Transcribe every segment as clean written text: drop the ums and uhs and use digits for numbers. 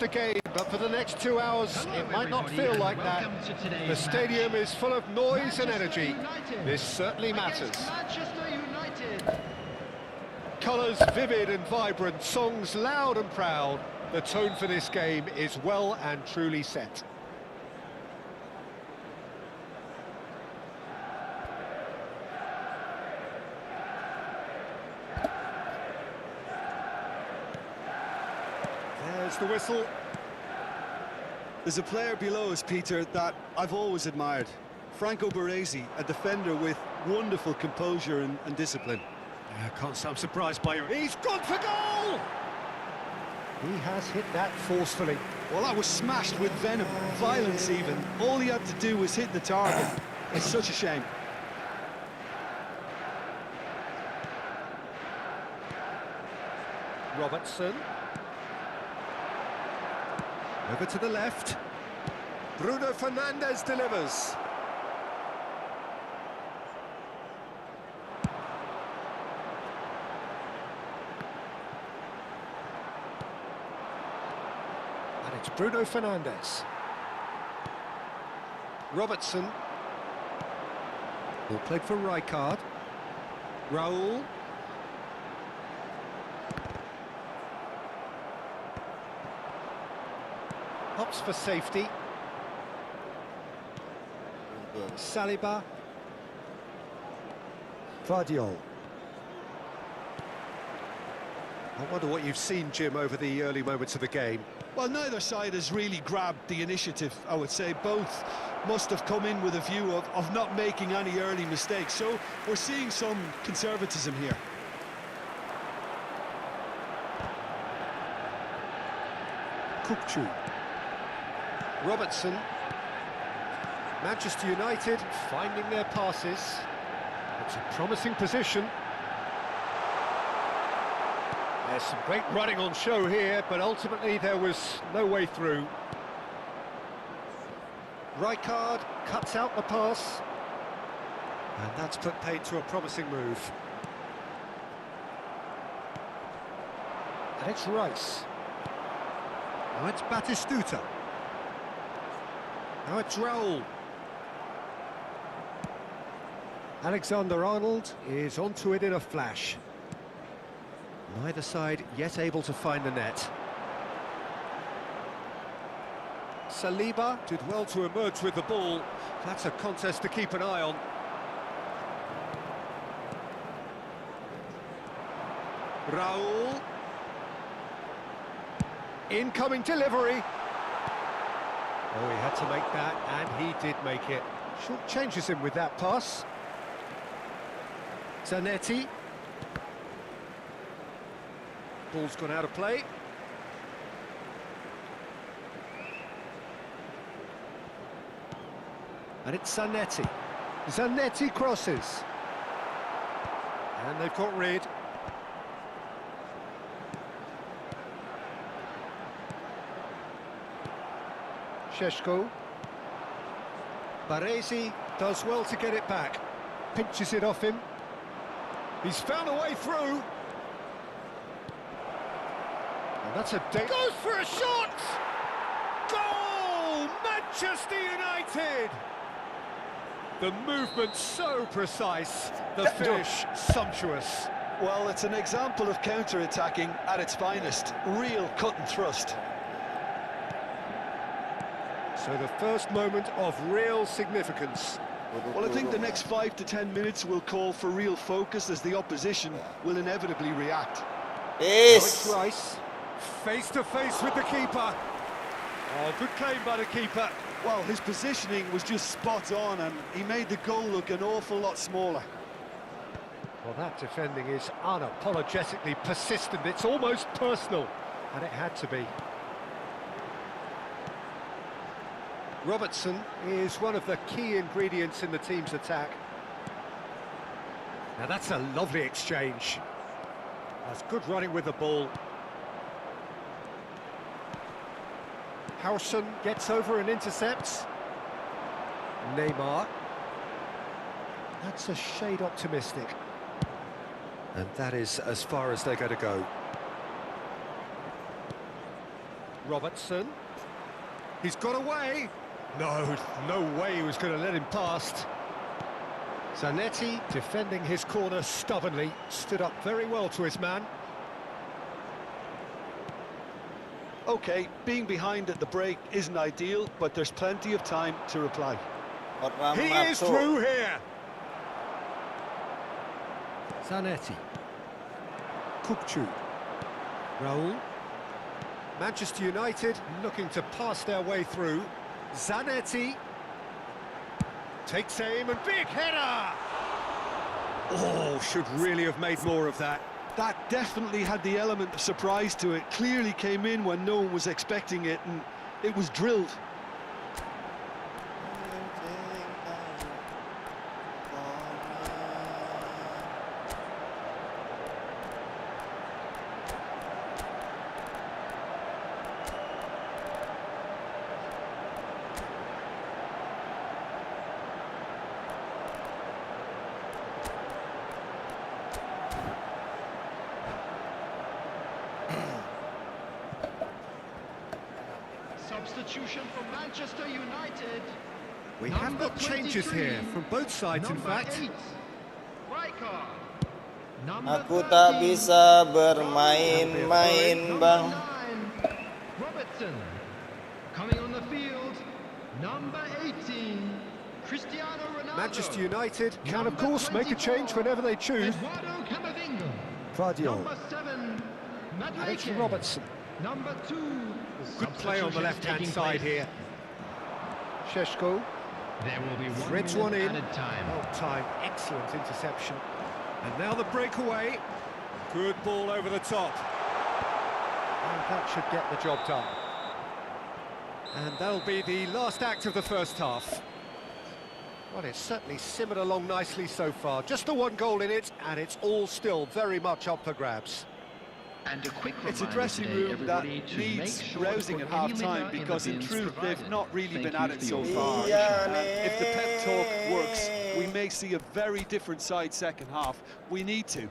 a game, but for the next 2 hours, it might not feel like that. The stadium is full of noise and energy. This certainly matters. Colours vivid and vibrant, songs loud and proud. The tone for this game is well and truly set. There's the whistle. There's a player below us, Peter, that I've always admired. Franco Baresi, a defender with wonderful composure and discipline. I can't say I'm surprised by him. He's gone for goal! He has hit that forcefully. Well, that was smashed with venom, violence even. All he had to do was hit the target. It's such a shame. Robertson. Over to the left. Bruno Fernandes delivers. And it's Bruno Fernandes. Robertson. Ball played for Rijkaard. Raul. Hops for safety. Saliba. Vardiol. I wonder what you've seen, Jim, over the early moments of the game. Well, neither side has really grabbed the initiative, I would say. Both must have come in with a view of not making any early mistakes. So we're seeing some conservatism here. Kukçu. Robertson. Manchester United finding their passes. It's a promising position. There's some great running on show here, but ultimately there was no way through. Rijkaard cuts out the pass. And that's put paid to a promising move. And it's Rice. Now it's Batistuta. Now it's Raul. Alexander-Arnold is onto it in a flash. Neither side yet able to find the net. Saliba did well to emerge with the ball. That's a contest to keep an eye on. Raul. Incoming delivery. Oh, he had to make that, and he did make it. Short changes him with that pass. Zanetti. Ball's gone out of play. And it's Zanetti. Zanetti crosses. And they've got rid. Šeško. Baresi does well to get it back. Pinches it off him. He's found a way through. And that's a... Goes for a shot! Goal! Manchester United! The movement so precise, the finish sumptuous. Well, it's an example of counter-attacking at its finest. Real cut and thrust. So the first moment of real significance. Well, I think the next 5 to 10 minutes will call for real focus as the opposition will inevitably react. Yes. Now it's Rice, face to face with the keeper. Oh, good claim by the keeper. Well, his positioning was just spot on, and he made the goal look an awful lot smaller. Well, that defending is unapologetically persistent. It's almost personal, and it had to be. Robertson is one of the key ingredients in the team's attack. Now that's a lovely exchange. That's good running with the ball. Howson gets over and intercepts. Neymar. That's a shade optimistic. And that is as far as they're going to go. Robertson. He's got away. No way he was going to let him past. Zanetti, defending his corner stubbornly, stood up very well to his man. OK, being behind at the break isn't ideal, but there's plenty of time to reply. He is through here. Zanetti. Kupchu. Raul. Manchester United looking to pass their way through. Zanetti. Takes aim and big header! Oh, should really have made more of that. That definitely had the element of surprise to it. Clearly came in when no one was expecting it, and it was drilled. Substitution for Manchester United. We have got changes here from both sides, in fact. Aku tak bisa bermain-main, Bang. Robertson coming on the field. Number 18, Cristiano Ronaldo. Manchester United can, of course, make a change whenever they choose. Vardiol. Number 7, Alex Robertson. Number 2. Good play on the left-hand side here. Sheshko. There will be threads one in. Time. Well timed, excellent interception. And now the breakaway. Good ball over the top. And that should get the job done. And that'll be the last act of the first half. Well, it's certainly simmered along nicely so far. Just the one goal in it, and it's all still very much up for grabs. And a quick it's a dressing room that needs rousing at half-time, because in truth they've not really been at it so far. If the pep talk works, we may see a very different side second half. We need to.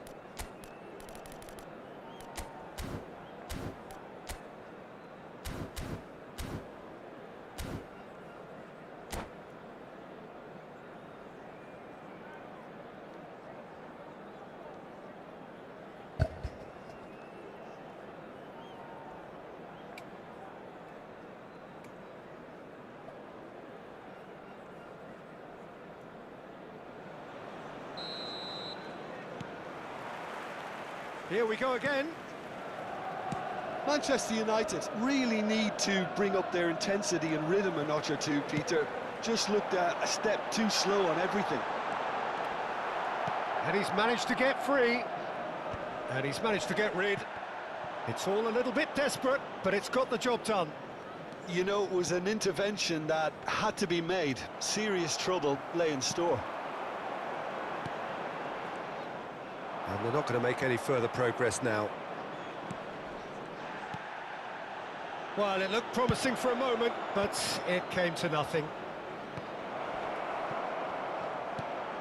Here we go again. Manchester United really need to bring up their intensity and rhythm a notch or two, Peter. Just looked a step too slow on everything. And he's managed to get free. And he's managed to get rid. It's all a little bit desperate, but it's got the job done. You know, it was an intervention that had to be made. Serious trouble lay in store. And they're not going to make any further progress now. Well, it looked promising for a moment, but it came to nothing.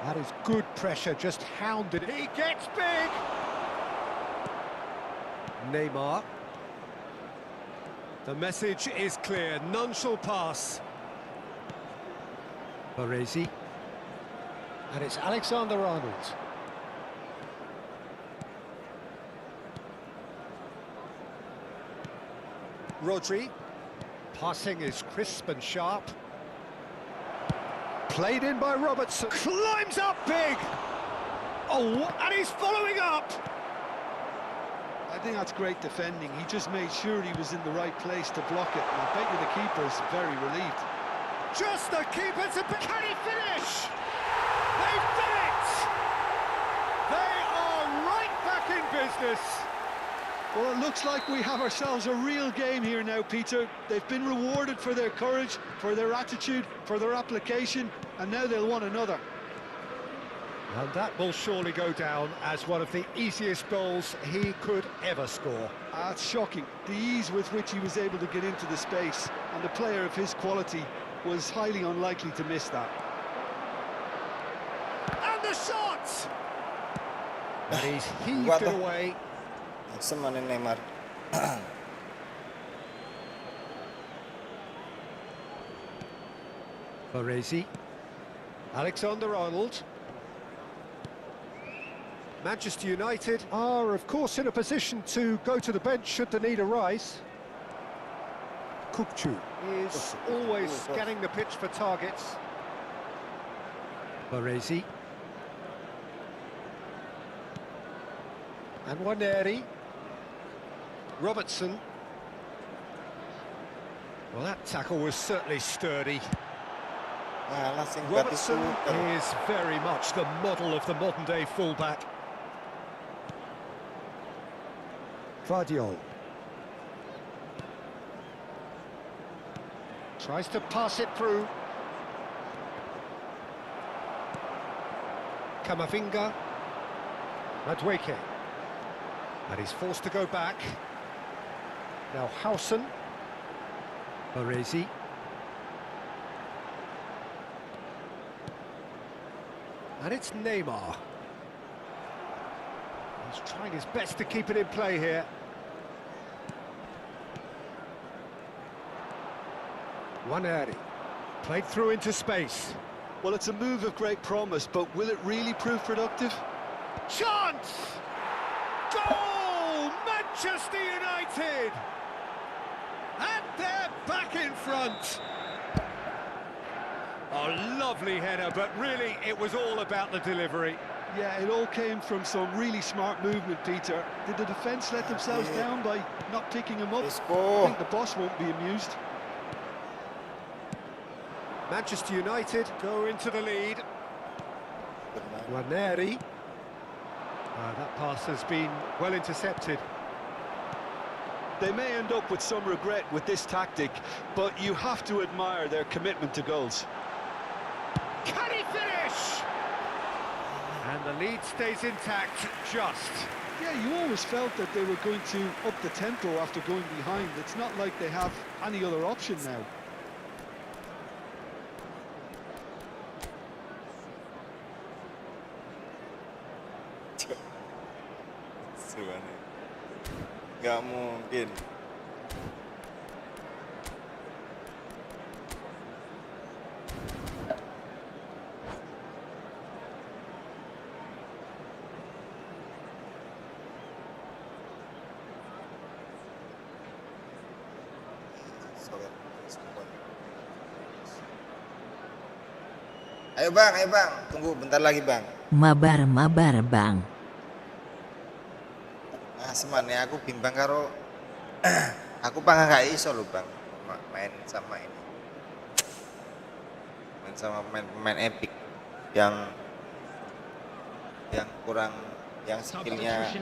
That is good pressure, just hounded. He gets big! Neymar. The message is clear, none shall pass. Baresi. And it's Alexander-Arnold. Rodri. Passing is crisp and sharp. Played in by Robertson. Climbs up big! Oh, and he's following up! I think that's great defending. He just made sure he was in the right place to block it. And I bet you the keeper's very relieved. Just the keeper to... Can he finish? They've done it! They are right back in business. Well, it looks like we have ourselves a real game here now, Peter. They've been rewarded for their courage, for their attitude, for their application, and now they'll want another. And that will surely go down as one of the easiest goals he could ever score. That's shocking. The ease with which he was able to get into the space, and a player of his quality was highly unlikely to miss that. And the shot! And he's heaved it away. Sama Neymar. Baresi. Alexander-Arnold. Manchester United are, of course, in a position to go to the bench should the need arise. Kupchu is always scanning the pitch for targets. Baresi. And Waneri. Robertson. Well, that tackle was certainly sturdy. Robertson is very much the model of the modern-day fullback. Vardiol. Tries to pass it through. Camavinga. Madueke. And he's forced to go back. Now Hausen. Baresi. And it's Neymar. He's trying his best to keep it in play here. Waneri. Played through into space. Well, it's a move of great promise, but will it really prove productive? Chance! Goal! Manchester United! And they're back in front. Oh, lovely header, but really it was all about the delivery. Yeah, it all came from some really smart movement, Peter. Did the defence let themselves down by not picking him up? I think the boss won't be amused. Manchester United go into the lead. Waneri. That pass has been well intercepted. They may end up with some regret with this tactic, but you have to admire their commitment to goals. Can he finish? And the lead stays intact, just. Yeah, you always felt that they were going to up the tempo after going behind. It's not like they have any other option now. Gak mungkin. Ayo bang, tunggu bentar lagi bang. Mabar bang. Nah semuanya aku bimbang karo aku bang gak iso lho bang main sama ini, main sama pemain epic yang kurang, yang skillnya.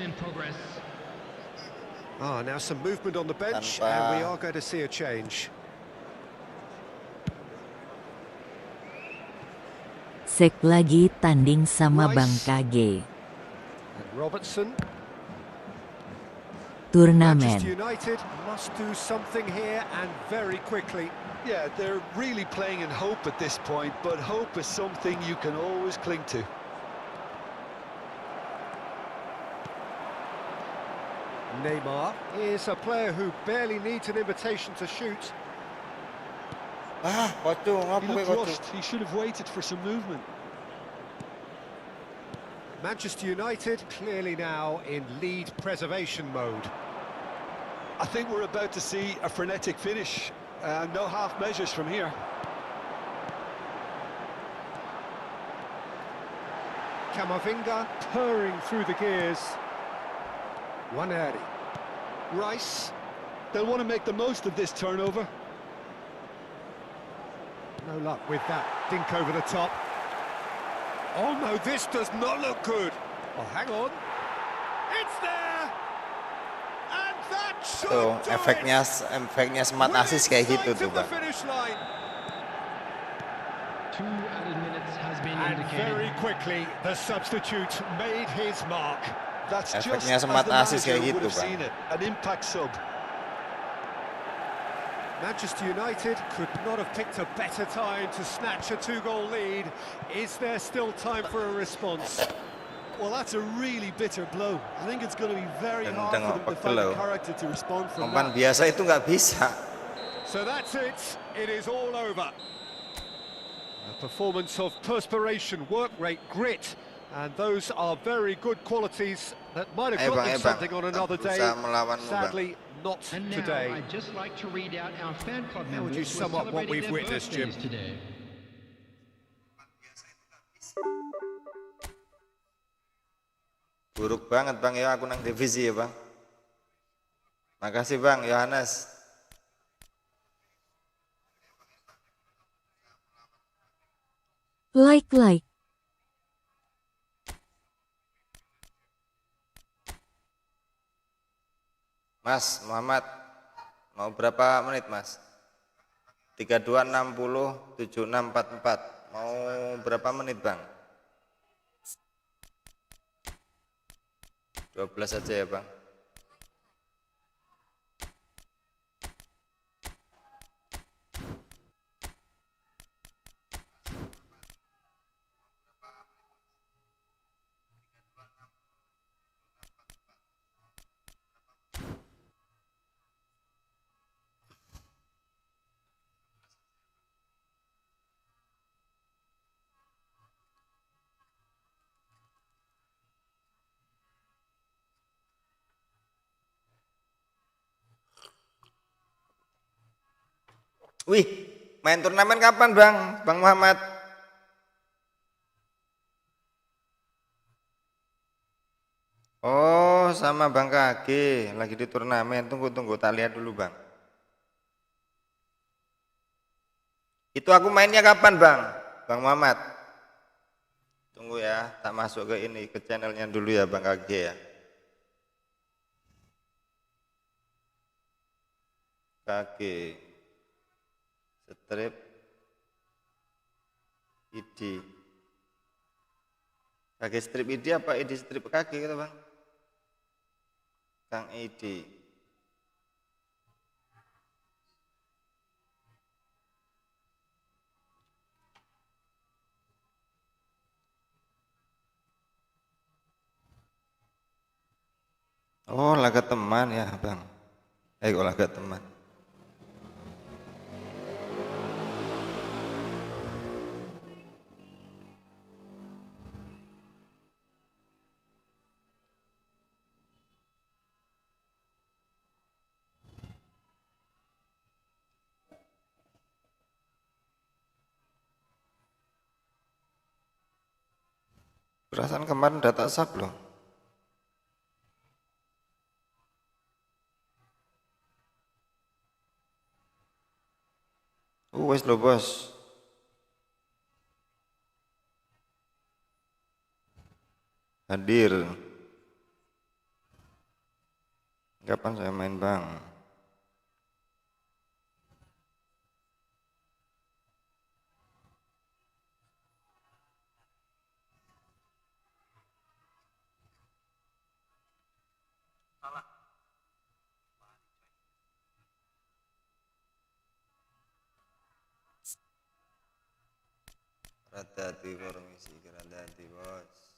Now some movement on the bench and we are going to see a change. Sek lagi tanding sama Bang KG. And Robertson. Turnamen. Manchester United must do something here and very quickly. Yeah, they're really playing in hope at this point, but hope is something you can always cling to. Neymar is a player who barely needs an invitation to shoot. He looked rushed. He should have waited for some movement. Manchester United clearly now in lead preservation mode. I think we're about to see a frenetic finish. No half measures from here. Camavinga purring through the gears. Waneri. Rice. They'll want to make the most of this turnover. No luck with that dink over the top. Oh no, this does not look good. Oh, hang on. It's there. And that should Tuh, do efeknya smart assist kayak gitu tuh bang. And very quickly, the substitute made his mark. That's just Efeknya as the smart assist manager kayak would gitu have bang. seen it. An impact sub. Manchester United could not have picked a better time to snatch a two-goal lead. Is there still time for a response? Well, that's a really bitter blow. I think it's going to be very hard Tendang for them to opak find blow. the character to respond from Umpan that. biasa itu nggak bisa. So that's it. It is all over. A performance of perspiration, work rate, grit, and those are very good qualities that might have got them something on another day. Sadly, not And now, today. I'd just like to read out our fan club How would you members who are sum up what celebrating we've their witnessed, Jim? birthdays today. Buruk banget Bang ya, aku nang divisi ya Bang. Makasih Bang Yohanes. Like. Mas Muhammad, mau berapa menit Mas? 32 60 76 44. Mau berapa menit Bang? 12 aja ya Bang. Wih, main turnamen kapan Bang? Bang Muhammad? Oh, sama Bang KG, lagi di turnamen. Tunggu, tak lihat dulu Bang. Itu aku mainnya kapan Bang? Bang Muhammad? Tunggu ya, tak masuk ke ini, ke channelnya dulu ya Bang KG ya. KG strip ID. KG strip ID apa ID strip KG gitu Bang? Kang ID. Oh, laga teman ya Bang. Kok laga teman. Perasaan kemarin data sub loh. Wes lo bos. Hadir. Kapan saya main Bang? Rada-hati formisi, rada-hati bos.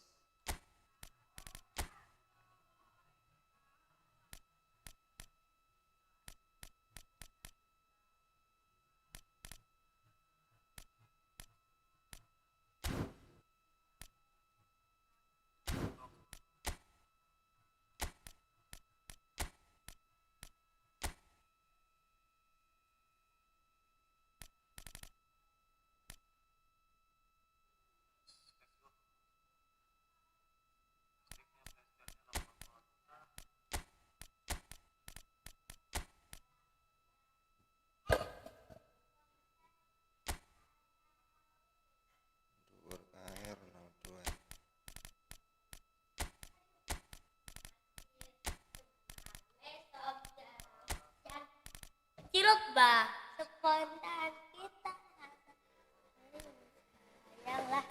Ciluk bah, spontan kita. Sayanglah.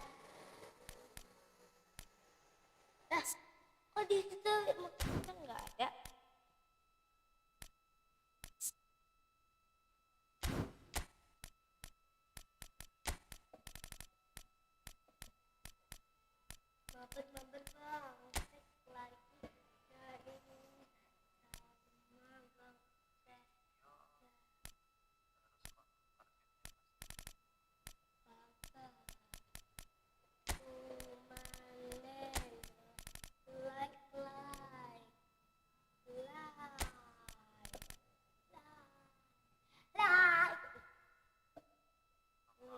Nah, kok di situ kan nggak ada? Mampet bang, cek lagi dari sama bang.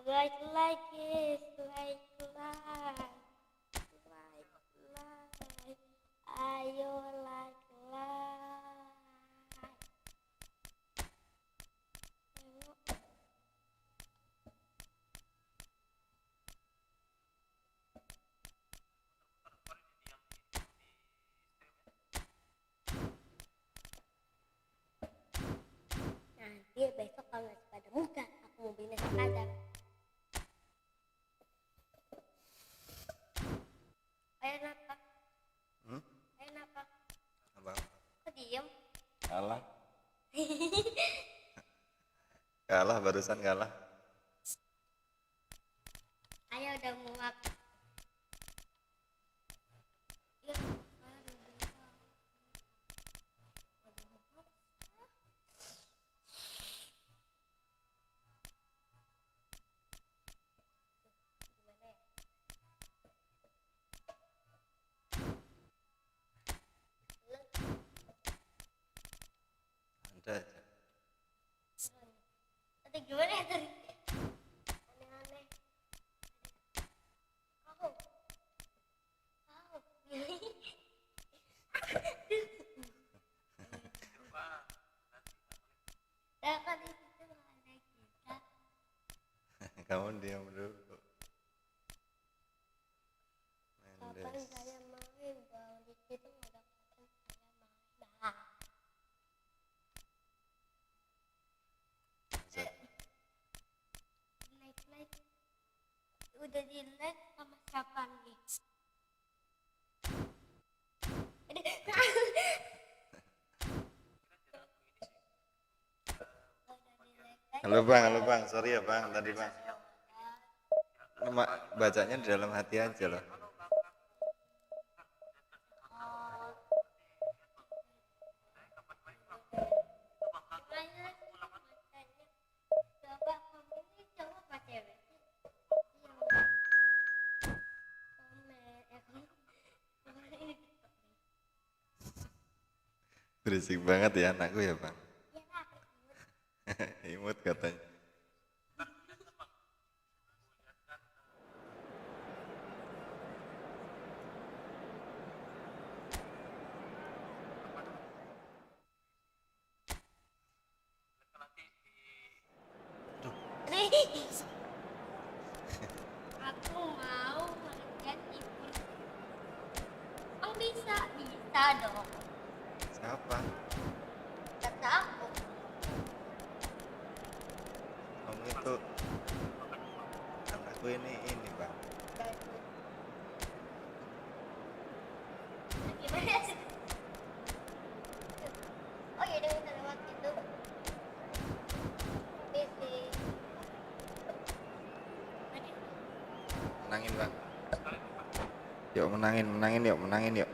like it, like, ayo like. Nanti besok kalau nggak sepeda muka, aku mau beli sepeda. Ayo apa? Ayo apa? Apa? Kok diem? Kalah. Kalah, barusan kalah. Ayo udah muak. Ya, Ada aja. tadi gimana ya tadi? Aneh-aneh. Kau. Ya kan di situ ada kita. Kamu diam dulu. Kapan Mendes. saya main bang? Di situ nggak ada kapan saya main. Like. Udah di like sama siapa nih? Halo bang, sorry ya bang, tadi bang. Bacanya di dalam hati aja loh. Berisik banget ya anakku ya bang. Imut katanya. Aku mau melihat ibu. Oh bisa dong. Siapa? Kata aku. Kamu itu anakku ini bang. Gimana sih? Oh iya udah lewat itu. Bisi. Menangin bang. Yuk menangin yuk.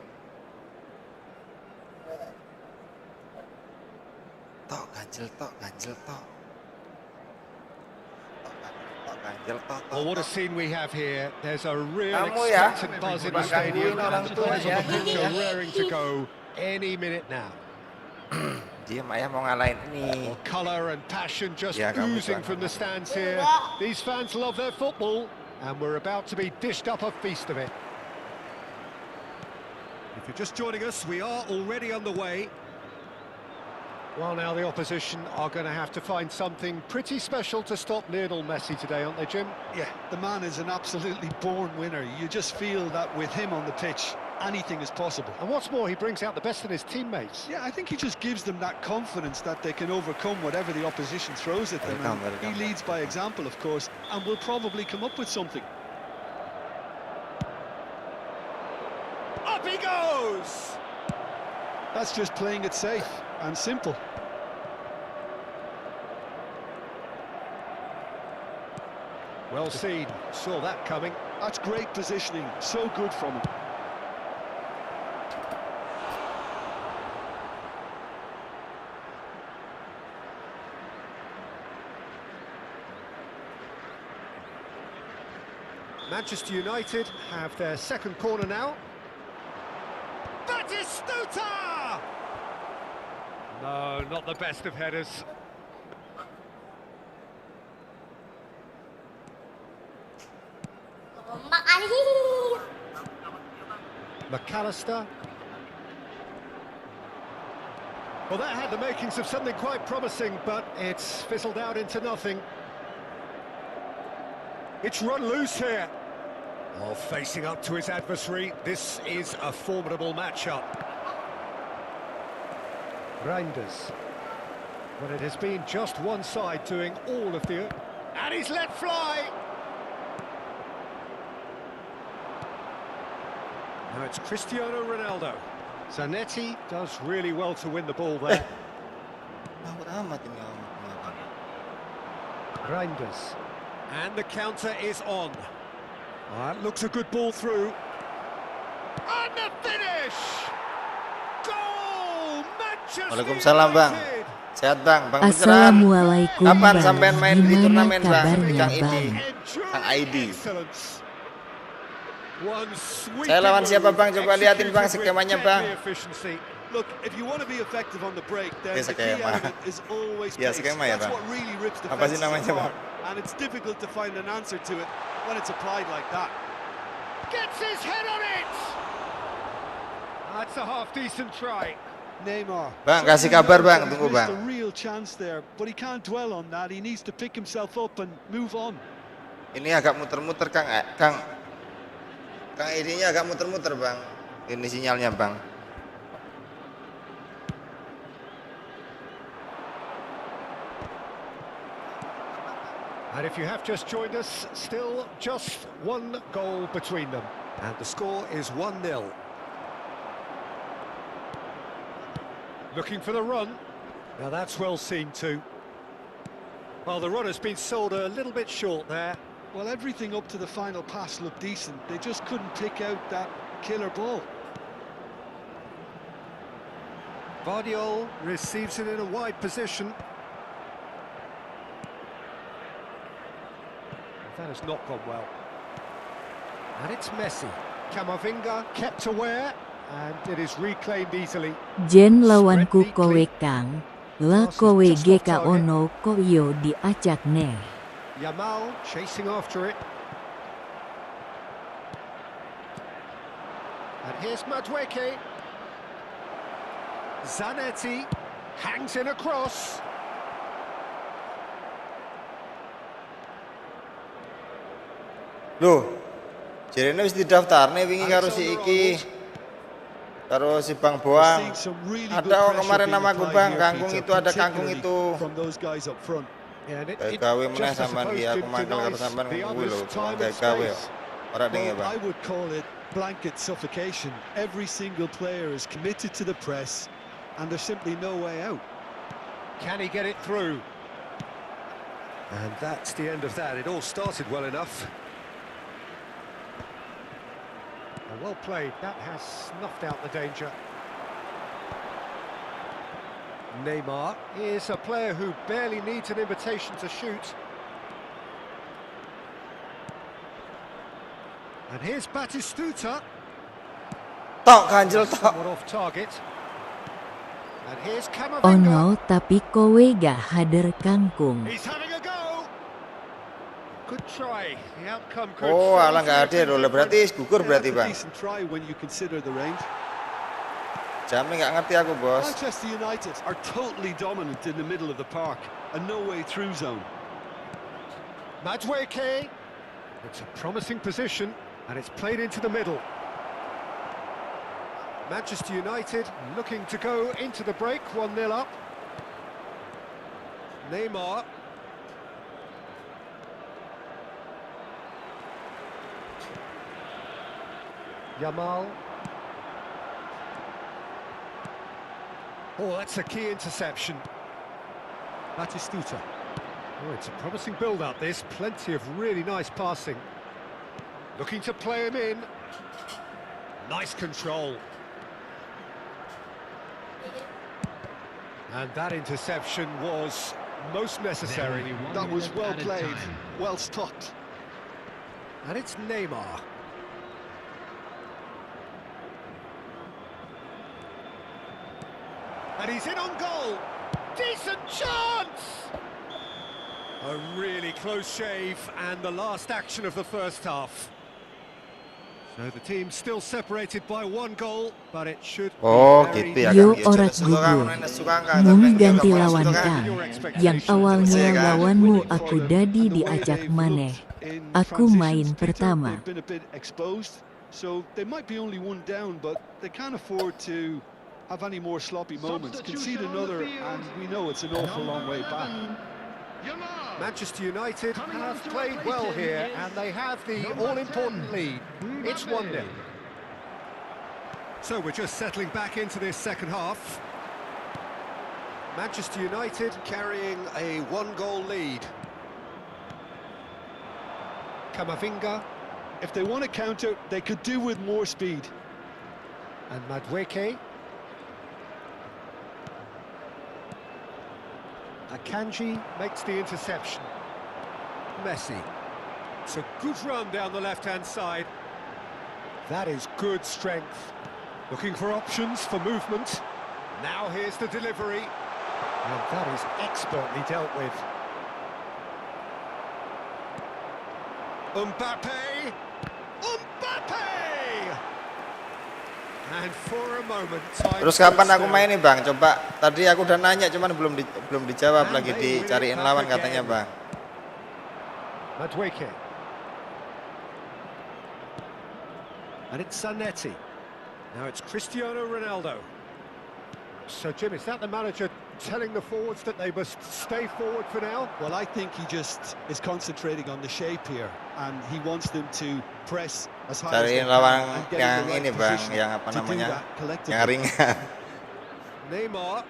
Tok ganjel tok. Well, what a scene we have here. There's a real Kamu ya, expectant buzz in the Pak stadium. gangguin orang And tua players on ya. the pitch are raring to go any minute now. Diam ayah mau ngalahin ini. Well, colour and passion just Ya, kamu oozing jangan. from the stands here. These fans love their football, and we're about to be dished up a feast of it. If you're just joining us, we are already underway. Well, now the opposition are going to have to find something pretty special to stop Lionel Messi today, aren't they, Jim? Yeah, the man is an absolutely born winner. You just feel that with him on the pitch, anything is possible. And what's more, he brings out the best in his teammates. Yeah, I think he just gives them that confidence that they can overcome whatever the opposition throws at them. And he leads by example, of course, and will probably come up with something. Up he goes! That's just playing it safe and simple. Well seen, saw that coming. That's great positioning, so good from him. Manchester United have their second corner now. Batistuta! No, not the best of headers. Makanya. McAllister. Well, that had the makings of something quite promising, but it's fizzled out into nothing. It's run loose here. Oh, facing up to his adversary, this is a formidable matchup. Reinders. Well, it has been just one side doing all of the... And he's let fly! Now it's Cristiano Ronaldo. Zanetti does really well to win the ball there. Reinders. And the counter is on. That looks a good ball through. And the finish! Goal! Manchester Waalaikumsalam bang. United! Sehat bang, bang Pencerahan. Assalamualaikum Kapan bang, sampean main di gimana turnamen bang? kabarnya Kang ID. bang? Kang ID. Excellence. One sweet Saya lawan siapa bang? Coba executed liatin bang with skemanya deadly bang. efficiency. Look, if you want to be effective on the break, then Ini the key skema. element is always Ya, pace. skema ya, That's Bang. what really rips Apa sih defenses namanya, apart. Bang? And it's difficult to find an answer to it when it's applied like that. Gets his head on it! That's a half-decent try. Neymar. Bang, kasih certainly kabar, knows Bang. that he Tunggu, missed Bang. a real chance there, but he can't dwell on that. He needs to pick himself up and move on. Ini agak muter-muter Kang ID-nya agak muter-muter bang. Ini sinyalnya bang. And if you have just joined us, still just one goal between them. And the score is 1-0. Looking for the run. Now that's well seen too. Well, the run has been sold a little bit short there. Well, everything up to the final pass looked decent. They just couldn't pick out that killer ball. Bardiol receives it in a wide position. That has not gone well. And it's Messi. Camavinga kept aware, and it is reclaimed easily. Jen lawanku kowe kang, la kowe geka ono koyo diacak ne. Yamal chasing after it. And here's Madueke. Zanetti hangs in a cross. Loh, jarene wis didaftarne wingi karo si iki. Karo si Bang Boang. Ada kok kemarin namaku Bang, kangkung itu ada kangkung itu. Gawe meneh sampean iki aku mangkel karo sampean kuwi lho, gawe. Ora denge Bang. I would call it blanket suffocation. Every single player is committed to the press and there's simply no way out. Can he get it through? And that's the end of that. It all started well enough. Well played, that has snuffed out the danger. Neymar is a player who barely needs an invitation to shoot. And here's Batistuta. Tok ganjel tok. Somewhat off target. And here's Camavinga. Ono tapi kowe gak hader kangkung. He's having a go. Good try. The outcome could Oh, alah feel nggak ada lho, berarti gugur berarti Bang. Decent try when you consider the range. Jamnya nggak ngerti aku bos. Manchester United are totally dominant in the middle of the park, a no-way through zone. Madueke. It's a promising position, and it's played into the middle. Manchester United looking to go into the break, 1-0 up. Neymar. Yamal. Oh, that's a key interception. Batistuta. Oh, it's a promising build-up, this. Plenty of really nice passing. Looking to play him in. Nice control. And that interception was most necessary. That was well played, well stopped. And it's Neymar. And he's in on goal. Decent chance! A really close shave, and the last action of the first half. So the team's still separated by 1 goal, but it should Oh be gitu ya Yo Kang. orat Suka Kang, gugur. nenek suka Kang. Mung Tapi ganti juga lawan suka, Kang. Your Yang awalnya Iya, Kang. lawanmu aku dadi diajak maneh. Aku main pertama. They've been a bit exposed, so they might be only 1 down, but they can't afford to have any more sloppy moments. Concede another, and we know it's an awful long way back. Manchester United have played well here, and they have the all-important lead. It's 1-0. So we're just settling back into this second half. Manchester United carrying a 1-goal lead. Kamavinga. If they want to counter, they could do with more speed. And Madueke. Akanji makes the interception. Messi. It's a good run down the left-hand side. That is good strength. Looking for options for movement. Now here's the delivery. And that is expertly dealt with. Mbappe! Mbappe! And for a moment, time Terus kapan aku main nih Bang? Coba tadi aku udah nanya cuman belum dijawab, lagi dicariin lawan katanya Bang. Madueke. And it's Zanetti. Now it's Cristiano Ronaldo. So Jim, is that the manager telling the forwards that they must stay forward for now? Well, I think he just is concentrating on the shape here, and he wants them to press as high as they Cariin can lawan and get yang in the right ini Bang, position yang apa to do namanya? that collectively. Yang ringan. Neymar.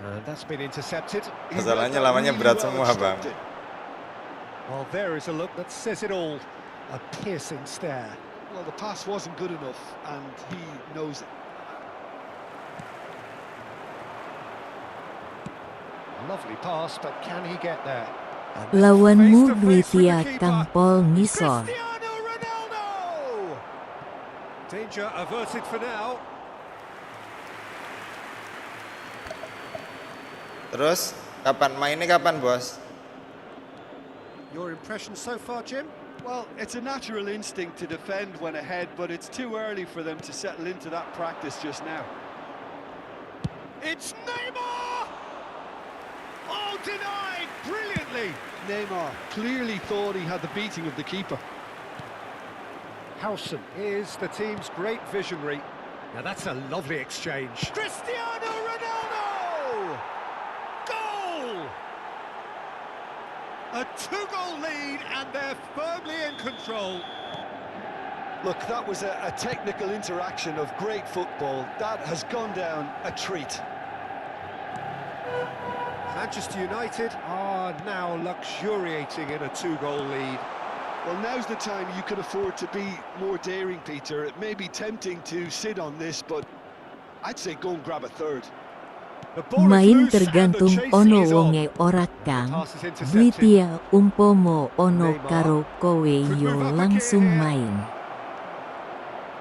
And that's been intercepted. Masalahnya lawannya berat semua Bang. Well, there is a look that says it all. A piercing stare. Well, the pass wasn't good enough, and he knows it. Lovely pass, but can he get there? Lawanmu Britia Tampol Ngisor. Cristiano Ronaldo! Danger averted for now. Terus mainnya kapan Bos? Your impression so far, Jim? Well, it's a natural instinct to defend when ahead, but it's too early for them to settle into that practice just now. It's Neymar! Oh, denied brilliantly! Neymar clearly thought he had the beating of the keeper. Howson is the team's great visionary. Now that's a lovely exchange. Cristiano Ronaldo! Goal! A 2-goal lead, and they're firmly in control. Look, that was a technical interaction of great football. That has gone down a treat. Manchester United are now luxuriating in a 2-goal lead. Well, now's the time you can afford to be more daring, Peter. It may be tempting to sit on this, but I'd say go and grab a third. Main tergantung ono wonge ora Kang. Britia umpomo ono karo kowe yo langsung main.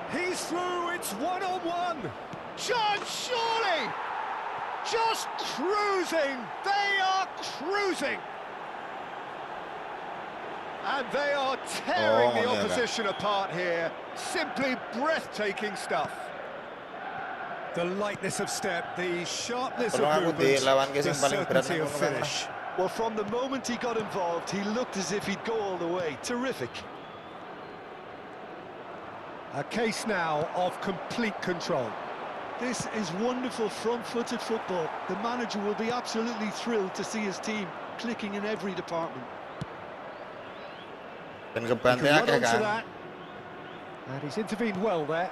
He's through, it's 1-on-1. Just surely! Just cruising! They are cruising! And they are tearing the opposition apart here. Simply breathtaking stuff. The lightness of step, the sharpness of movement, the certainty of finish. Well, from the moment he got involved, he looked as if he'd go all the way. Terrific. A case now of complete control. This is wonderful front-footed football. The manager will be absolutely thrilled to see his team clicking in every department. Dan He can run kebantai onto Kang. that. And he's intervened well there.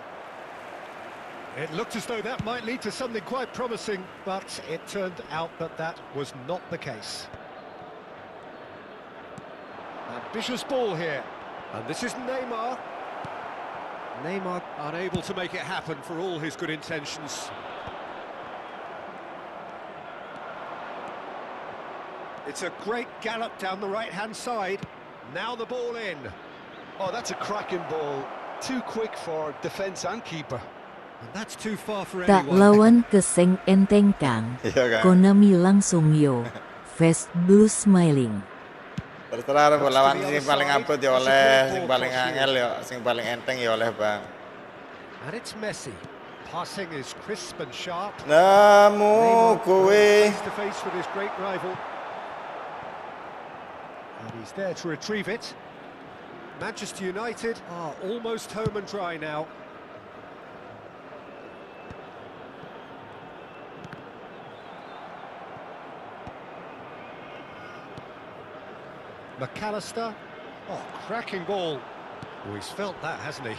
It looked as though that might lead to something quite promising, but it turned out that that was not the case. Ambitious ball here. And this is Neymar. Neymar unable to make it happen for all his good intentions. It's a great gallop down the right-hand side. Now the ball in. Oh, that's a cracking ball. Too quick for defence and keeper. And that's too far for Tak anyone. lawan keseng enteng Kang. Iya Kang. Konami langsung yo. Fast blue smiling. Terserah lawan sing paling abot ya oleh, sing paling angel ya, sing paling enteng ya oleh, Bang. And it's Messi. Passing is crisp and sharp. Namu kowe Face to face with his great rival. And he's there to retrieve it. Manchester United are almost home and dry now. McAllister. Oh, cracking ball. Oh, he's felt that, hasn't he?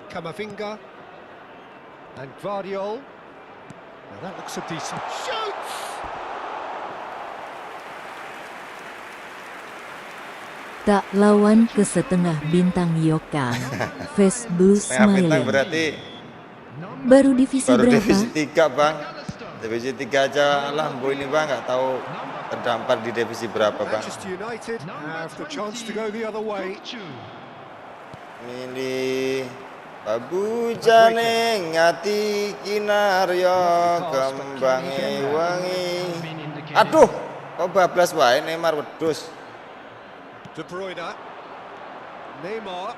Camavinga. And Guardiol. Now that looks a decent shoot! Tak lawan ke setengah bintang Yokang. Face blue setengah bintang smiling. berarti Baru divisi baru berapa? divisi 3, Bang. Divisi 3 aja lah, Bu ini Bang, nggak tahu terdampar di divisi berapa, Bang. Manchester United have the chance to go the other way. Milih Babu jane ngati kinaryo kembangi wangi. Aduh, kok bablas wae Neymar wedhus. De Bruyne. Neymar.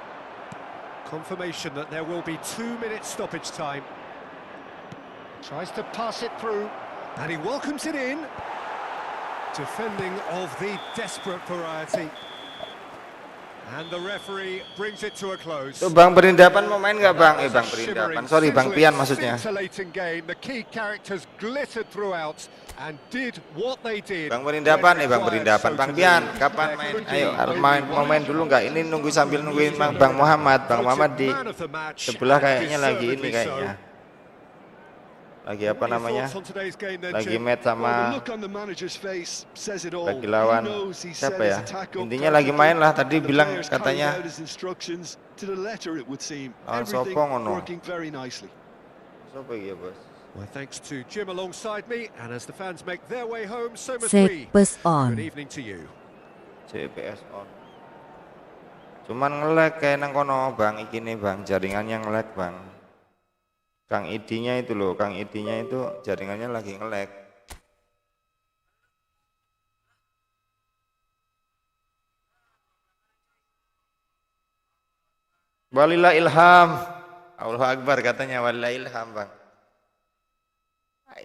Confirmation that there will be 2 minutes stoppage time. Tries to pass it through, and he welcomes it in. Defending of the desperate variety. And the referee brings it to a close. Tuh Bang Perindapan mau main nggak Bang? Bang Perindapan, sorry Bang Pian maksudnya. Game. The key characters glittered throughout and did what they did. Bang Perindapan, Bang Perindapan, Bang Pian, kapan main? Ayo, harus main, mau main dulu nggak? Ini nunggu sambil nungguin Bang Muhammad di sebelah kayaknya lagi ini kayaknya. Lagi apa namanya? Lagi match sama lagi lawan siapa ya? Intinya lagi main lah, tadi bilang katanya lawan sopo ngono. Sopo ya, Bos? Well, thanks to Jim alongside me, and as the fans make their way home, so must we. CPS on. Good evening to you. CPS on. Cuman nge-lag kayak nang kono, Bang. Iki nih, Bang, jaringannya nge-lag, Bang. Kang ID-nya itu loh, Kang ID-nya itu jaringannya lagi nge-lag. Walillah ilham. Allahu Akbar katanya, walillah ilham, Bang.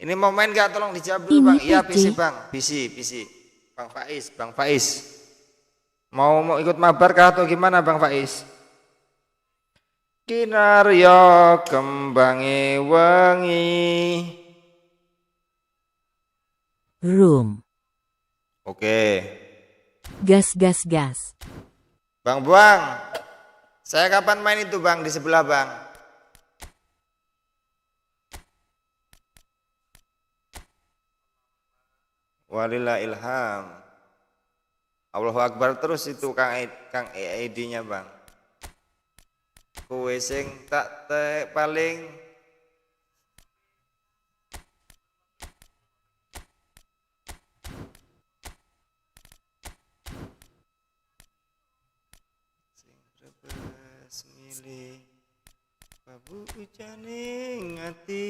Ini mau main gak? Tolong dijawab dulu, Bang. Iya, PC, Bang. PC. Bang Faiz. Mau ikut mabar kah atau gimana, Bang Faiz? Kinaryo kembangi wangi. Room. Oke. Gas. Bang, saya kapan main itu, Bang, di sebelah, Bang? Walillah ilham. Allahu Akbar terus itu Kang ID-nya, Bang. Kowe sing tak paling sing rebes milih babu ujane ngati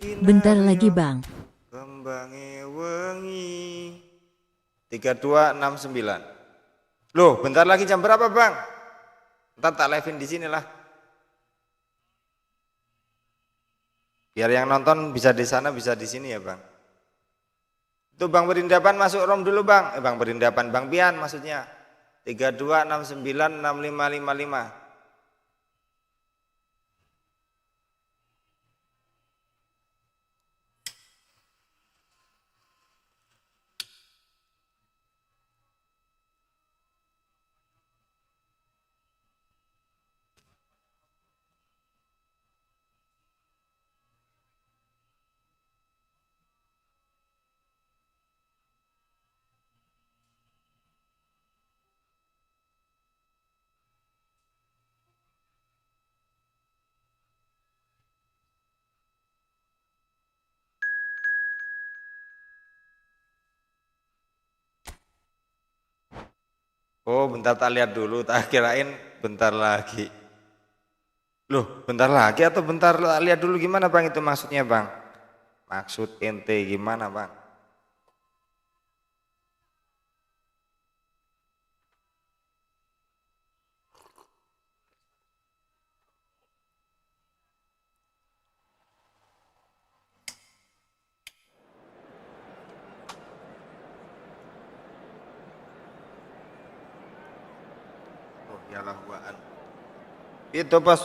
kinaryo. Bentar lagi, Bang. Kembangi wengi 3269. Loh, bentar lagi jam berapa, Bang? Ntar tak live-in di sini lah. Biar yang nonton bisa di sana, bisa di sini ya, Bang. Itu Bang Perindapan masuk ROM dulu, Bang. Bang Perindapan, Bang Pian maksudnya. 32696555. Oh, bentar tak lihat dulu, tak kirain bentar lagi. Loh, bentar lagi atau bentar tak lihat dulu gimana, Bang, itu maksudnya, Bang? Maksud ente gimana, Bang? Yalah waan. Itu bos.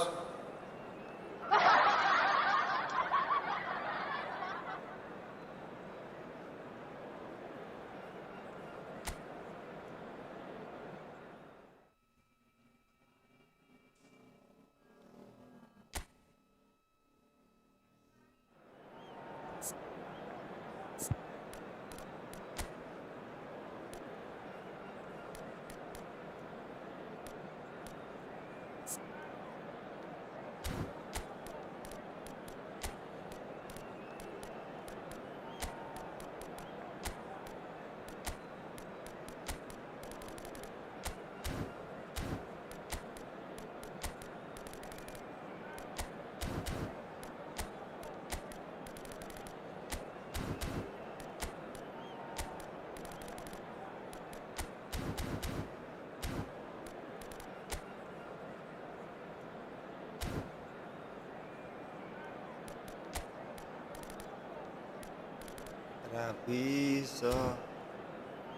Ra bisa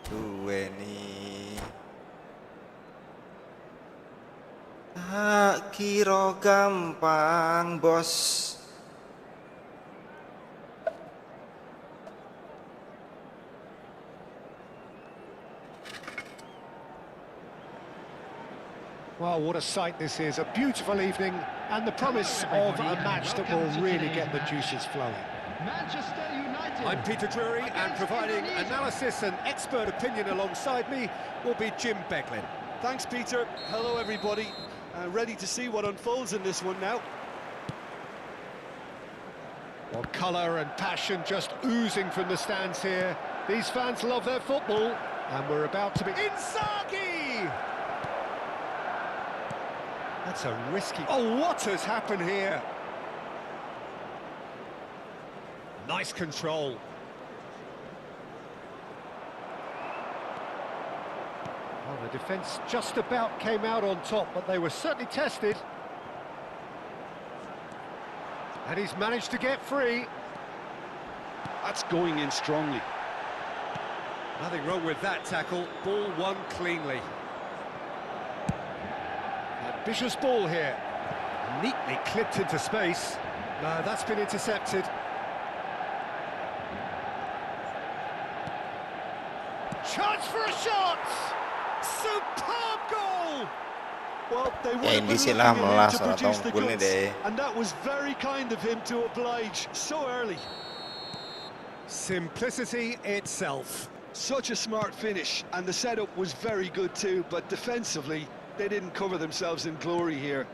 duweni tak kira gampang bos. Well, what a sight this is. A beautiful evening and the promise of a match that will really get the juices flowing. Manchester United. I'm Peter Drury, and providing analysis and expert opinion alongside me will be Jim Beglin. Thanks, Peter. Hello, everybody. Ready to see what unfolds in this one now. Well, colour and passion just oozing from the stands here. These fans love their football, and we're about to be... Inzaghi! That's a risky... Oh, what has happened here? Nice control. Well, the defence just about came out on top, but they were certainly tested. And he's managed to get free. That's going in strongly. Nothing wrong with that tackle. Ball won cleanly. Ambitious ball here. Neatly clipped into space. No, that's been intercepted. Chance for a shot! Superb goal! Well, they were Hindi sila melas to produce atau the gol ni goods, deh. and that was very kind of him to oblige so early. Simplicity itself. Such a smart finish, and the setup was very good too, but defensively, they didn't cover themselves in glory here.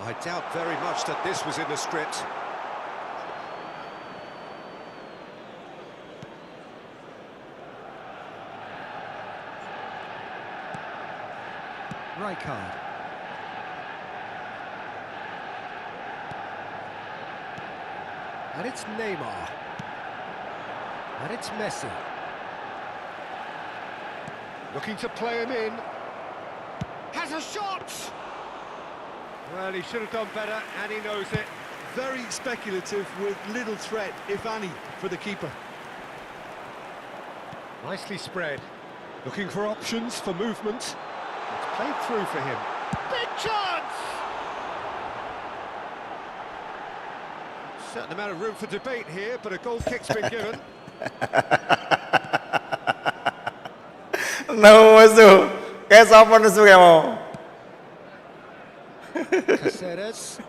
I doubt very much that this was in the script. Rijkaard. And it's Neymar. And it's Messi. Looking to play him in. Has a shot! Well, he should have done better, and he knows it. Very speculative with little threat, if any, for the keeper. Nicely spread. Looking for options for movement. It's played through for him. Big chance! Certain amount of room for debate here, but a goal kick's been given. No, musuh. Kayak siapa musuh kayak mau? Caceres.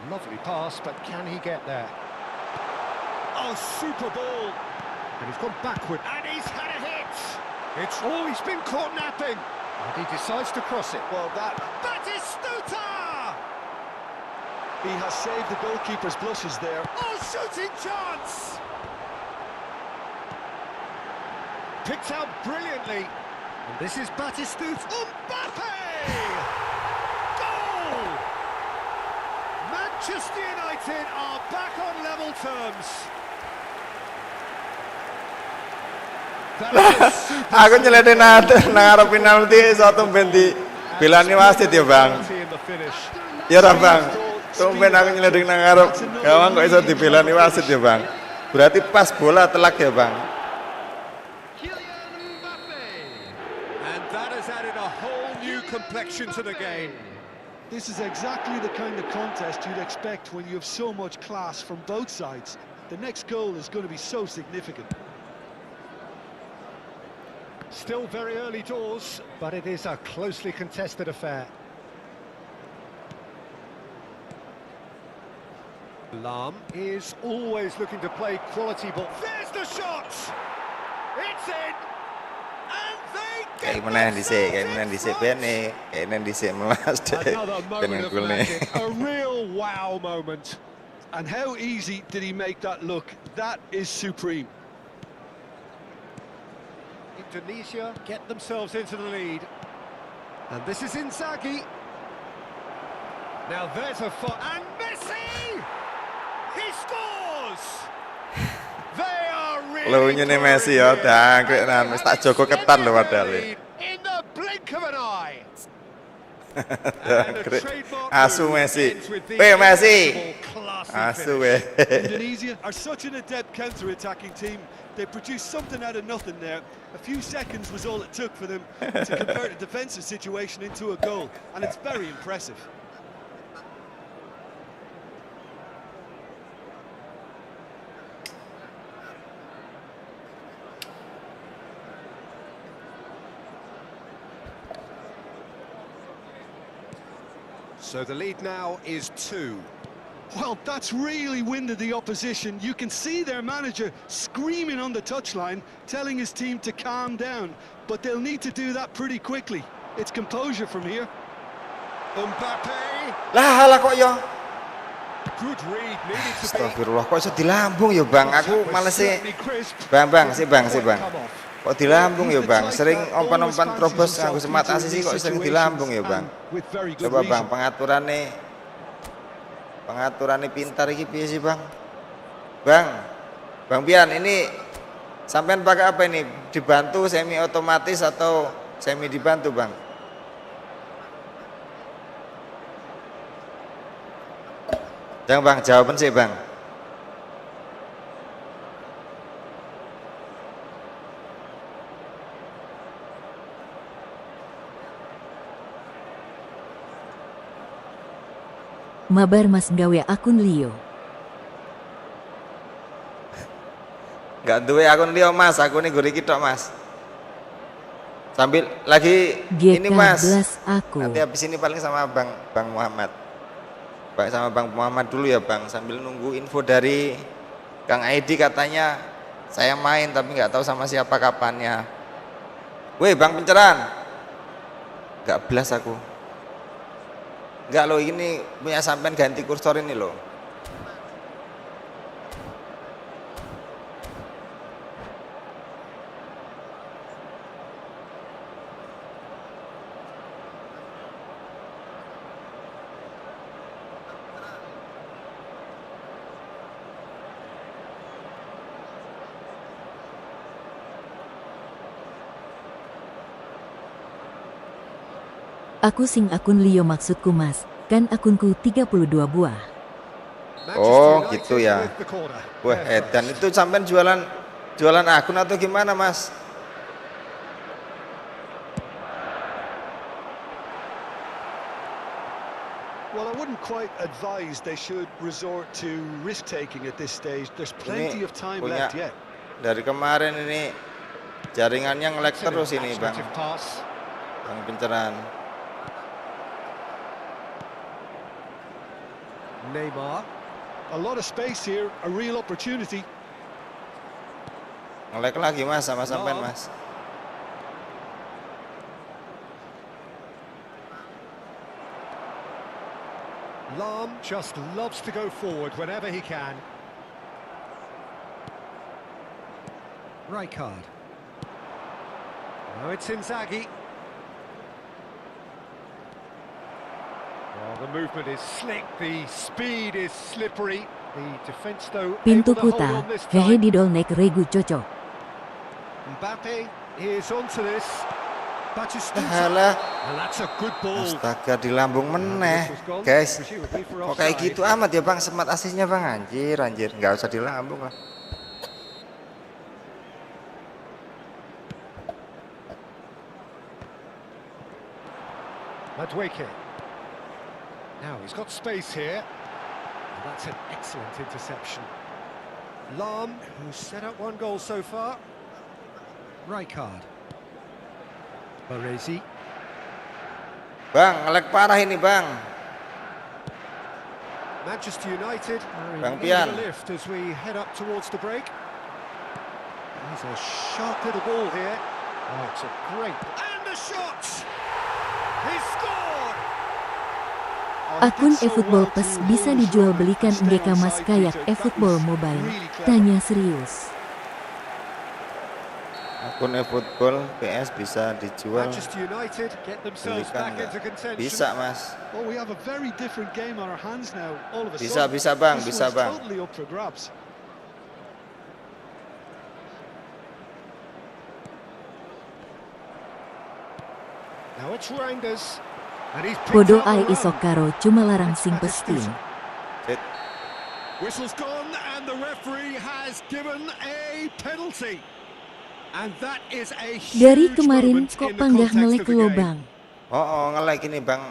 Lovely pass, but can he get there? Oh, super ball! And he's gone backward, and he's had a hit! He's been caught napping! And he decides to cross it. Well, that Batistuta! he has saved the goalkeeper's blushes there. Oh, shooting chance! Picked out brilliantly. And this is Batistuta. Mbappe! Goal! Manchester United are back on level terms. That was a super Aku nyelidin nang arep penalti satu benti bilani wasit ya bang. penalty in the finish. Ya ora bang. Tumben aku nyelidin nang arep gawang kok iso dibelani wasit ya bang. Berarti pas bola telak ya bang. complexion to the game. This is exactly the kind of contest you'd expect when you have so much class from both sides. The next goal is going to be so significant. Still very early doors, but it is a closely contested affair. Lam is always looking to play quality ball. There's the shot! It's in! And they get Kayak mana dhisik bene, kayak dhisik melas deh. another moment of magic, a real wow moment. And how easy did he make that look? That is supreme. Indonesia get themselves into the lead. And this is Inzaghi. Now there's a and Messi! He scores! They are really Lunya nih Messi ya, dangkrenan wis tak jogo ketan lho padahal. In the blink of an eye. Asu Messi. Messi. Asu Indonesia are such an adept counter-attacking team. They produced something out of nothing there. A few seconds was all it took for them to convert a defensive situation into a goal, and it's very impressive. So the lead now is 2. Well, that's really winded the opposition. You can see their manager screaming on the touchline, telling his team to calm down. But they'll need to do that pretty quickly. It's composure from here. Mbappe. Lah kok yo. Good read, needed to be. Astagfirullah, kok iso dilambung ya, Bang? Aku males sih. Bang. Kok dilambung ya, Bang? Sering umpan-umpan terobos nganggo semat asisi kok sering dilambung ya, Bang? Coba Bang, pengaturannya pintar iki piye sih, Bang? Bang Pian, ini sampean pakai apa ini? Dibantu semi otomatis atau semi dibantu, Bang? Jangan, Bang, jawaban sih, Bang. Mabar Mas gawe akun Leo. Gak duwe akun Leo, Mas. Aku ini gurih tok, Mas. Sambil lagi ini, Mas. Aku. Nanti habis ini paling sama Bang Muhammad. Sama Bang Muhammad dulu ya, Bang. Sambil nunggu info dari Kang Aidi, katanya saya main tapi nggak tahu sama siapa kapannya. Weh, Bang Pencerahan. Gak belas aku. Enggak loh, ini punya sampean ganti kursor ini loh. Aku sing akun Leo maksudku, Mas. Kan akunku 32 buah. Oh gitu ya. Wah, dan itu sampean jualan akun atau gimana, Mas? Well, I wouldn't quite advise they should resort to risk-taking at this stage. There's plenty of time left yet. Dari kemarin ini jaringannya nge-lag terus ini, Bang. Bang Pencerahan. Neymar. A lot of space here, a real opportunity. Nge-lag lagi, Mas, sama sampean, Mas. Lam just loves to go forward whenever he can. Rijkaard. Now it's Inzaghi. Well, the movement is slick, the speed is slippery. The defense though Pintu able to hold kuta, on this hehe time. didol nek regu cocok. Mbappe is onto this. Halah. And that's a good ball. Astaga, di lambung meneh, guys. Kok kayak gitu amat ya, Bang, semat asisnya, Bang. Anjir, nggak usah di lambung lah. Madueke. Now he's got space here. And that's an excellent interception. Lam, who's set up one goal so far. Rijkaard. Baresi. Bang, ngelag parah ini bang. Manchester United are Bang in Pian. the lift as we head up towards the break. He's a sharp little ball here. Oh, it's a great... And the shot! He scored! Akun efootball PES bisa dijual belikan NGK Mas kayak efootball mobile. Tanya serius. Akun efootball PS bisa dijual Manchester United get themselves belikan back into nggak? contention. Bisa mas. Well, we have a very different game on our hands now. All of a Bisa, sudden, bisa bang, this bisa one's bang. totally up for grabs. Now it's Rangers. And he's picked Podo up the ai run. iso karo cuma larang That's sing Matis pestin. Sit. Whistle's gone and the referee has given a penalty. And that is a Dari huge kemarin moment kok in the panggah context ngelek of the lo game. bang. Oh ngelag ini bang.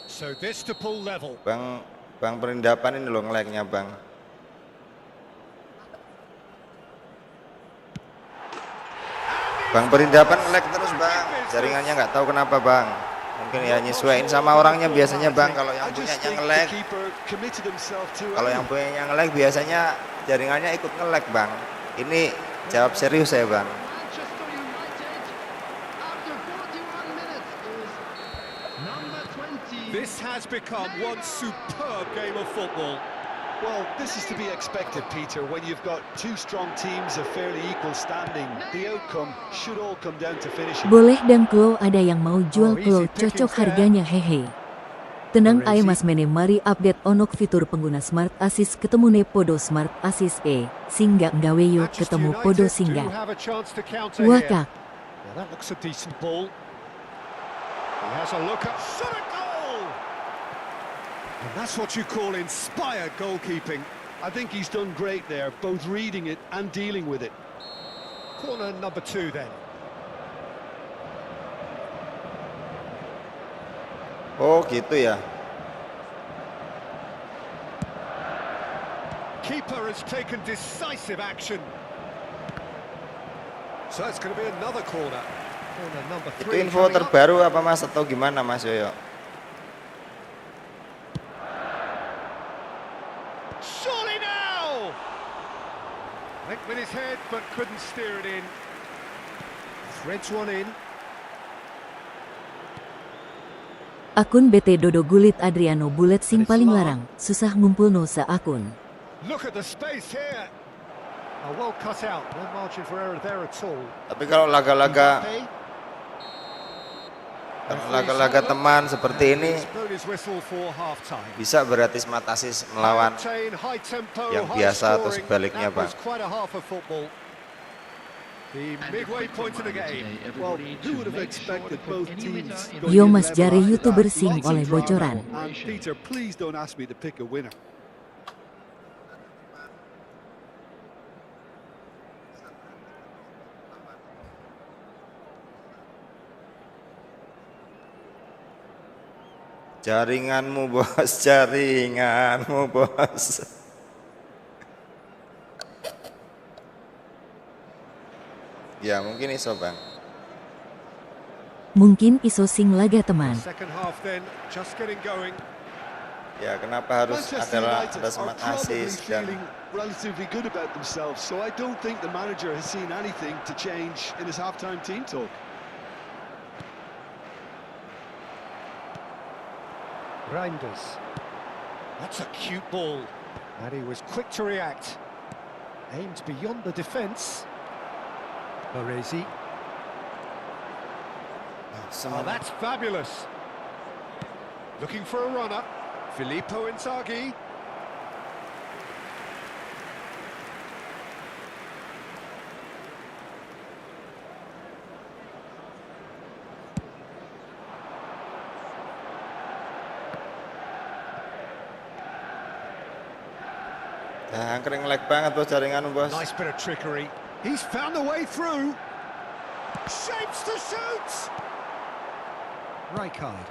So this to pull level. Bang perindapan ini loh ngelagnya bang. Bang perindapan ngelag terus bang. Jaringannya nggak tahu kenapa bang. Mungkin ya nyesuaiin sama orangnya biasanya bang. Kalau yang punyanya ngelag, kalau yang punyanya ngelag biasanya jaringannya ikut ngelag bang. Ini jawab serius saya bang. Manchester United, after 41 minutes, is number 20. This has become one superb game of football. Well, this is to be expected, Peter. When you've got two strong teams of fairly equal standing, the outcome should all come down to finishing. Boleh dang klo ada yang mau jual klo cocok harganya hehe. Tenang ae mas mene mari update onok fitur pengguna Smart Assist ketemu ne podo Smart Assist singga nggawe yo ketemu podo singga. Wakak. Well, that looks a decent ball. He has a look up. Shot a goal! And that's what you call inspired goalkeeping. I think he's done great there, both reading it and dealing with it. Corner number 2 then. Oh gitu ya. Keeper has taken decisive action. So it's going to be another corner. Corner number 3. Itu info terbaru apa mas atau gimana mas Yoyo? Surely now! Went with his head but couldn't steer it in. Threads one in. Akun BT Dodo Gulit Adriano Bulet sing paling larang, susah ngumpul no sa akun. Look at the space here. Oh, well cut out. No margin for error there at all. Tapi kalau laga-laga teman seperti ini bisa gratis matasis melawan yang biasa atau sebaliknya bang. Yo mas jare YouTuber sing oleh bocoran. Peter, please don't ask me to pick a winner. Jaringanmu bos, jaringanmu bos. Ya mungkin iso bang. Mungkin iso sing laga teman. Ya kenapa harus ada Smart Assist dan relatively good about themselves, so I don't think the manager has seen anything to change in his halftime team talk. Reinders. That's a cute ball. And he was quick to react. Aimed beyond the defence. Baresi. Oh, that's fabulous. Looking for a runner. Filippo Inzaghi. Nah, kering lag banget bos jaringan bos. Nice bit of trickery. He's found the way through. Shapes to shoot. Rijkaard.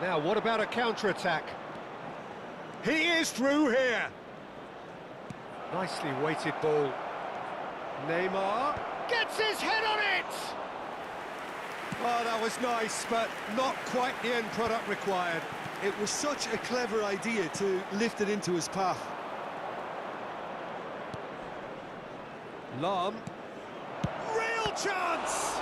Now, what about a counter-attack? He is through here. Nicely weighted ball. Neymar gets his head on it! Oh, that was nice, but not quite the end product required. It was such a clever idea to lift it into his path. Lam. Real chance!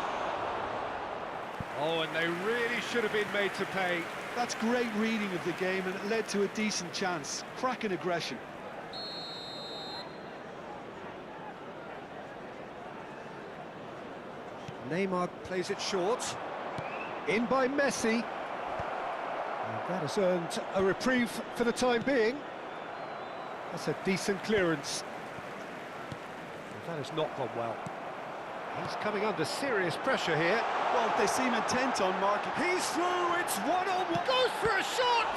Oh, and they really should have been made to pay. That's great reading of the game, and it led to a decent chance. Cracking aggression. Neymar plays it short. In by Messi. And that has earned a reprieve for the time being. That's a decent clearance. That has not gone well. He's coming under serious pressure here. Well, they seem intent on marking. He's through, it's one-on-one. Goes for a shot!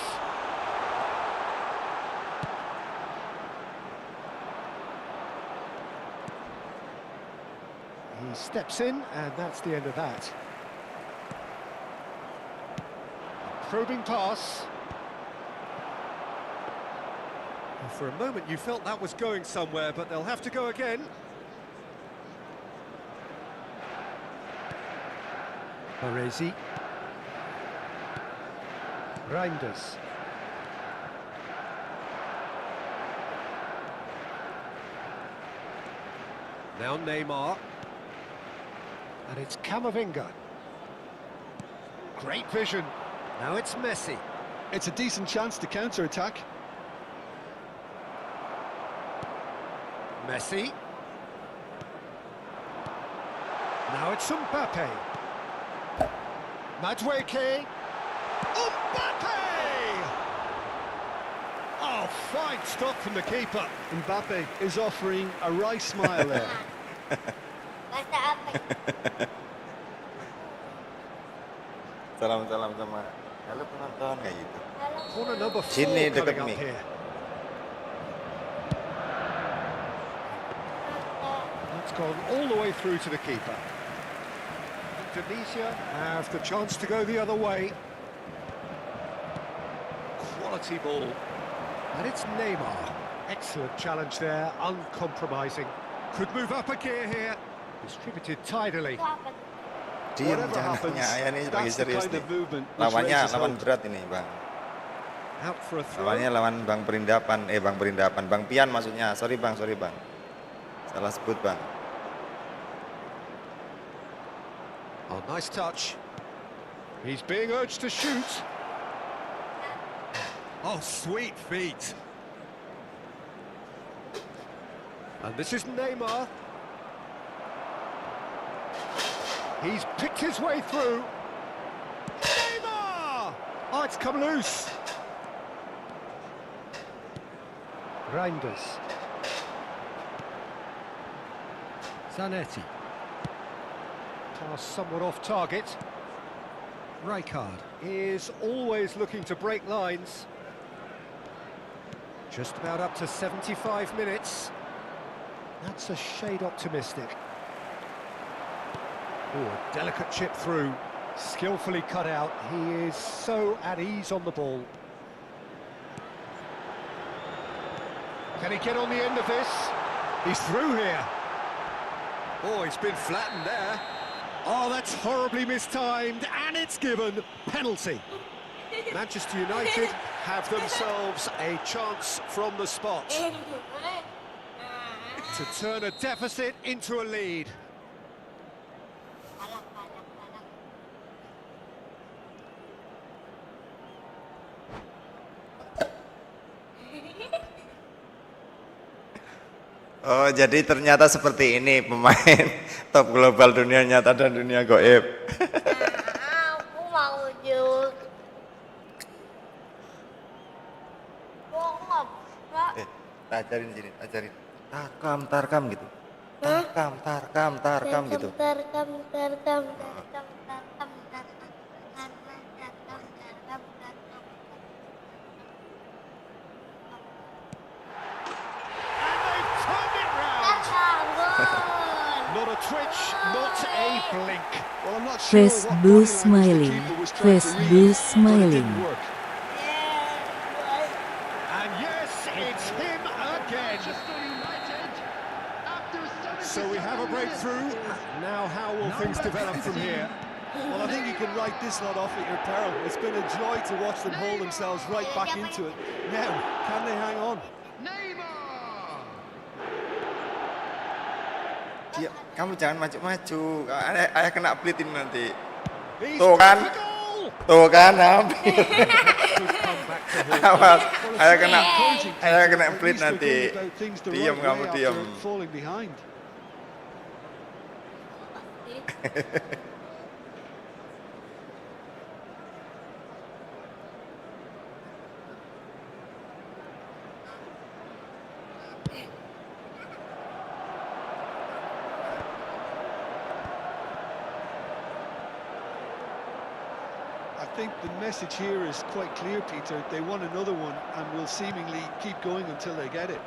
He steps in, and that's the end of that. Probing pass. And for a moment you felt that was going somewhere, but they'll have to go again. Baresi. Reinders. Now Neymar. And it's Camavinga. Great vision. Now it's Messi. It's a decent chance to counter-attack. Messi. Now it's Mbappe. Madueke. Mbappe! Oh, fine stop from the keeper. Mbappe is offering a wry smile there. Basta apa? Salam-salam sama halo penonton kayak gitu. Corner number 4 Sini dekat coming up nih. here. That's gone all the way through to the keeper. Indonesia have the chance to go the other way. Quality ball. And it's Neymar. Excellent challenge there, uncompromising. Could move up a gear here. Distributed tidily. Itu apa? Diam Whatever jangan happens, ayah ini lagi that's the serius kind nih. of movement which Lawannya raises lawan hope. berat ini, Bang. Out for a throw. Lawannya lawan Bang Perindapan, Bang Perindapan, Bang Pian maksudnya. Sorry Bang. Salah sebut, Bang. Oh, nice touch. He's being urged to shoot. Oh, sweet feet. And this is Neymar. He's picked his way through. Neymar! Oh, it's come loose. Reinders. Zanetti. Pass somewhat off target. Rijkaard is always looking to break lines. Just about up to 75 minutes. That's a shade optimistic. Oh, a delicate chip through. Skillfully cut out. He is so at ease on the ball. Can he get on the end of this? He's through here. Oh, he's been flattened there. Oh, that's horribly mistimed, and it's given. Penalty. Manchester United have themselves a chance from the spot to turn a deficit into a lead. Palak. Oh, jadi ternyata seperti ini pemain top global dunia nyata dan dunia goib. Aku mau juk. Kok nggak bisa? Ajarin sini, ajarin. Tarkam gitu. Tarkam gitu. Tarkam. Not a a twitch, not a blink. Well, I'm not sure Face what blue body language the smiling. keeper was trying Face to read, blue but it smiling. didn't work. And yes, it's him again. Manchester United, after 77 So we have a breakthrough. Now how will things develop from here? Well, I think you can write this lot off at your peril. It's been a joy to watch them hold themselves right back into it. Now, can they hang on? Neymar. Dia, kamu jangan maju-maju. Ayah kena pelit ini nanti. He's Tuh kan? got the goal. Tuh kan, hampir. Good comeback to hold. Awas, ayah kena At pelit least they're nanti. going about things the Diam right kamu, way diam. after falling behind. I think the message here is quite clear, Peter. They want another one and will seemingly keep going until they get it.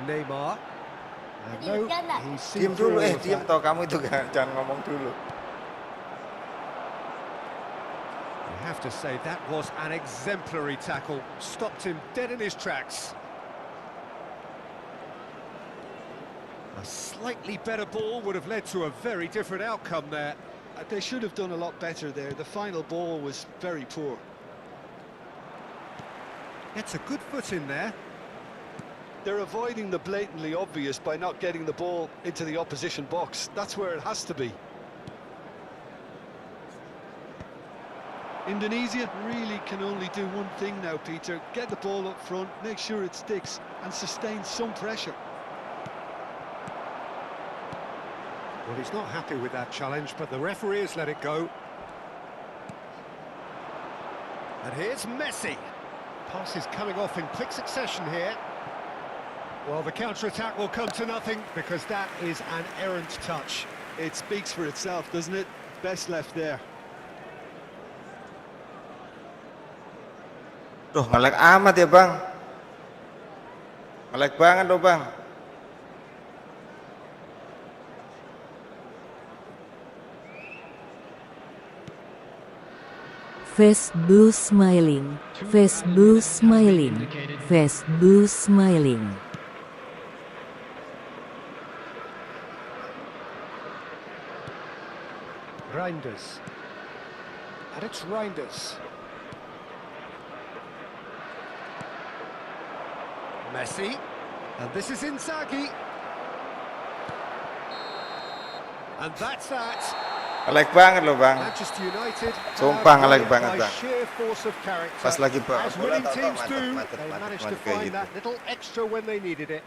Neymar. And no, he's seen Diam through dulu, all of diam that. toh kamu itu jangan ngomong dulu. You have to say that was an exemplary tackle. Stopped him dead in his tracks. A slightly better ball would have led to a very different outcome there. They should have done a lot better there. The final ball was very poor. Gets a good foot in there. They're avoiding the blatantly obvious by not getting the ball into the opposition box. That's where it has to be. Indonesia really can only do one thing now, Peter. Get the ball up front, make sure it sticks, and sustain some pressure. Well, he's not happy with that challenge, but the referee has let it go. And here's Messi. Pass is coming off in quick succession here. Well, the counter-attack will come to nothing because that is an errant touch. It speaks for itself, doesn't it? Best left there. Duh, ngelek amat ya, Bang. Ngelek banget loh, Bang. Face blue smiling. Face blue smiling. Face blue smiling. Reinders. And it's Reinders. Messi. And this is Inzaghi. And that's that. Ngelek banget loh, Bang. Manchester United Sumpah ngelek have banget, by Bang. sheer force of character. Pas lagi As bola winning tahu-tahu teams do, macet they managed to kayak find gitu. that little extra when they needed it.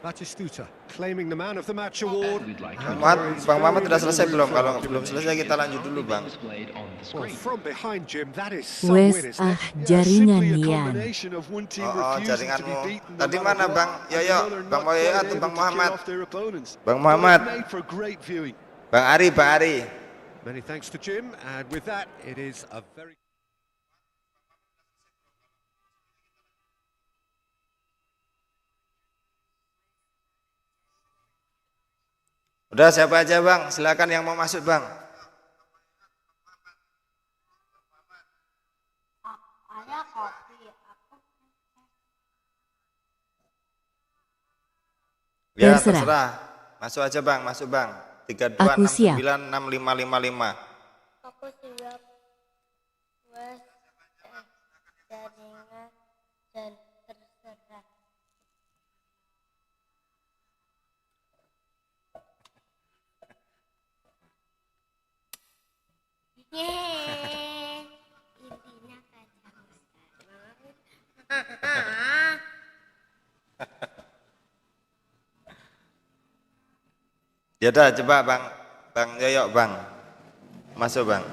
Batistuta claiming the man of the match award. Bang Mamat sudah selesai belum? Kalau belum selesai kita lanjut dulu, Bang. Well, from behind Jim, that is some Wes win, isn't it? jaringan Simply a Yan. combination of one team Oh, refusing to be jaringanmu. beaten no Tadi matter mana, what, Bang? and Yoyo, another Bang not Moyo quite atau able Bang to kill Muhammad? off their opponents. Bang But Muhammad. it made for great viewing. Bang Ari, Bang Ari. Many thanks to Jim, and with that, it is a very... Udah siapa aja, Bang? Silakan yang mau masuk, Bang. Ada kopi. Aku Ya, Terserah. terserah. Masuk aja, Bang. Masuk, Bang. Aku siap. 32696555. aku siap. Wes jaringan dan terserah. Yeay, intinya kacang sekarang. Ya udah, coba Bang. Bang Yoyo, Bang. Masuk, Bang.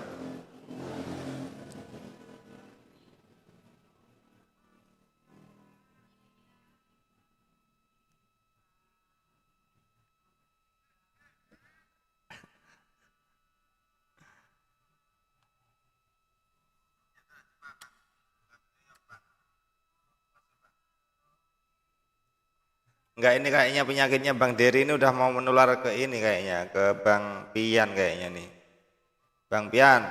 Enggak, ini kayaknya penyakitnya Bang Dery ini udah mau menular ke ini kayaknya, ke Bang Pian kayaknya nih. Bang Pian,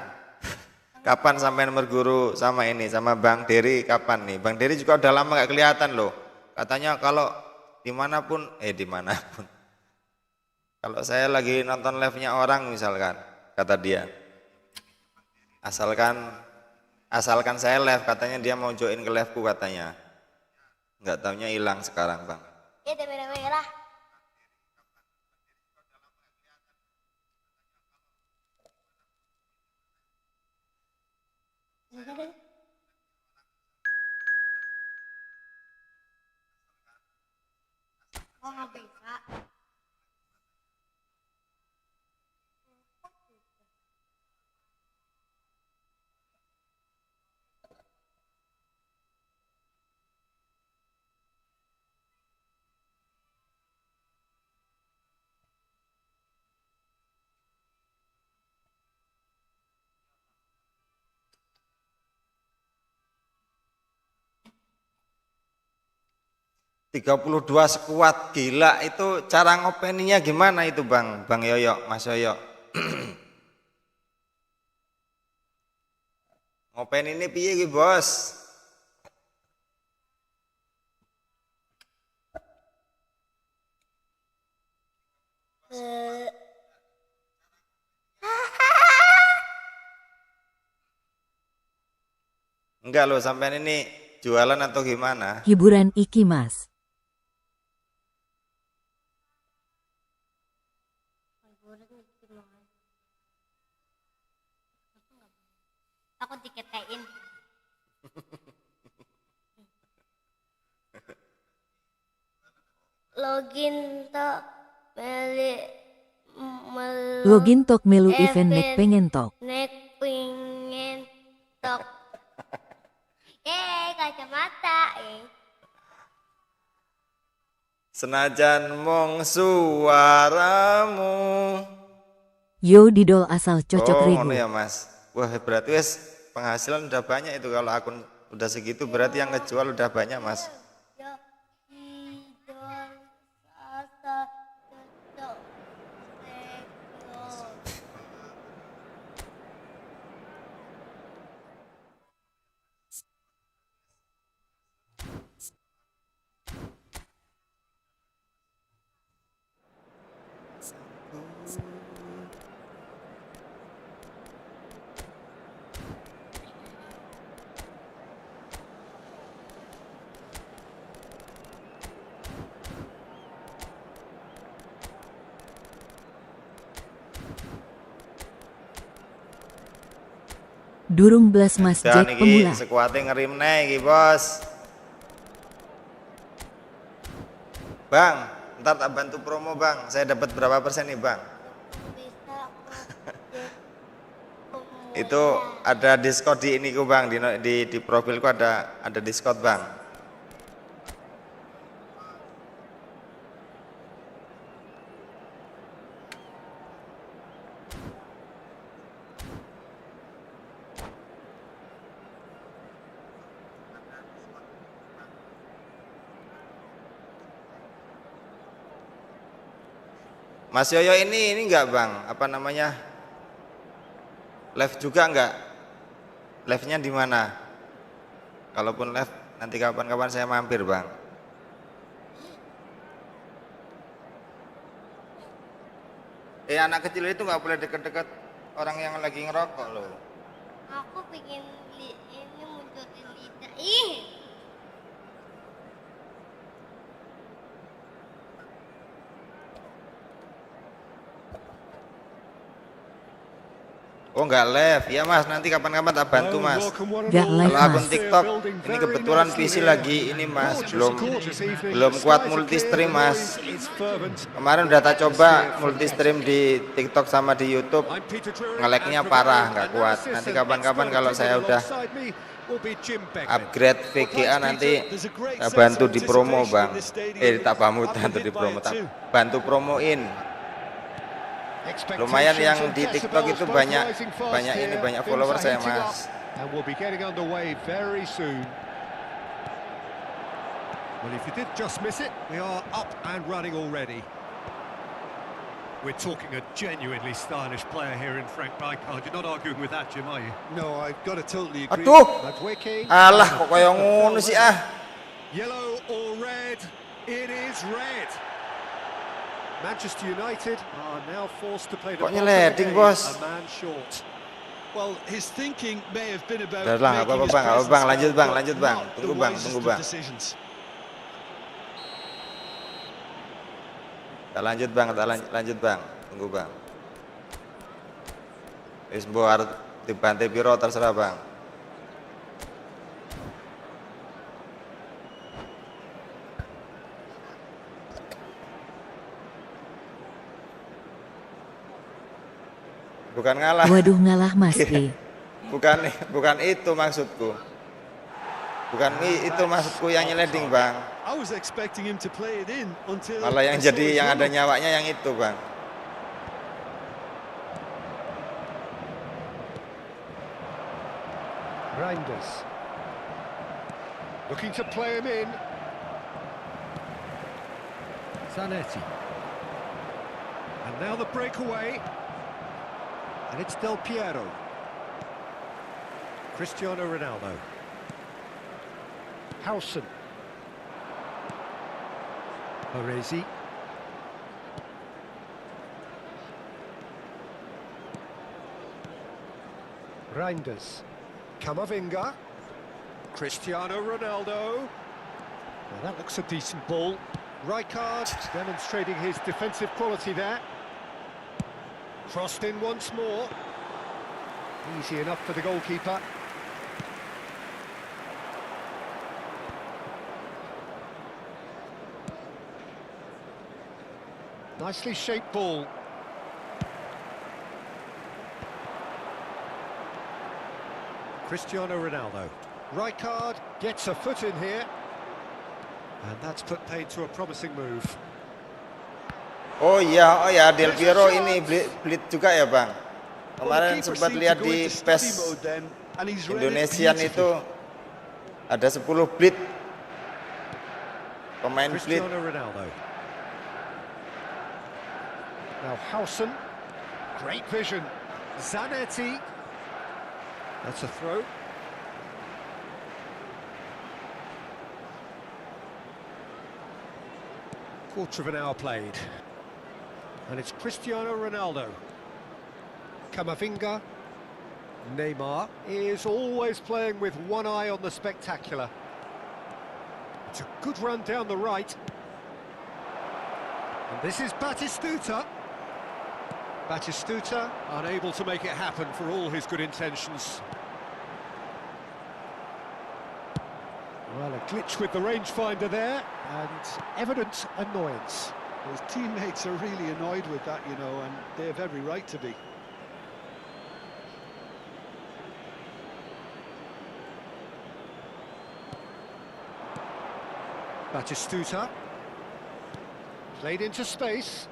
kapan sampai berguru sama ini, sama Bang Dery kapan nih? Bang Dery juga udah lama gak kelihatan loh. Katanya kalau dimanapun, kalau saya lagi nonton live-nya orang misalkan, kata dia, asalkan saya live, katanya dia mau join ke live-ku katanya. Nggak taunya hilang sekarang Bang. Itu merah-merah. Oh, nggak bisa. 32 sekuat, gila. Itu cara ngopeninya gimana itu Bang? Bang Yoyo, Mas Yoyo. Ngopen ini piye ki Bos? Enggak loh, sampean ini jualan atau gimana? Hiburan Iki Mas. Aku diketein. Login tok meli Login tok melu event nek pengen tok. nek pengen tok. Kacamata Senajan mong suaramu. Yo didol asal cocok Oh, regu. ngono ya Mas. Wah, berarti wes penghasilan udah banyak itu kalau akun udah segitu, berarti yang ngejual udah banyak Mas. Durung belas Mas Dan Jack iki pemula. sekuate ngerim nih iki Bos. Bang, ntar tak bantu promo Bang. Saya dapat berapa persen nih Bang? Itu ada diskon di ini ku Bang, di profilku ada diskon Bang. Mas Yoyo ini enggak Bang, apa namanya? Live juga enggak? Live-nya di mana? Kalaupun live nanti kapan-kapan saya mampir Bang. Anak kecil itu nggak boleh deket-deket orang yang lagi ngerokok loh. Aku pengen ini munculin lidah. Ih. Oh nggak live, ya Mas, nanti kapan-kapan tak bantu Mas. Gak live Kalau akun Mas. TikTok ini kebetulan PC lagi ini Mas, belum kuat multi stream Mas. Kemarin udah tak coba multi stream di TikTok sama di YouTube, nge-lag-nya parah, nggak kuat. Nanti kapan-kapan kalau saya udah upgrade VGA nanti tak bantu di promo Bang. Tak bantu di promo, tak bantu promoin. Lumayan yang di TikTok itu banyak follower saya Mas. Well, if you did just miss it, we are up and running already. We're talking a genuinely stylish player here in Frank Rijkaard. You're not arguing with that, Jim, are you? No, I've got to totally agree. Aduh, Madwicki. alah kok kaya ngono sih ah. Yellow or red? It is red. Manchester United are now forced to play the Kok bottom of the nyeleding, game, bos? a man short. Well, his thinking may have been about Udah lah, nggak apa-apa, making his Bang, nggak apa-apa, Bang. presence Lanjut, felt, Bang, but lanjut, Bang. not Tunggu, the Bang, wisest tunggu, of Bang. decisions. Kita lanjut, Bang, kita lanjut, Bang. Tunggu, Bang. Wis buat dibantai piro terserah, Bang. Bukan ngalah. Waduh ngalah Mas E. Bukan itu maksudku. Bukan itu maksudku yang nyeleding, Bang. I was expecting him to play it in until Malah yang I saw jadi his yang ada run-up. nyawanya yang itu, Bang. Reinders. Looking to play him in. Zanetti. And now the breakaway. And it's Del Piero. Cristiano Ronaldo. Howson. Baresi. Reinders. Camavinga. Cristiano Ronaldo. Well, that looks a decent ball. Rijkaard demonstrating his defensive quality there. Crossed in once more. Easy enough for the goalkeeper. Nicely shaped ball. Cristiano Ronaldo. Rijkaard gets a foot in here. And that's put paid to a promising move. Oh ya, Del Piero ini blit juga ya, Bang. Kemarin sempat lihat di PES Indonesian itu ada 10 blit. Pemain blit. Cristiano Ronaldo. Now Howson. Great vision. Zanetti. That's a throw. Quarter of an hour played. And it's Cristiano Ronaldo. Camavinga. Neymar is always playing with one eye on the spectacular. It's a good run down the right. And this is Batistuta. Batistuta unable to make it happen for all his good intentions. Well, a glitch with the rangefinder there, and evident annoyance. His teammates are really annoyed with that, you know, and they have every right to be. Batistuta. Played into space.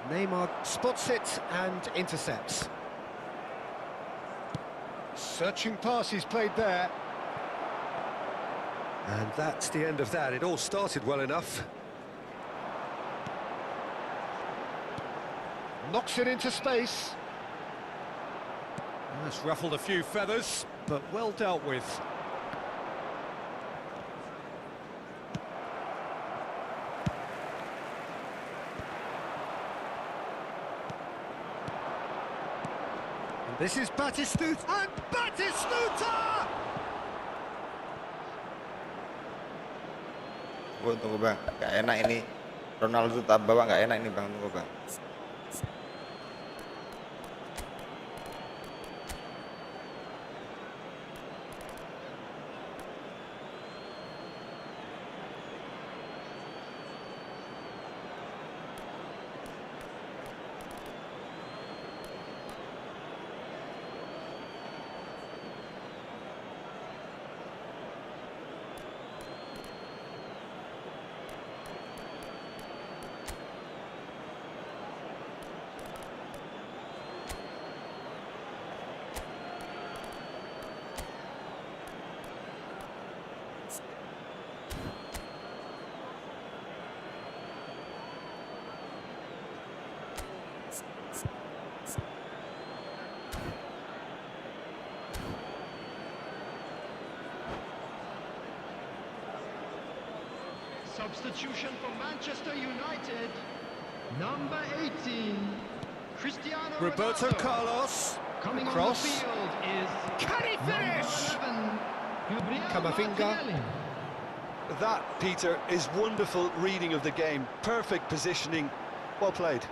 Neymar spots it and intercepts. Searching pass he's played there. And that's the end of that. It all started well enough. Knocks it into space. That's ruffled a few feathers, but well dealt with. And this is Batistuta, and Batistuta! Tunggu, Bang. Gak enak ini. Ronaldo tak bawa, gak enak ini, Bang. Tunggu, Bang. Substitution for Manchester United. Number 18, Cristiano Roberto Ronaldo. Carlos. Coming on the Cross. field is Can he finish? Camavinga. That, Peter, is wonderful reading of the game. Perfect positioning. Well played.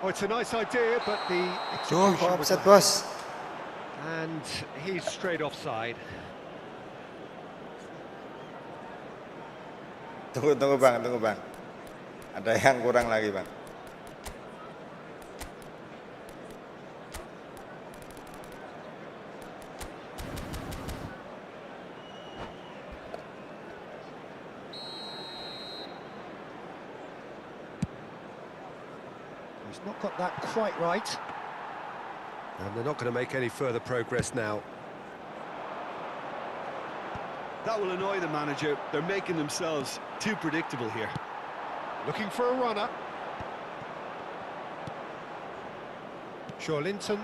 Oh, it's a nice idea, but the Duh, execution kok was offset, lacking. Bos? And he's straight offside. Tunggu Bang, tunggu Bang. Ada yang kurang lagi, Bang. He's not got that quite right. And they're not going to make any further progress now. That will annoy the manager. They're making themselves too predictable here. Looking for a runner. Linton.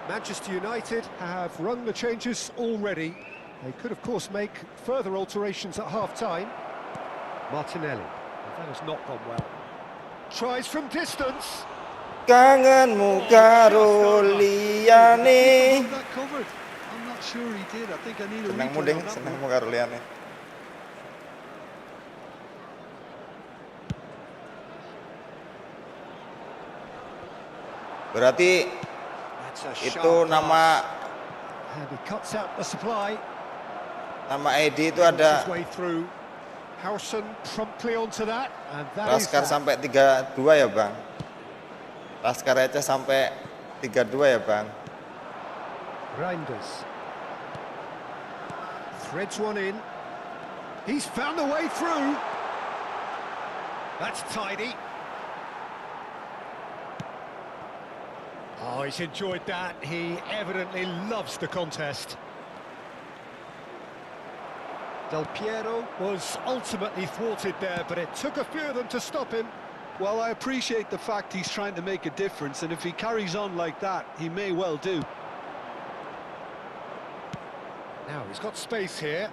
Manchester United have rung the changes already. They could, of course, make further alterations at half-time. Martinelli. Well, that has not gone well. Tries from distance. Kangenmu karo liyane. Got that covered. I'm not sure he did. I think I need a Senang replay mudeng, on that senang one. mu karo liyane. Berarti That's a itu sharp nama pass. And he cuts out the supply. ID itu Works ada his way through. Harrison promptly onto that, and that is Laskar that. sampai 32 ya, Bang. Laskar aja sampai 32 ya, Bang. Reinders threads one in. He's found a way through. That's tidy. Oh, he's enjoyed that. He evidently loves the contest. Del Piero was ultimately thwarted there, but it took a few of them to stop him. Well, I appreciate the fact he's trying to make a difference, and if he carries on like that, he may well do. Now he's got space here.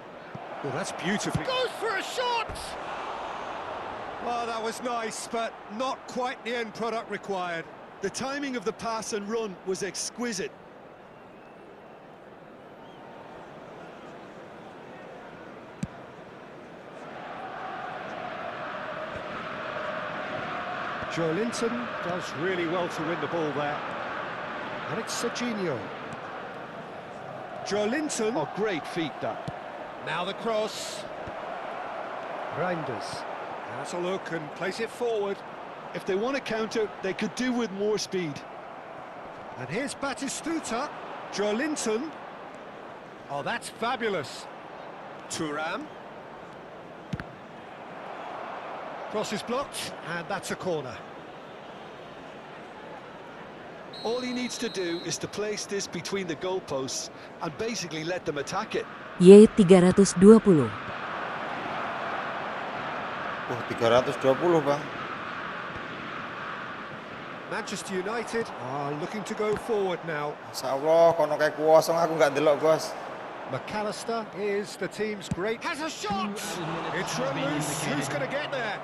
Oh, that's beautifully. Goes for a shot! Well, that was nice, but not quite the end product required. The timing of the pass and run was exquisite. Linton does really well to win the ball there. And it's Serginho. Linton. Oh, great feat, that. Now the cross. Reinders has a look and plays it forward. If they want to counter, they could do with more speed. And here's Batistuta. Linton. Oh, that's fabulous. Thuram. Cross is blocked, and that's a corner. All he needs to do is to place this between the goalposts and basically let them attack it. Y320. 320, Bang. Manchester United are looking to go forward now. Insyaallah kono kayak kosong aku nggak delok, Bos. McAllister is the team's great. Has a shot! It's run loose. Who's going to get there?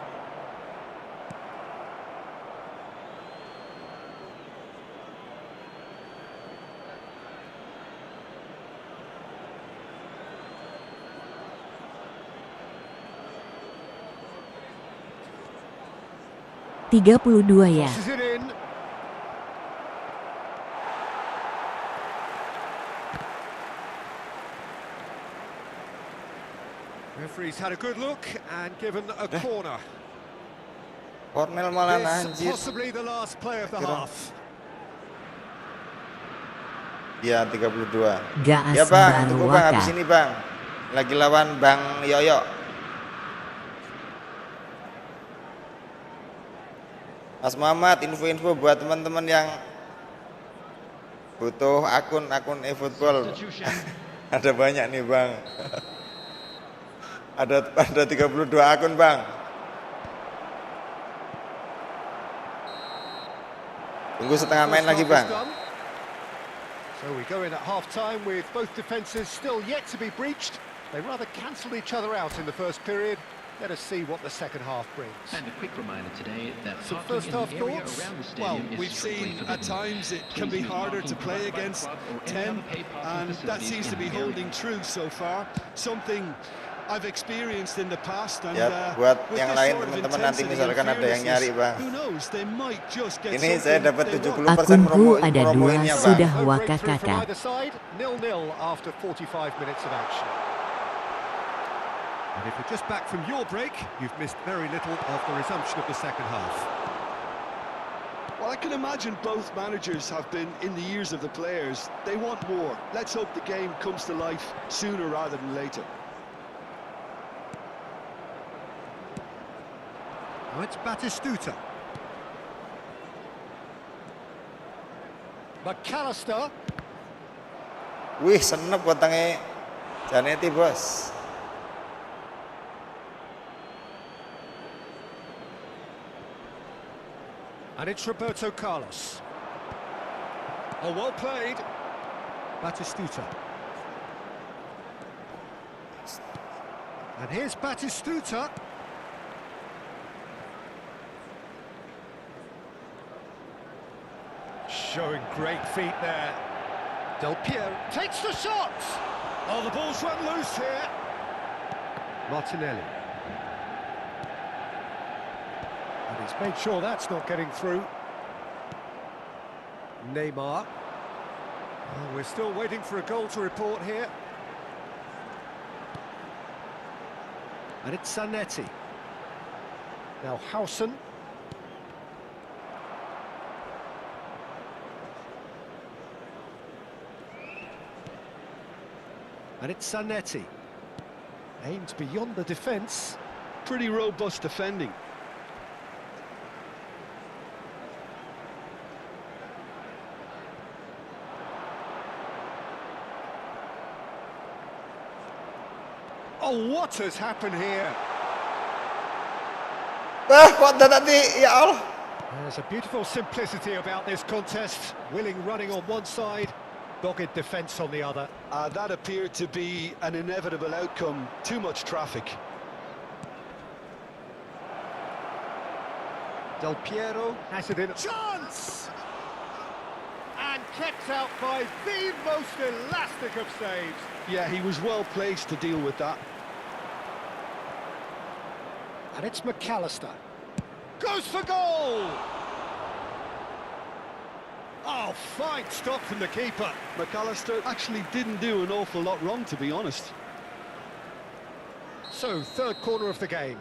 Ya. Tosses it in. Referee's had a good look and given a corner. Cornel malah This anjir. possibly the last play of the Kira. half. Iya, 32. Gaas Ya, Bang, baru tunggu Bang, waka. habis ini, Bang. Lagi lawan Bang Yoyo. Mas Muhammad, info-info buat teman-teman yang butuh akun efootball. Ada banyak nih, Bang. ada 32 akun, Bang. Tunggu setengah main lagi, Bang. So we go in at half-time with both defences still yet to be breached. They rather cancelled each other out in the first period. Let us see what the second half brings. And a quick reminder today that Some parking first in the half area thoughts? around the Well, stadium is we've strictly seen forbidden. at times it can Please be use harder parking to play provided by the against club or any 10, other paid parking and that facilities seems to in be the holding area. true so far. Something I've experienced in the past, and Ya, buat with yang this lain sort of teman-teman nanti intensity and misalkan ada yang nyari, fearlessness, Bang. who knows, they might just get Ini saya something dapat they want. 70% Akunku ada dua promoinnya, Bang. sudah No breakthrough from wakakaka. either side. 0-0 after 45 minutes of action. And if you're just back from your break, you've missed very little of the resumption of the second half. Well, I can imagine both managers have been in the ears of the players. They want more. Let's hope the game comes to life sooner rather than later. Now it's Batistuta. McAllister. Wih, senep potongnya Janetti, bos. And it's Roberto Carlos. Oh, well played. Batistuta. And here's Batistuta. Showing great feet there. Del Piero takes the shot. Oh, the ball's run loose here. Martinelli. And he's made sure that's not getting through. Neymar. Oh, we're still waiting for a goal to report here. And it's Zanetti. Now Howson. And it's Zanetti. Aimed beyond the defence. Pretty robust defending. Oh, what has happened here? Kok tadi, ya Allah. There's a beautiful simplicity about this contest. Willing running on one side, dogged defence on the other. That appeared to be an inevitable outcome. Too much traffic. Del Piero has it in. Chance! And kept out by the most elastic of saves. Yeah, he was well placed to deal with that. And it's McAllister. Goes for goal! Oh, fine stop from the keeper. McAllister actually didn't do an awful lot wrong, to be honest. So, third corner of the game.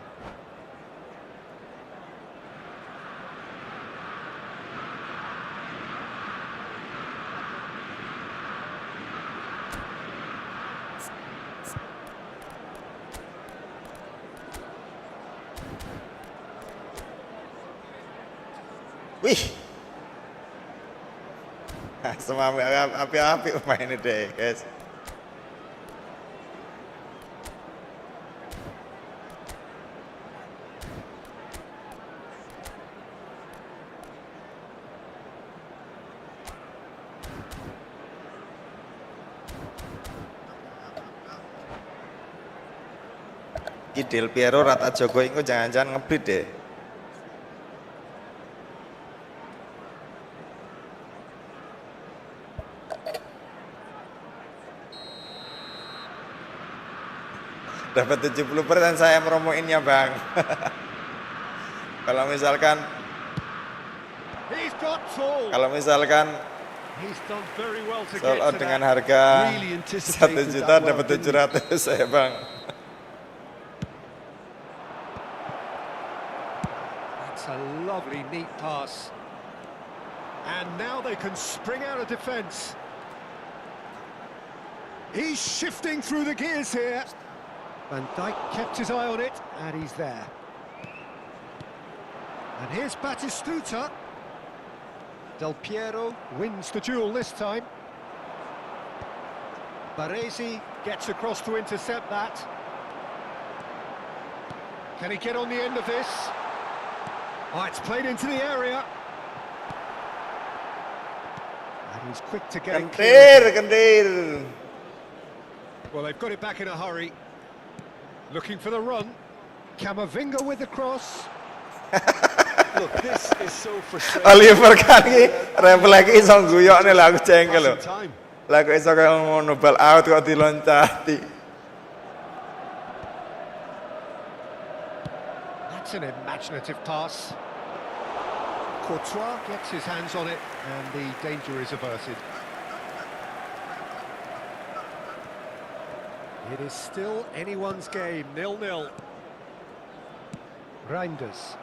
Wih. Semua api-api pemainnya deh, guys. Ki Del Piero rata Joko itu jangan-jangan ngeblit deh. Dapat 70% saya promoinnya, Bang. Kalau misalkan sold out dengan harga 1 juta dapat 700 saya, Bang. That's a lovely neat pass. And now they can spring out of defence. He's shifting through the gears here. Van Dijk kept his eye on it, and he's there. And here's Batistuta. Del Piero wins the duel this time. Baresi gets across to intercept that. Can he get on the end of this? Oh, it's played into the area. And he's quick to get it clear. Kendir. Well, they've got it back in a hurry. Looking for the run. Camavinga with the cross. Look, this is so frustrating. Oliver kan ki refleks iso guyokne lho aku jengkel lho. Lah kok iso kaya ngono bal out kok diloncati. That's an imaginative pass. Courtois gets his hands on it and the danger is averted. It is still anyone's game, 0-0. Reinders.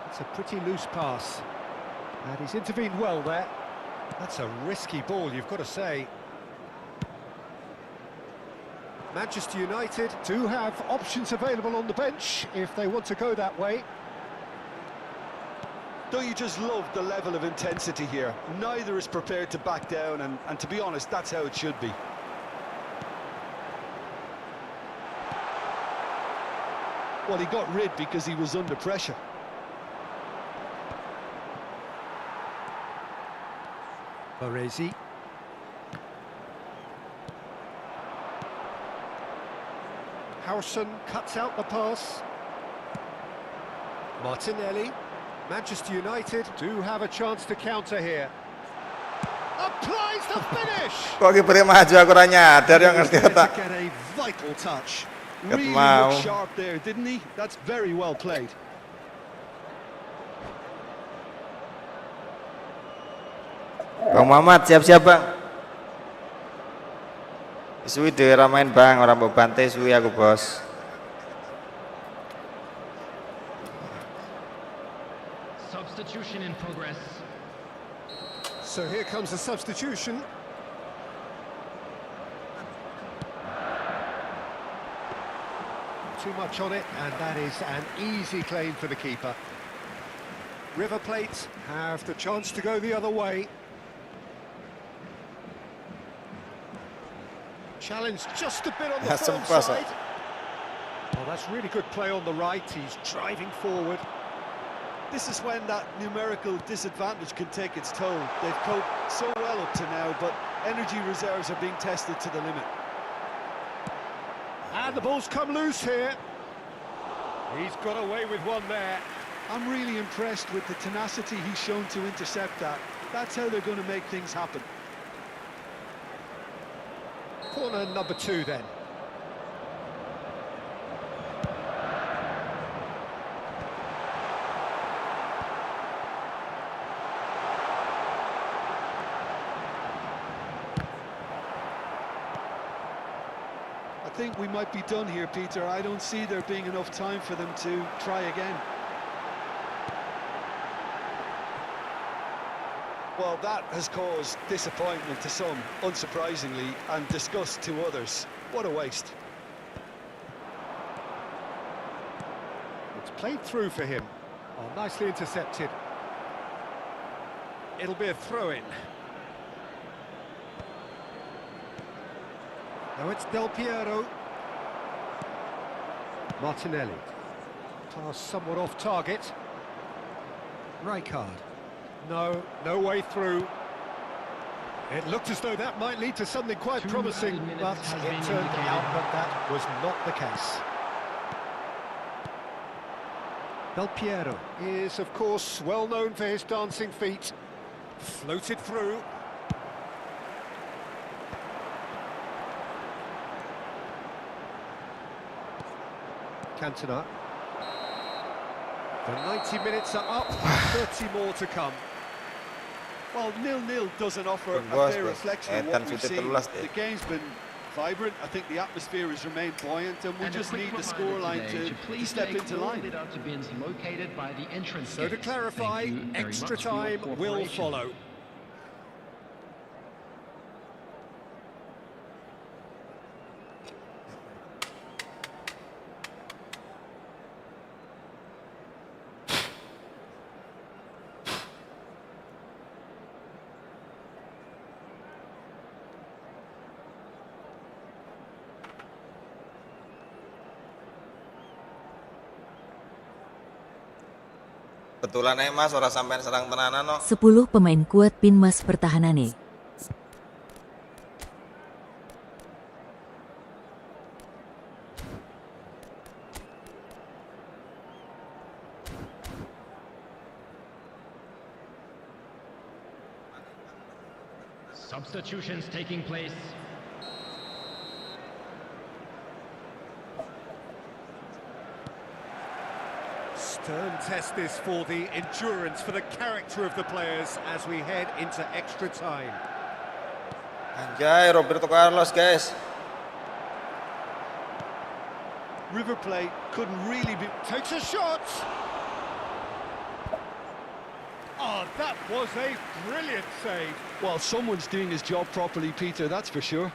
It's a pretty loose pass. And he's intervened well there. That's a risky ball, you've got to say. Manchester United do have options available on the bench if they want to go that way. Don't you just love the level of intensity here? Neither is prepared to back down, and to be honest, that's how it should be. Well, he got rid because he was under pressure. Baresi. Howson cuts out the pass. Martinelli. Manchester United do have a chance to counter here. Applies the finish! Kok kipernya maju aku ora nyadar yang ngerti otak. Get a vital touch. Ket Really mau. looked sharp there, didn't he? That's very well played. Bang Muhammad siap-siap bang. Suwi dhewe ora main bang, ora mbok bantai suwi aku bos. Substitution in progress. So here comes the substitution. Too much on it, and that is an easy claim for the keeper. River Plate have the chance to go the other way. Challenge just a bit on the That's some front pass. side. Well, that's really good play on the right. He's driving forward. This is when that numerical disadvantage can take its toll. They've coped so well up to now, but energy reserves are being tested to the limit. And the ball's come loose here. He's got away with one there. I'm really impressed with the tenacity he's shown to intercept that. That's how they're going to make things happen. Corner number 2 then. I think we might be done here, Peter. I don't see there being enough time for them to try again. Well, that has caused disappointment to some, unsurprisingly, and disgust to others. What a waste. It's played through for him. Oh, nicely intercepted. It'll be a throw-in. Now it's Del Piero. Martinelli. Pass somewhat off target. Rijkaard. No way through. It looked as though that might lead to something quite promising, but it turned out that that was not the case. Del Piero is, of course, well known for his dancing feet. Floated through. Cantona. The 90 minutes are up, 30 more to come. Well, 0-0 doesn't offer a fair reflection of what we've seen. The game's been vibrant. I think the atmosphere has remained buoyant, and we just need the scoreline to step into line. So to clarify, extra time will follow. Betulan Mas ora sampean serang tenanan no. 10 pemain kuat Pinmas pertahanane. Substitutions taking place. Stern test this for the endurance, for the character of the players as we head into extra time. Anjay, Roberto Carlos, guys. River Plate couldn't really be... Takes a shot! Oh, that was a brilliant save. Well, someone's doing his job properly, Peter, that's for sure.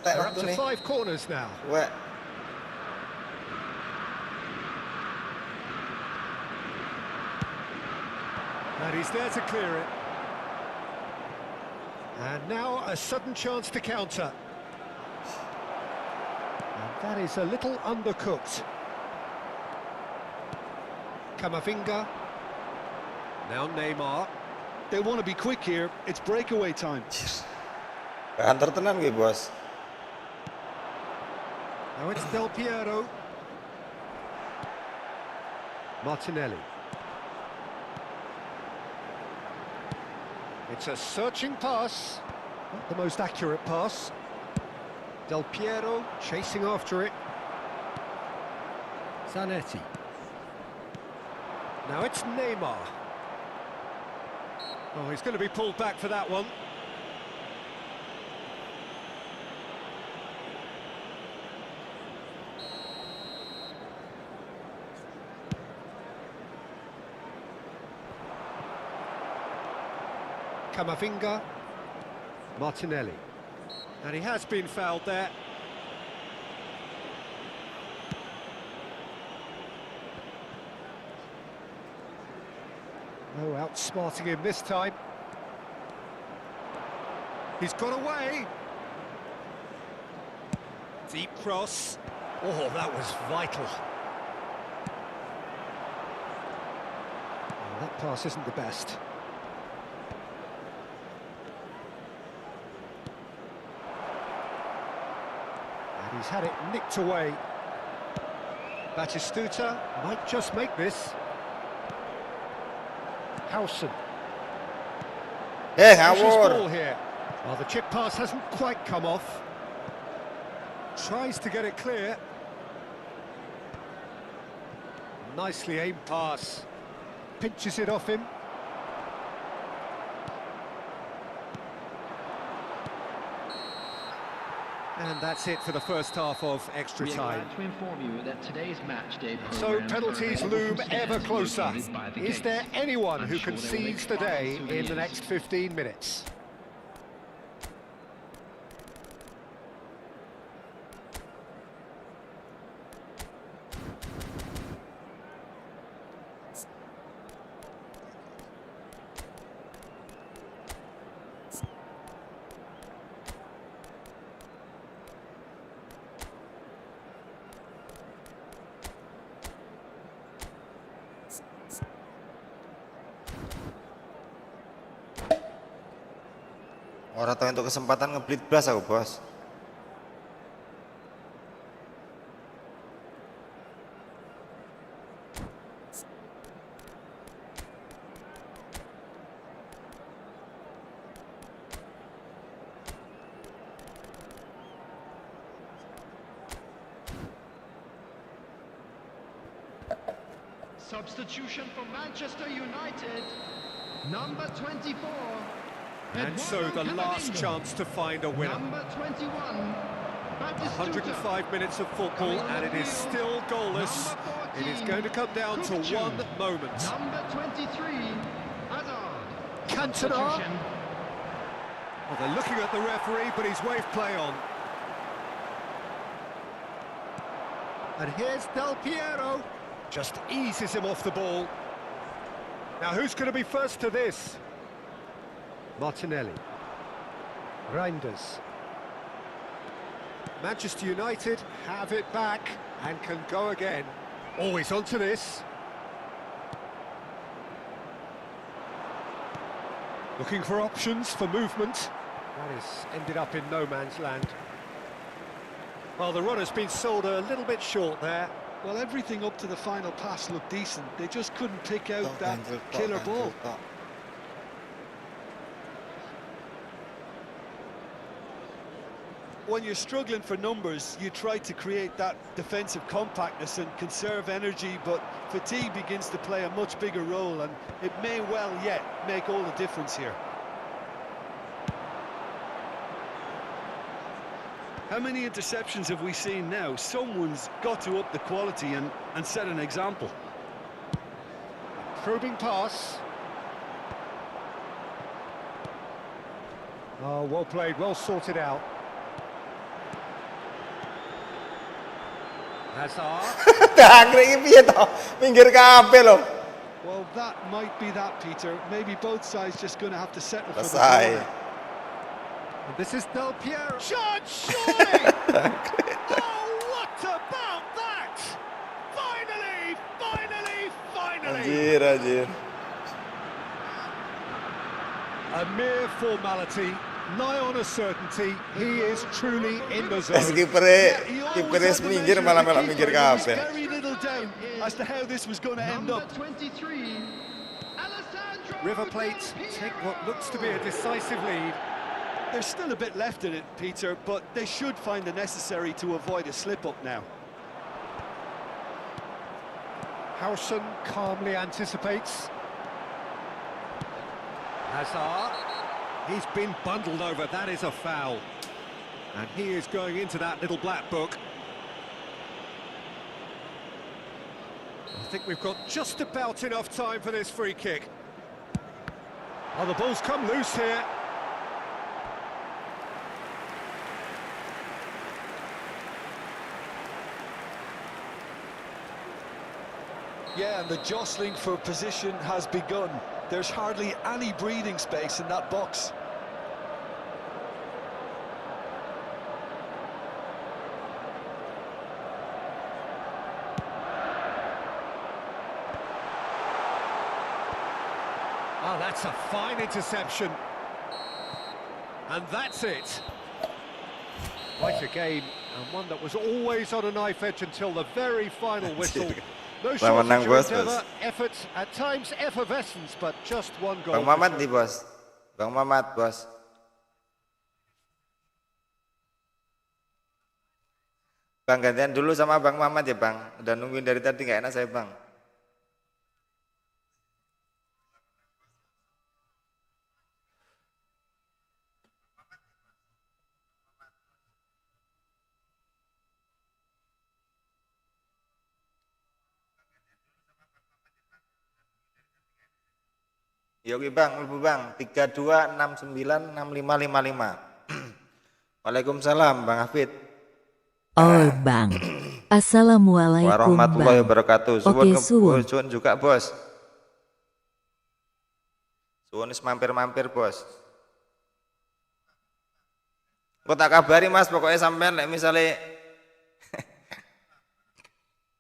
We're up to 5 corners now. Wah. And he's there to clear it. And now a sudden chance to counter. And that is a little undercooked. Camavinga. Now Neymar. They want to be quick here. It's breakaway time. Kantor tenan gue, bos. Now it's Del Piero. Martinelli. It's a searching pass. Not the most accurate pass. Del Piero chasing after it. Zanetti. Now it's Neymar. Oh, he's going to be pulled back for that one. Camavinga, Martinelli, and he has been fouled there. No outsmarting him this time. He's got away. Deep cross. Oh, that was vital. Oh, that pass isn't the best. He's had it nicked away. Batistuta might just make this. Howson. Hey, Precious ngawur. ball here. Well, the chip pass hasn't quite come off. Tries to get it clear. Nicely aimed pass. Pinches it off him. And that's it for the first half of extra We are time. glad to inform you that today's match day So programs penalties are available loom from ever stands closer. located by the Is there gates. anyone I'm who sure they will concedes make the fine day in the souvenirs. next 15 minutes? Orang tahu untuk kesempatan ngeblit blas aku, bos. Substitution for Manchester United. Number 24. And so the last chance to find a winner. Number 21. 105 minutes of football and it is still goalless. It is going to come down to one moment. Number 23. Hazard. Cantona. Well, they're looking at the referee, but he's waved play on. And here's Del Piero. Just eases him off the ball. Now who's going to be first to this? Martinelli. Reinders. Manchester United have it back and can go again. Always onto this. Looking for options for movement. That has ended up in no man's land. Well, the run has been sold a little bit short there. Well, everything up to the final pass looked decent. They just couldn't pick out that killer ball. When you're struggling for numbers, you try to create that defensive compactness and conserve energy, but fatigue begins to play a much bigger role, and it may well yet make all the difference here. How many interceptions have we seen now? Someone's got to up the quality and set an example. Probing pass. Oh, well played, well sorted out. Hazard. Well, that might be that, Peter. Maybe both sides just going to have to settle for the goal. And this is Del Piero. Shot, surely! Oh, what about that? Finally! Anjir. A mere formality, nigh on a certainty. He is truly in the zone. Kipernya minggir malah minggir kabeh. Very little doubt as to how this was going to end up. River Plate take what looks to be a decisive lead. There's still a bit left in it, Peter, but they should find the necessary to avoid a slip-up now. Howson calmly anticipates. Hazard. He's been bundled over. That is a foul. And he is going into that little black book. I think we've got just about enough time for this free kick. Oh, the ball's come loose here. Yeah, and the jostling for position has begun. There's hardly any breathing space in that box. Oh, that's a fine interception. And that's it. Quite a game, and one that was always on a knife edge until the very final whistle. No shortage of endeavour, effort, at times effervescence, but just one goal. Bang Mamat nih, bos. Bang Mamat, bos. Bang, gantian dulu sama Bang Mamat ya, Bang. Udah nungguin dari tadi, nggak enak saya, Bang. Yogi Bang, Ibu Bang, 32696555. Waalaikumsalam, Bang Hafid. Oh, Bang. Assalamualaikum, warahmatullahi Bang. wabarakatuh. Oke, suwun. Suwun juga, Bos. Suwun mampir-mampir, Bos. Kok tak kabari, Mas, pokoknya sampean lek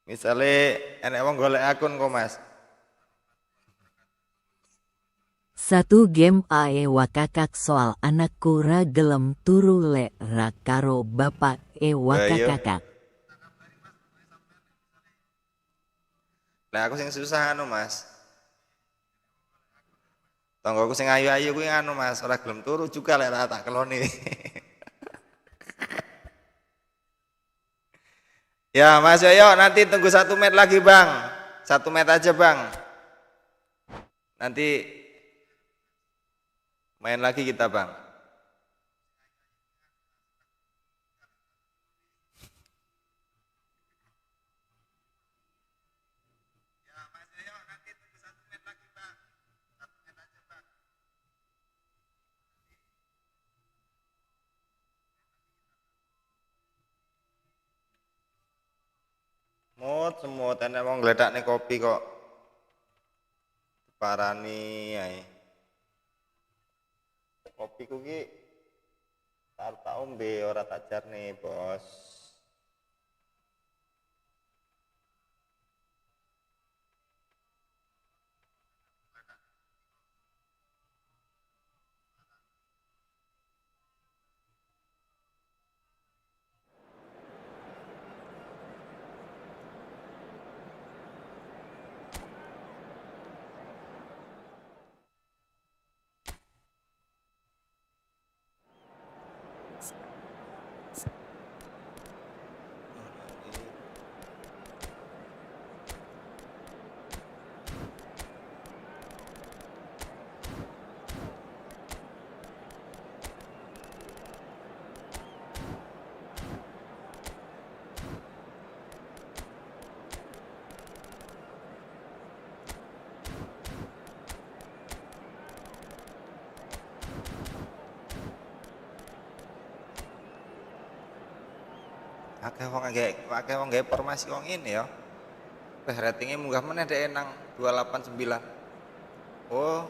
misale enek wong golek akun kok, Mas. Satu game ae wakakak soal anakku ra gelem turu le ra karo bapak wakakakak. Lah aku sing susah anu, Mas. Tonggoku sing ayu-ayu kuwi anu, Mas, ora gelem turu juga lek tak keloni. Ya, Mas Yoyo, nanti tunggu 1 menit lagi, Bang. 1 menit aja, Bang. Nanti main lagi kita, Bang. Semut, enek wong gledakne kopi kok. Parani ae. Kopi ku ki tak ombe ora tak jarne, Bos. Akeh wong gawe formasi wong ini ya. Ratingnya munggah meneh dhek nang 289. Oh.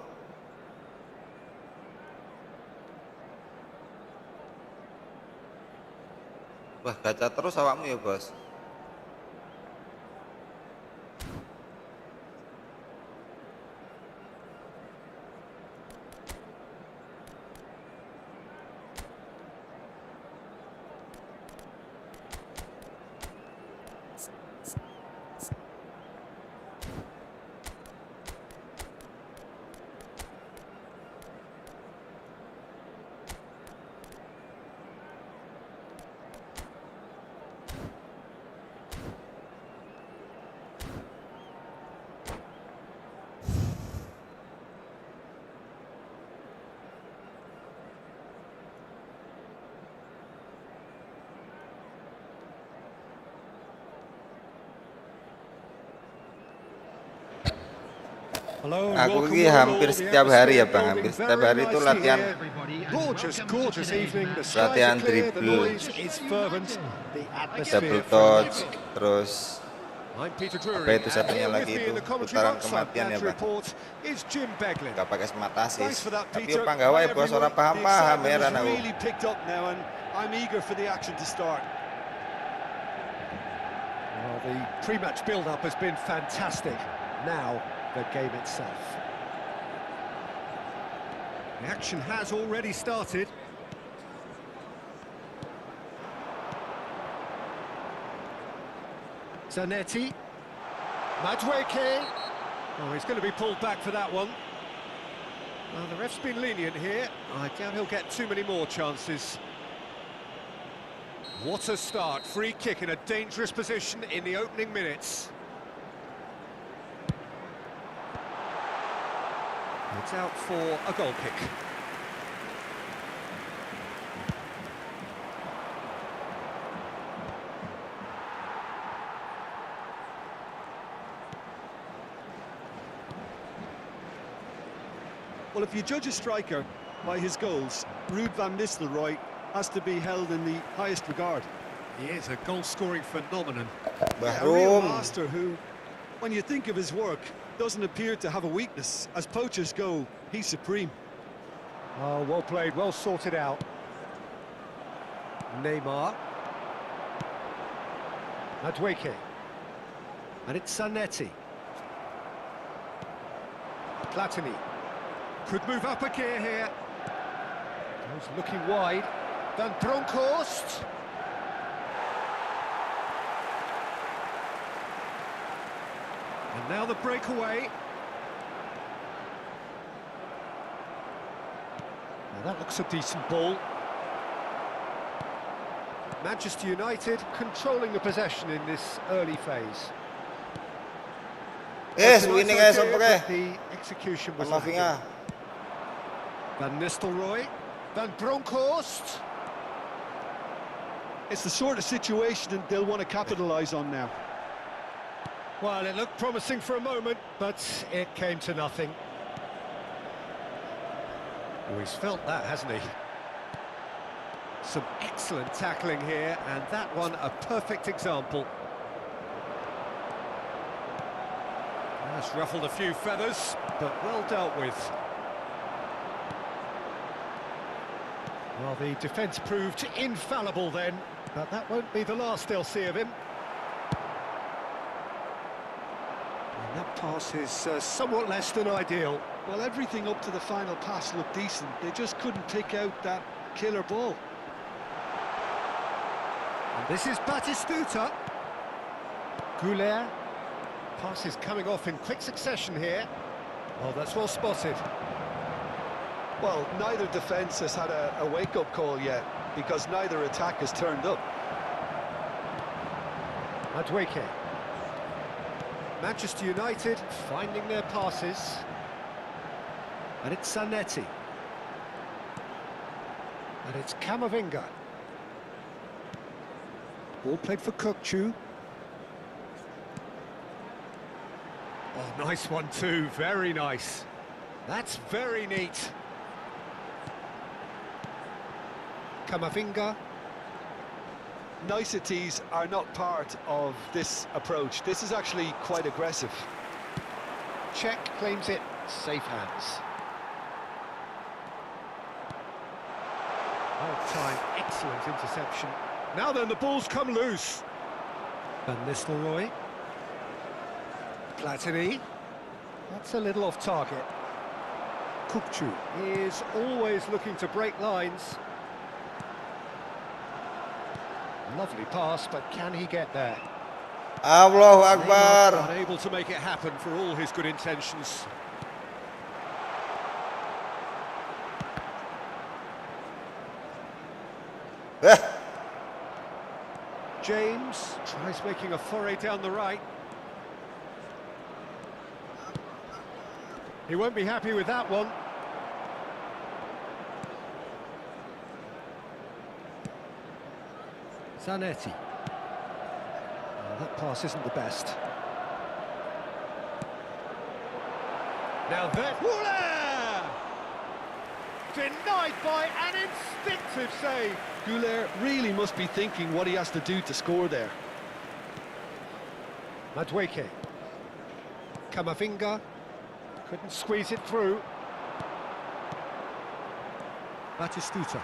Wah, gacha terus awakmu ya, Bos. Aku ini hampir setiap hari ya Bang, hampir setiap hari itu latihan dribble, double touch, terus apa itu satunya lagi itu putaran kematian ya Bang. Gak pakai smart assist, tapi panggawa ya Bos, orang paham heran aku. The pre-match build-up has been fantastic. Now the game itself. The action has already started. Zanetti. Madueke. Oh, he's going to be pulled back for that one. Well, the ref's been lenient here. I doubt he'll get too many more chances. What a start. Free kick in a dangerous position in the opening minutes. It's out for a goal kick. Well, if you judge a striker by his goals, Ruud van Nistelrooy has to be held in the highest regard. He is a goal-scoring phenomenon. A real master who, when you think of his work, doesn't appear to have a weakness. As poachers go, he's supreme. Oh, well played, well sorted out. Neymar. Madueke. And it's Zanetti. Platini. Could move up a gear here. He's looking wide. Van Bronckhorst. And now the breakaway. Now that looks a decent ball. Manchester United controlling the possession in this early phase. Yes, winning guys, the execution was lacking. Van Nistelrooy. Van Bronckhorst. It's the sort of situation they'll want to capitalise on now. Well, it looked promising for a moment, but it came to nothing. Oh, he's felt that, hasn't he? Some excellent tackling here, and that one a perfect example. That's ruffled a few feathers, but well dealt with. Well, the defence proved infallible then, but that won't be the last they'll see of him. And that pass is somewhat less than ideal. Well, everything up to the final pass looked decent. They just couldn't pick out that killer ball. And this is Batistuta. Goulet. Pass is coming off in quick succession here. Oh, that's well spotted. Well, neither defence has had a wake-up call yet, because neither attack has turned up. Madueke. Manchester United finding their passes. And it's Zanetti. And it's Camavinga. Ball played for Kukçu. Oh, nice one too, very nice. That's very neat. Camavinga. niceties are not part of this approach. This is actually quite aggressive. Czech claims it, safe hands. Well timed, excellent interception. Now then, the ball's come loose. Van Nistelrooy. Platini. That's a little off target. Kukcu is always looking to break lines. Lovely pass, but can he get there? Allahu Akbar. Unable to make it happen for all his good intentions. James tries making a foray down the right. He won't be happy with that one. Zanetti. That pass isn't the best. Now that... Denied by an instinctive save. Goulet really must be thinking what he has to do to score there. Madueke. Camavinga. Couldn't squeeze it through. Batistuta.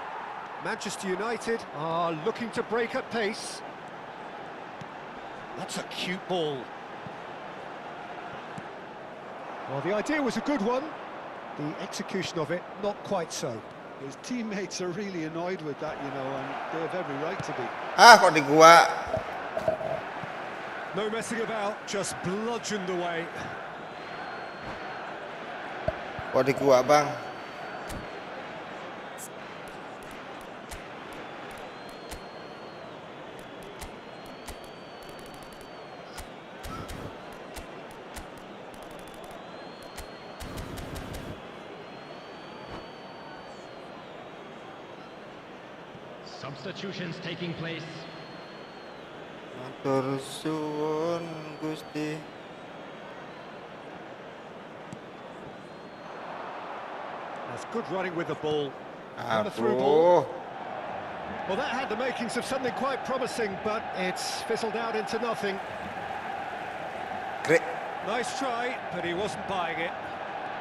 Manchester United are looking to break at pace. That's a cute ball. Well, the idea was a good one. The execution of it, not quite so. His teammates are really annoyed with that, you know, and they have every right to be. Kok di gua. No messing about, just bludgeoned away. Kok di gua, Bang? Substitutions taking place. Matur suwun Gusti. That's good running with the ball. And the through ball. Well, that had the makings of something quite promising, but it's fizzled out into nothing. Great. Nice try, but he wasn't buying it.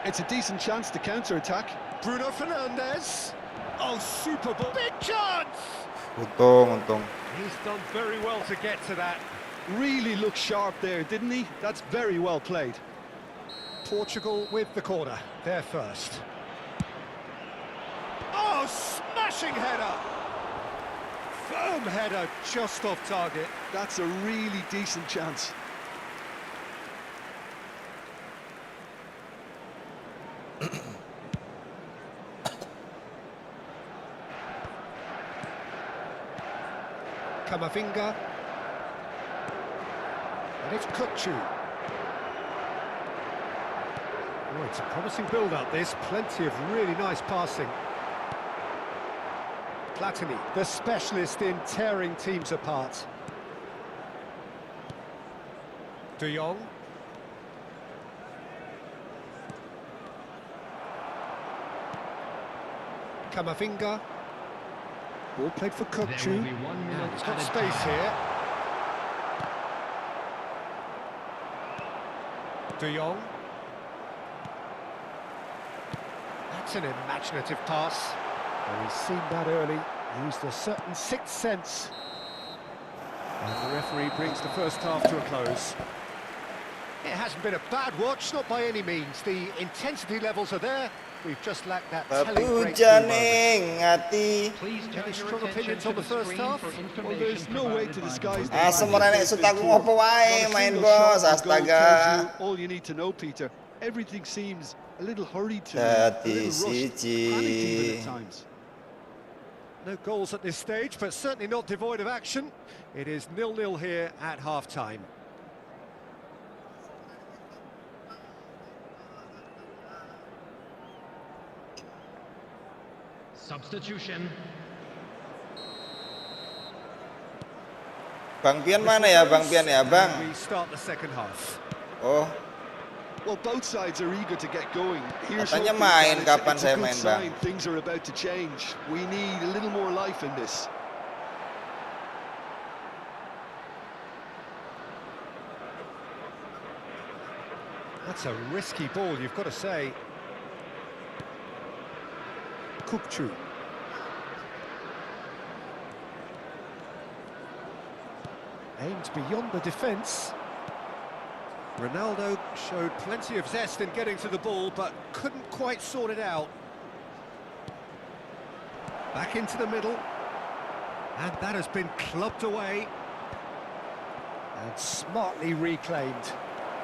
It's a decent chance to counter-attack. Bruno Fernandes. Oh, super ball. Big chance! Untung. He's done very well to get to that. Really looked sharp there, didn't he? That's very well played. Portugal with the corner. They're first. Oh, smashing header! Firm header, just off target. That's a really decent chance. Camavinga. And it's Kukcu. Oh, it's a promising build-up, this. Plenty of really nice passing. Platini, the specialist in tearing teams apart. De Jong. Camavinga. Ball played for Kukcu. He's got space here. De Jong. That's an imaginative pass. Well, he's seen that early, used a certain sixth sense. And the referee brings the first half to a close. It hasn't been a bad watch, not by any means. The intensity levels are there. We've just lacked that telling breakthrough moment. Any strong opinions on the first half? Well, there's no way to disguise the Asam mo nenek sutag ngopo wae main bos, astaga. All you need to know, Peter. Everything seems a little hurried to me, a Dadi little rushed, siji. panicked even at times. No goals at this stage, but certainly not devoid of action. It is 0-0 here at half-time. Substitution. Bang Pian mana ya, Bang Pian ya, Bang? We start the second half. Oh, Well, both sides are eager to get going. Here's Katanya hoping main, that kapan it's a saya good main, Bang? sign. Things are about to change. We need a little more life in this. That's a risky ball, you've got to say. Kupchu. Aimed beyond the defence. Ronaldo showed plenty of zest in getting to the ball, but couldn't quite sort it out. Back into the middle. And that has been clubbed away. And smartly reclaimed.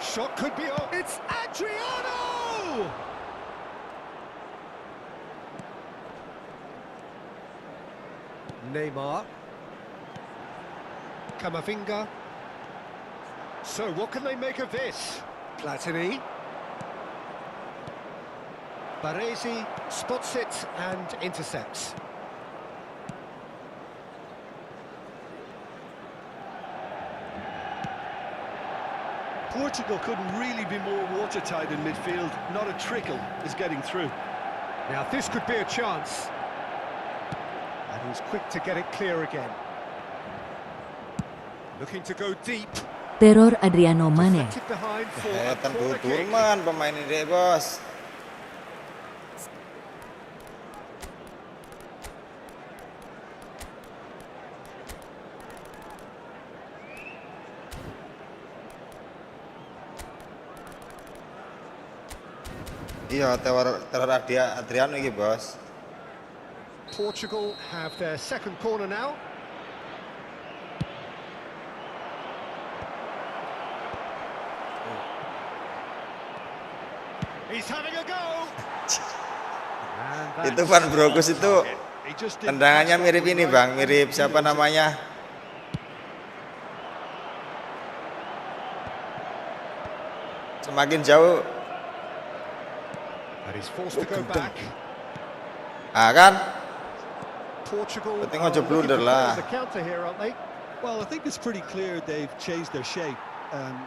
Shot could be on. It's Adriano! Neymar. Camavinga. So what can they make of this? Platini. Baresi spots it and intercepts. Portugal couldn't really be more watertight in midfield. Not a trickle is getting through. Now this could be a chance. And he's quick to get it clear again. Looking to go deep. Teror Adriano Mane. Deflected behind for a Kelihatan corner kick. turman pemain ini, bos. Iya, teror Adriano ini, bos. Portugal have their second corner now. He's having a go. Itu Van Bronckhorst itu tendangannya mirip ini, Bang, mirip siapa namanya? Semakin jauh. And he's forced to go back. Ah kan? Portugal Penting aja blunder lah. the counter here, aren't they? Well, I think it's pretty clear they've changed their shape.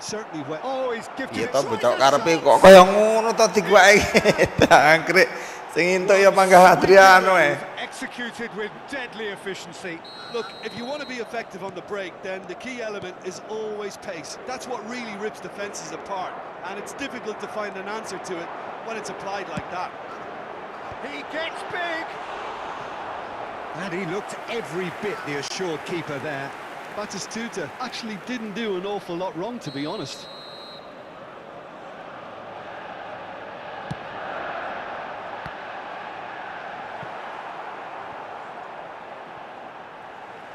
Certainly when... Oh, he's gifted Iya it. toh bocah karepe kok kaya ngono to digwae. Tangkrik sing entuk ya panggah Adriano Executed with deadly efficiency. Look, if you want to be effective on the break, then the key element is always pace. That's what really rips defences apart, and it's difficult to find an answer to it when it's applied like that. He gets big. And he looked every bit the assured keeper there. Batistuta actually didn't do an awful lot wrong, to be honest.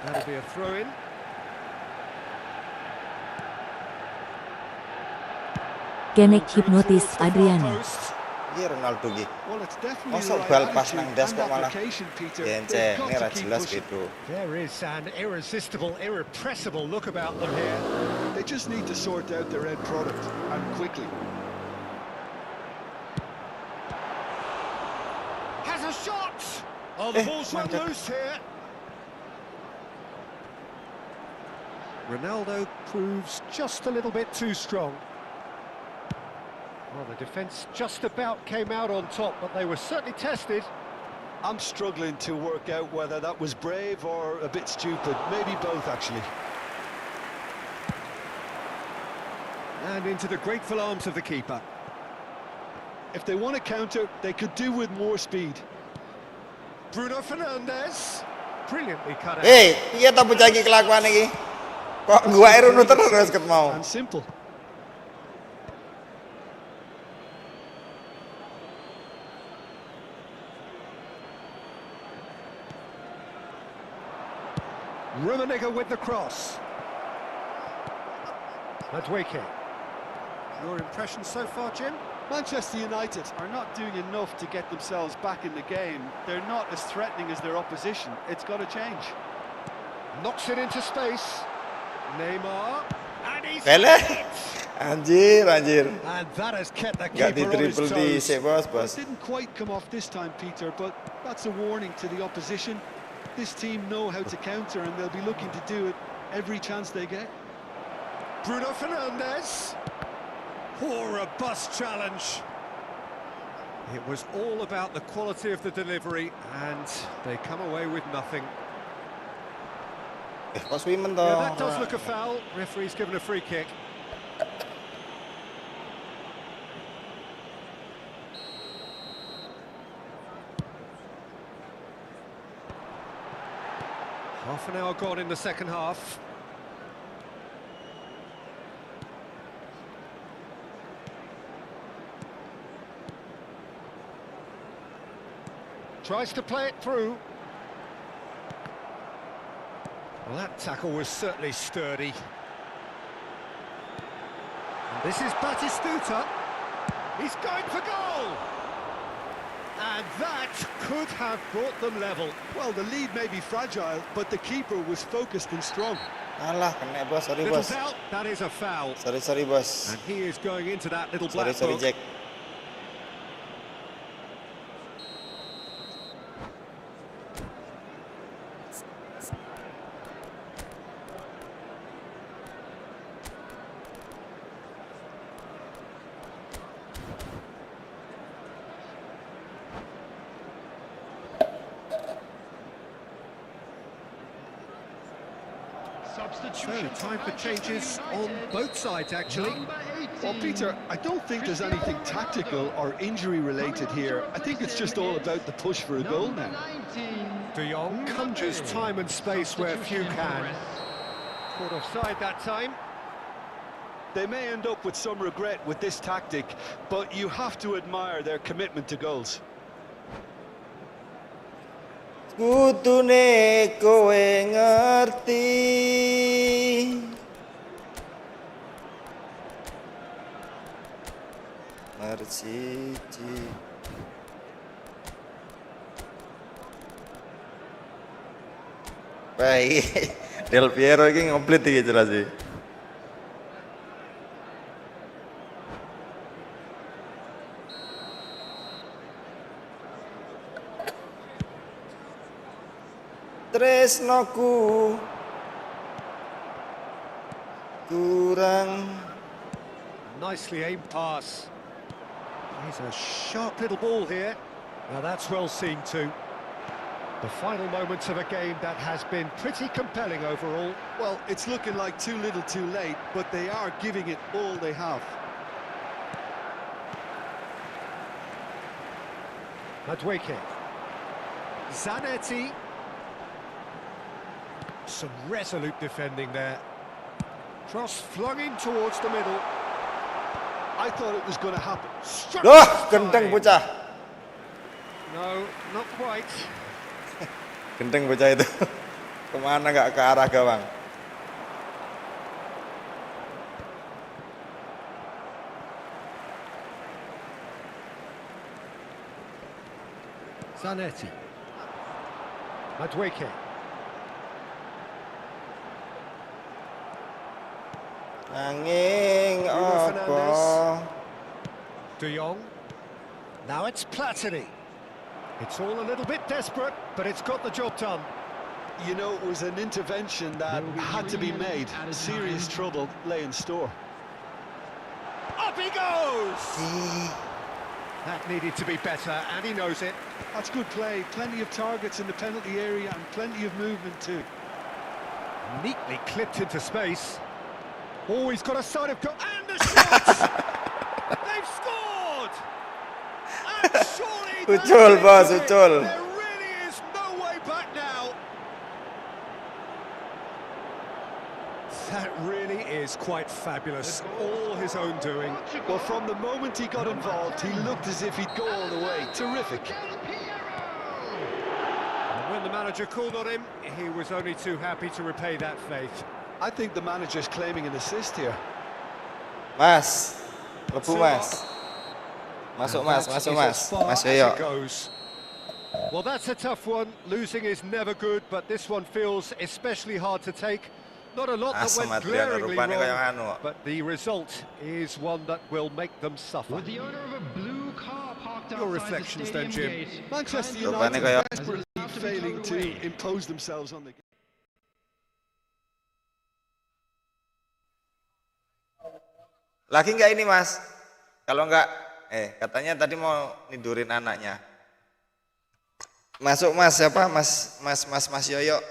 That'll be a throw-in. Kenek hipnotis Adriano. Iya Ronaldo iki. Well, it's definitely Masuk the bal right pas attitude nang das and kok malah application, Peter. Gence, They've ini got ra to keep jelas pushing. gitu. There is an irresistible, irrepressible look about them here. They just need to sort out their end product, and quickly. Has a shot! Oh, the ball's run mantap. loose here. Ronaldo proves just a little bit too strong. Well, the defence just about came out on top, but they were certainly tested. I'm struggling to work out whether that was brave or a bit stupid. Maybe both, actually. And into the grateful arms of the keeper. If they want to counter, they could do with more speed. Bruno Fernandes. Brilliantly cut out. Iya ta bocah iki kelakuan iki. Kok gua Irono terus ket mau. And simple. Rummenigge with the cross. Madweke. Your impression so far, Jim? Manchester United are not doing enough to get themselves back in the game. They're not as threatening as their opposition. It's got to change. Knocks it into space. Neymar. And he's Pele. hit it. Anjir. And that has kept the Gak di keeper on his triple di toes. bos. It didn't quite come off this time, Peter, but that's a warning to the opposition. This team know how to counter, and they'll be looking to do it every chance they get. Bruno Fernandes. Poor robust challenge. It was all about the quality of the delivery, and they come away with nothing. Pas Wimen toh. Yeah, that does look a foul. Referee's given a free kick. Half an hour gone in the second half. Tries to play it through. Well, that tackle was certainly sturdy. And this is Batistuta. He's going for goal! And that could have brought them level. Well, the lead may be fragile, but the keeper was focused and strong. Alah, kena bos, sorry Little bos. doubt, that is a foul. Sorry bos. And he is going into that little black Sorry book. Jack. So, time for changes on both sides, actually. Well, Peter, I don't think there's anything tactical or injury-related here. I think it's just all about the push for a goal now. De Jong conjures time and space where few can. Caught offside that time. They may end up with some regret with this tactic, but you have to admire their commitment to goals. Kudune kowe ngerti. Marcici. Baik, Del Piero ini komplit iki jelas sih. Tresnoku kurang. Nicely aimed pass. He's a sharp little ball here. Now that's well seen too. The final moments of a game that has been pretty compelling overall. Well, it's looking like too little too late, but they are giving it all they have. Madueke. Zanetti. Some resolute defending there. Cross flung in towards the middle. I thought it was going to happen. Loh, gendeng bocah. No, not quite. Gendeng bocah itu. Kemana nggak ke arah gawang? Zanetti. Madueke. Angin apa? De Jong. Now it's Platini. It's all a little bit desperate, but it's got the job done. You know, it was an intervention that had to be made. Serious trouble lay in store. Up he goes! That needed to be better, and he knows it. That's good play. Plenty of targets in the penalty area and plenty of movement too. Neatly clipped into space. Oh, he's got a side of goal, and the shot! They've scored! And surely Ucul, bos, ucul. there really is no way back now. That really is quite fabulous. All his own doing. Well, from the moment he got involved, he looked as if he'd go all the way. Terrific. And when the manager called on him, he was only too happy to repay that faith. I think the manager's claiming an assist here. Mas, lepu mas. Masuk mas, masuk mas. Mas Yoyo. Well, that's a tough one. Losing is never good, but this one feels especially hard to take. Not a lot that Asem went Adriano glaringly rupanya kayak wrong, anu. but the result is one that will make them suffer. With the owner of a blue car parked Your outside reflections the then, stadium Jim. gate. Manchester Rupanya United kayak desperately failing to impose themselves on the game. Lagi nggak ini mas? Kalau nggak, katanya tadi mau nidurin anaknya. Masuk mas, siapa? Mas Yoyo.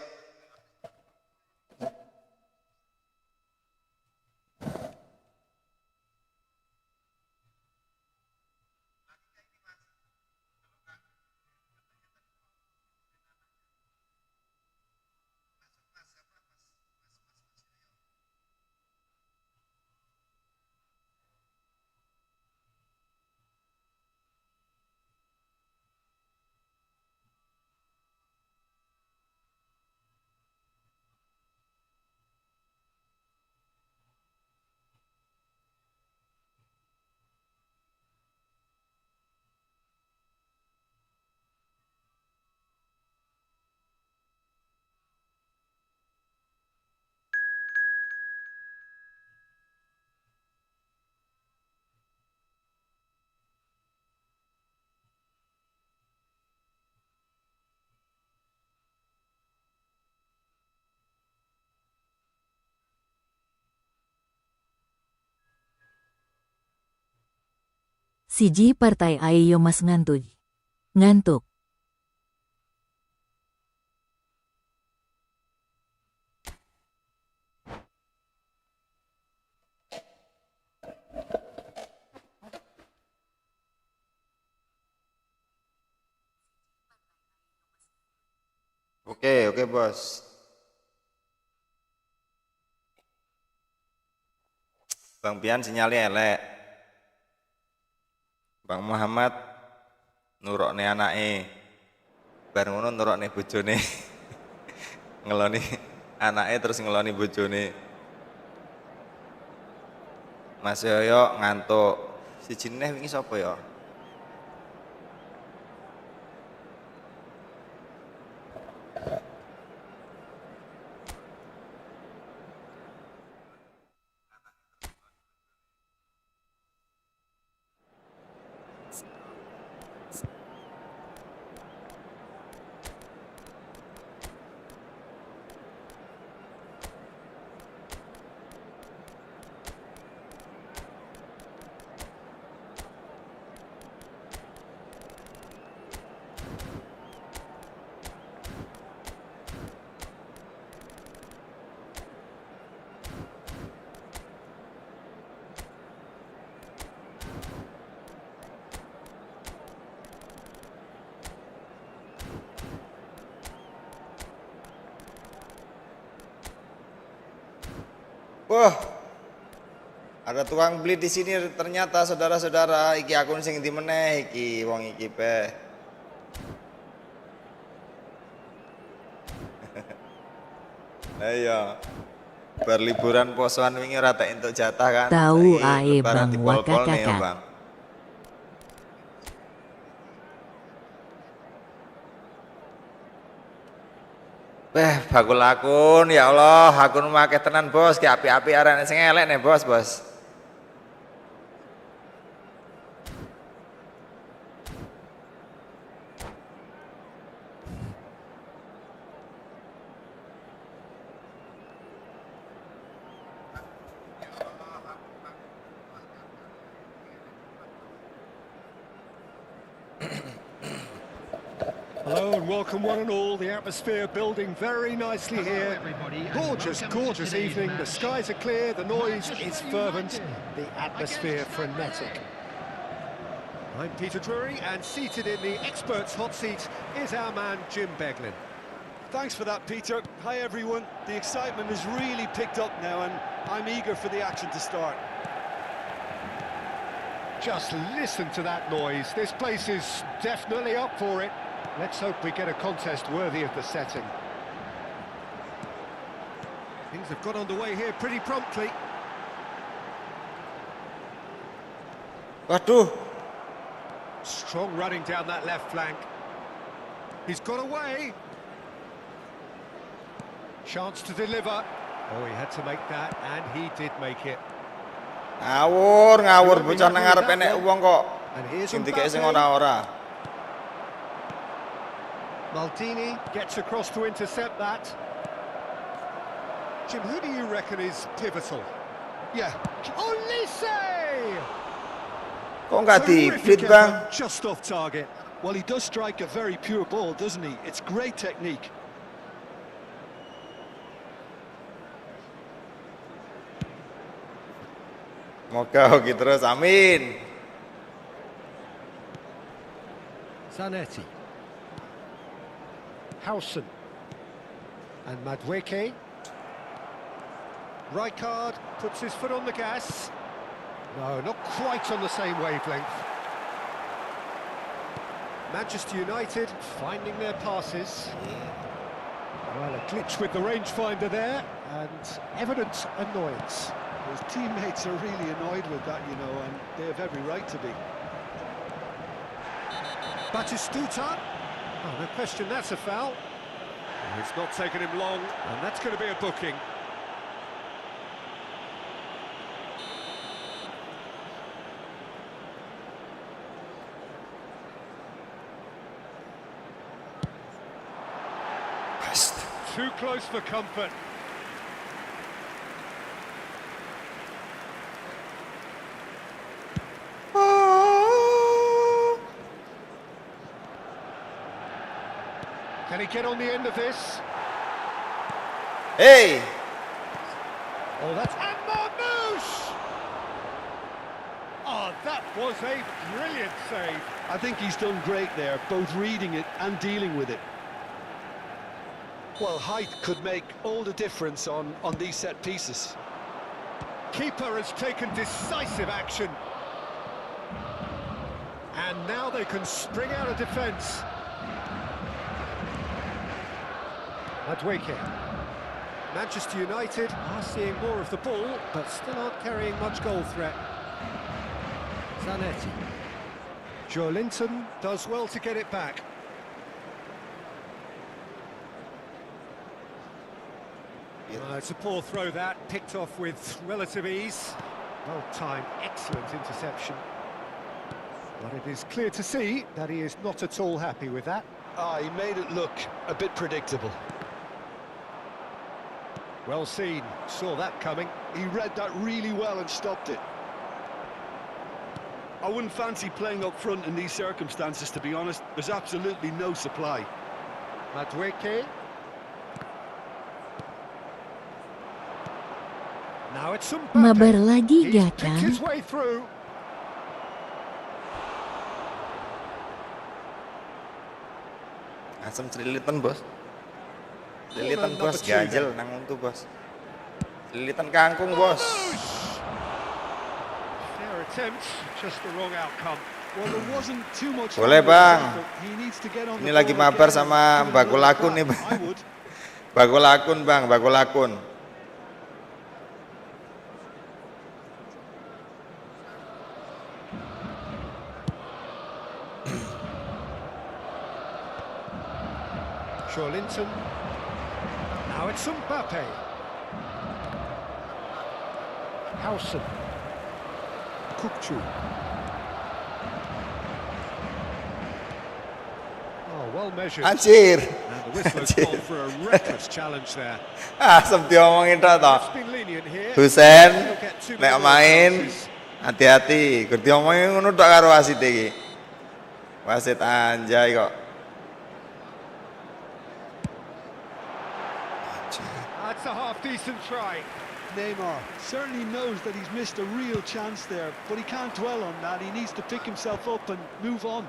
Siji partai ayo mas ngantuk. Ngantuk. Oke, bos. Bang Pian sinyalnya elek. Bang Muhammad nurokne anake. Bar ngono nurokne bojone. Ngeloni anake terus ngeloni bojone. Mas Yoyo ngantuk. Siji neh wingi sapa ya? Wah, ada tukang beli di sini ternyata saudara-saudara. Iki akun sing ndi meneh iki wong iki pe. Ayo. Berliburan posoan wingi ora tak entuk jatah kan. Tahu ae Lebaran Bang dipol-pol nih, Wakakaka. Bang. Bakul akun, ya Allah, akun make tenan bos, ki api-api arane sing elek nih bos. Hello and welcome one and all. The atmosphere building very nicely here. Gorgeous evening. The skies are clear, the noise is fervent, the atmosphere frenetic. I'm Peter Drury, and seated in the experts' hot seat is our man Jim Beglin. Thanks for that, Peter. Hi, everyone. The excitement has really picked up now, and I'm eager for the action to start. Just listen to that noise. This place is definitely up for it. Let's hope we get a contest worthy of the setting. Things have got underway here pretty promptly. Waduh, Strong running down that left flank. He's got away. Chance to deliver. Oh, he had to make that, and he did make it. ngawur bocah nang ngarep enek wong kok. And here's Sing dikek sing Mbappe. ora-ora. Maldini gets across to intercept that. Jim, who do you reckon is pivotal? Yeah. Olise! Kok nggak Terrific diplit, Bang? effort, just off target. Well, he does strike a very pure ball, doesn't he? It's great technique. Moga hoki terus, amin. Zanetti. Howson. And Madueke. Rijkaard puts his foot on the gas. No, not quite on the same wavelength. Manchester United finding their passes. Well, a glitch with the rangefinder there, and evident annoyance. His teammates are really annoyed with that, you know, and they have every right to be. Batistuta. Oh, no question, that's a foul. It's not taken him long, and that's going to be a booking. Too close for comfort. Can he get on the end of this? Hey, Oh, that's... And Marmouche! Oh, that was a brilliant save. I think he's done great there, both reading it and dealing with it. Well, height could make all the difference on these set pieces. Keeper has taken decisive action. And now they can spring out of defence. Madueke. Manchester United are seeing more of the ball, but still aren't carrying much goal threat. Zanetti. Joe Linton does well to get it back. It's a poor throw that, picked off with relative ease. Well timed, excellent interception. But it is clear to see that he is not at all happy with that. He made it look a bit predictable. Well seen, saw that coming. He read that really well and stopped it. I wouldn't fancy playing up front in these circumstances, to be honest. There's absolutely no supply. Madueke. Now it's some Mabar lagi He's ya picked kan? his way through. asam celilitan bos. Celilitan bos, ganjel nang untu bos. Celilitan kangkung bos. Fair attempt, just the wrong outcome. Well, there wasn't too much. Boleh bang. He needs to get on Ini the lagi ball mabar again sama and Mbak Kulakun nih I bang. would. Mbak Kulakun bang, Mbak Kulakun. Linton. Now it's Mbappe. Howson. Kukçu. Oh, well measured. Anjir. And the whistle has gone for a reckless challenge there. Asam diomongin tok toh. It's been lenient here. Husen, He'll get two nek more main chances. hati-hati. Gur diomongin ngono tok karo wasit iki. Wasit anjay kok. That's a half-decent try. Neymar certainly knows that he's missed a real chance there, but he can't dwell on that. He needs to pick himself up and move on.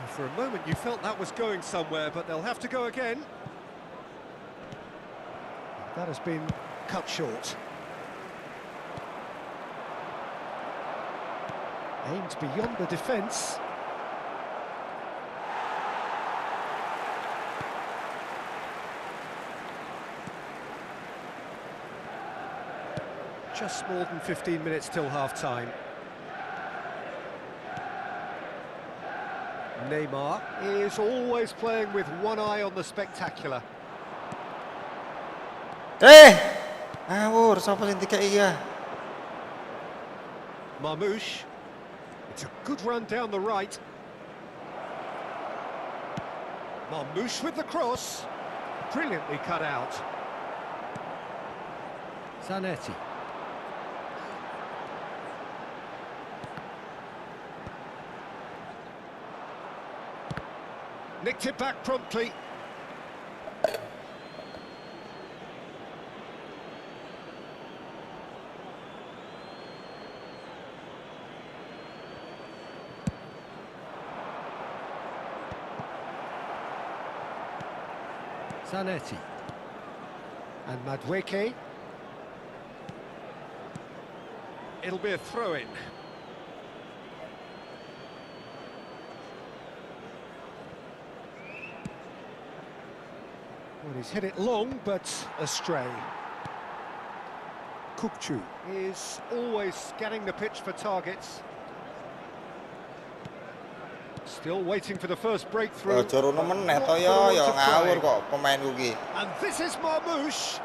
For a moment you felt that was going somewhere, but they'll have to go again. That has been cut short. Aimed beyond the defence. Just more than 15 minutes till half-time. Neymar is always playing with one eye on the spectacular. Ngawur, sapa sing dikai ya? Marmouche. It's a good run down the right. Marmouche with the cross. Brilliantly cut out. Zanetti. Nicked it back promptly. Zanetti. And Madueke. It'll be a throw-in. Well, he's hit it long, but astray. Kukçu is always scanning the pitch for targets. Still waiting for the first breakthrough. Joro meneh to ya ngawur kok pemainku ki. And this is Marmouche.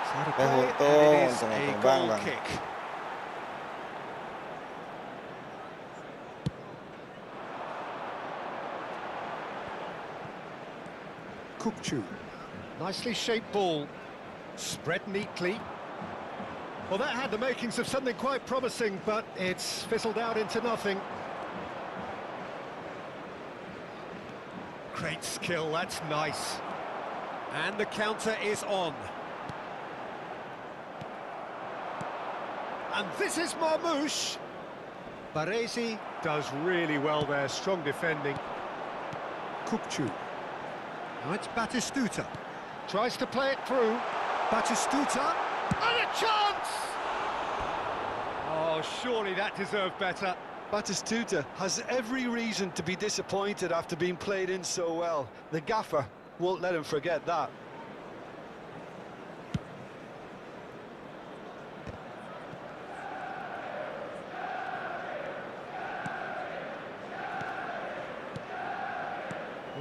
Untung, It is a untung, goal bang. kick. Kukçu. Nicely shaped ball. Spread neatly. Well, that had the makings of something quite promising, but it's fizzled out into nothing. Great skill, that's nice. And the counter is on. And this is Marmoush. Baresi does really well there, strong defending. Kukcu. Now it's Batistuta. Tries to play it through. Batistuta. And a chance! Oh, surely that deserved better. Batistuta has every reason to be disappointed after being played in so well. The gaffer won't let him forget that.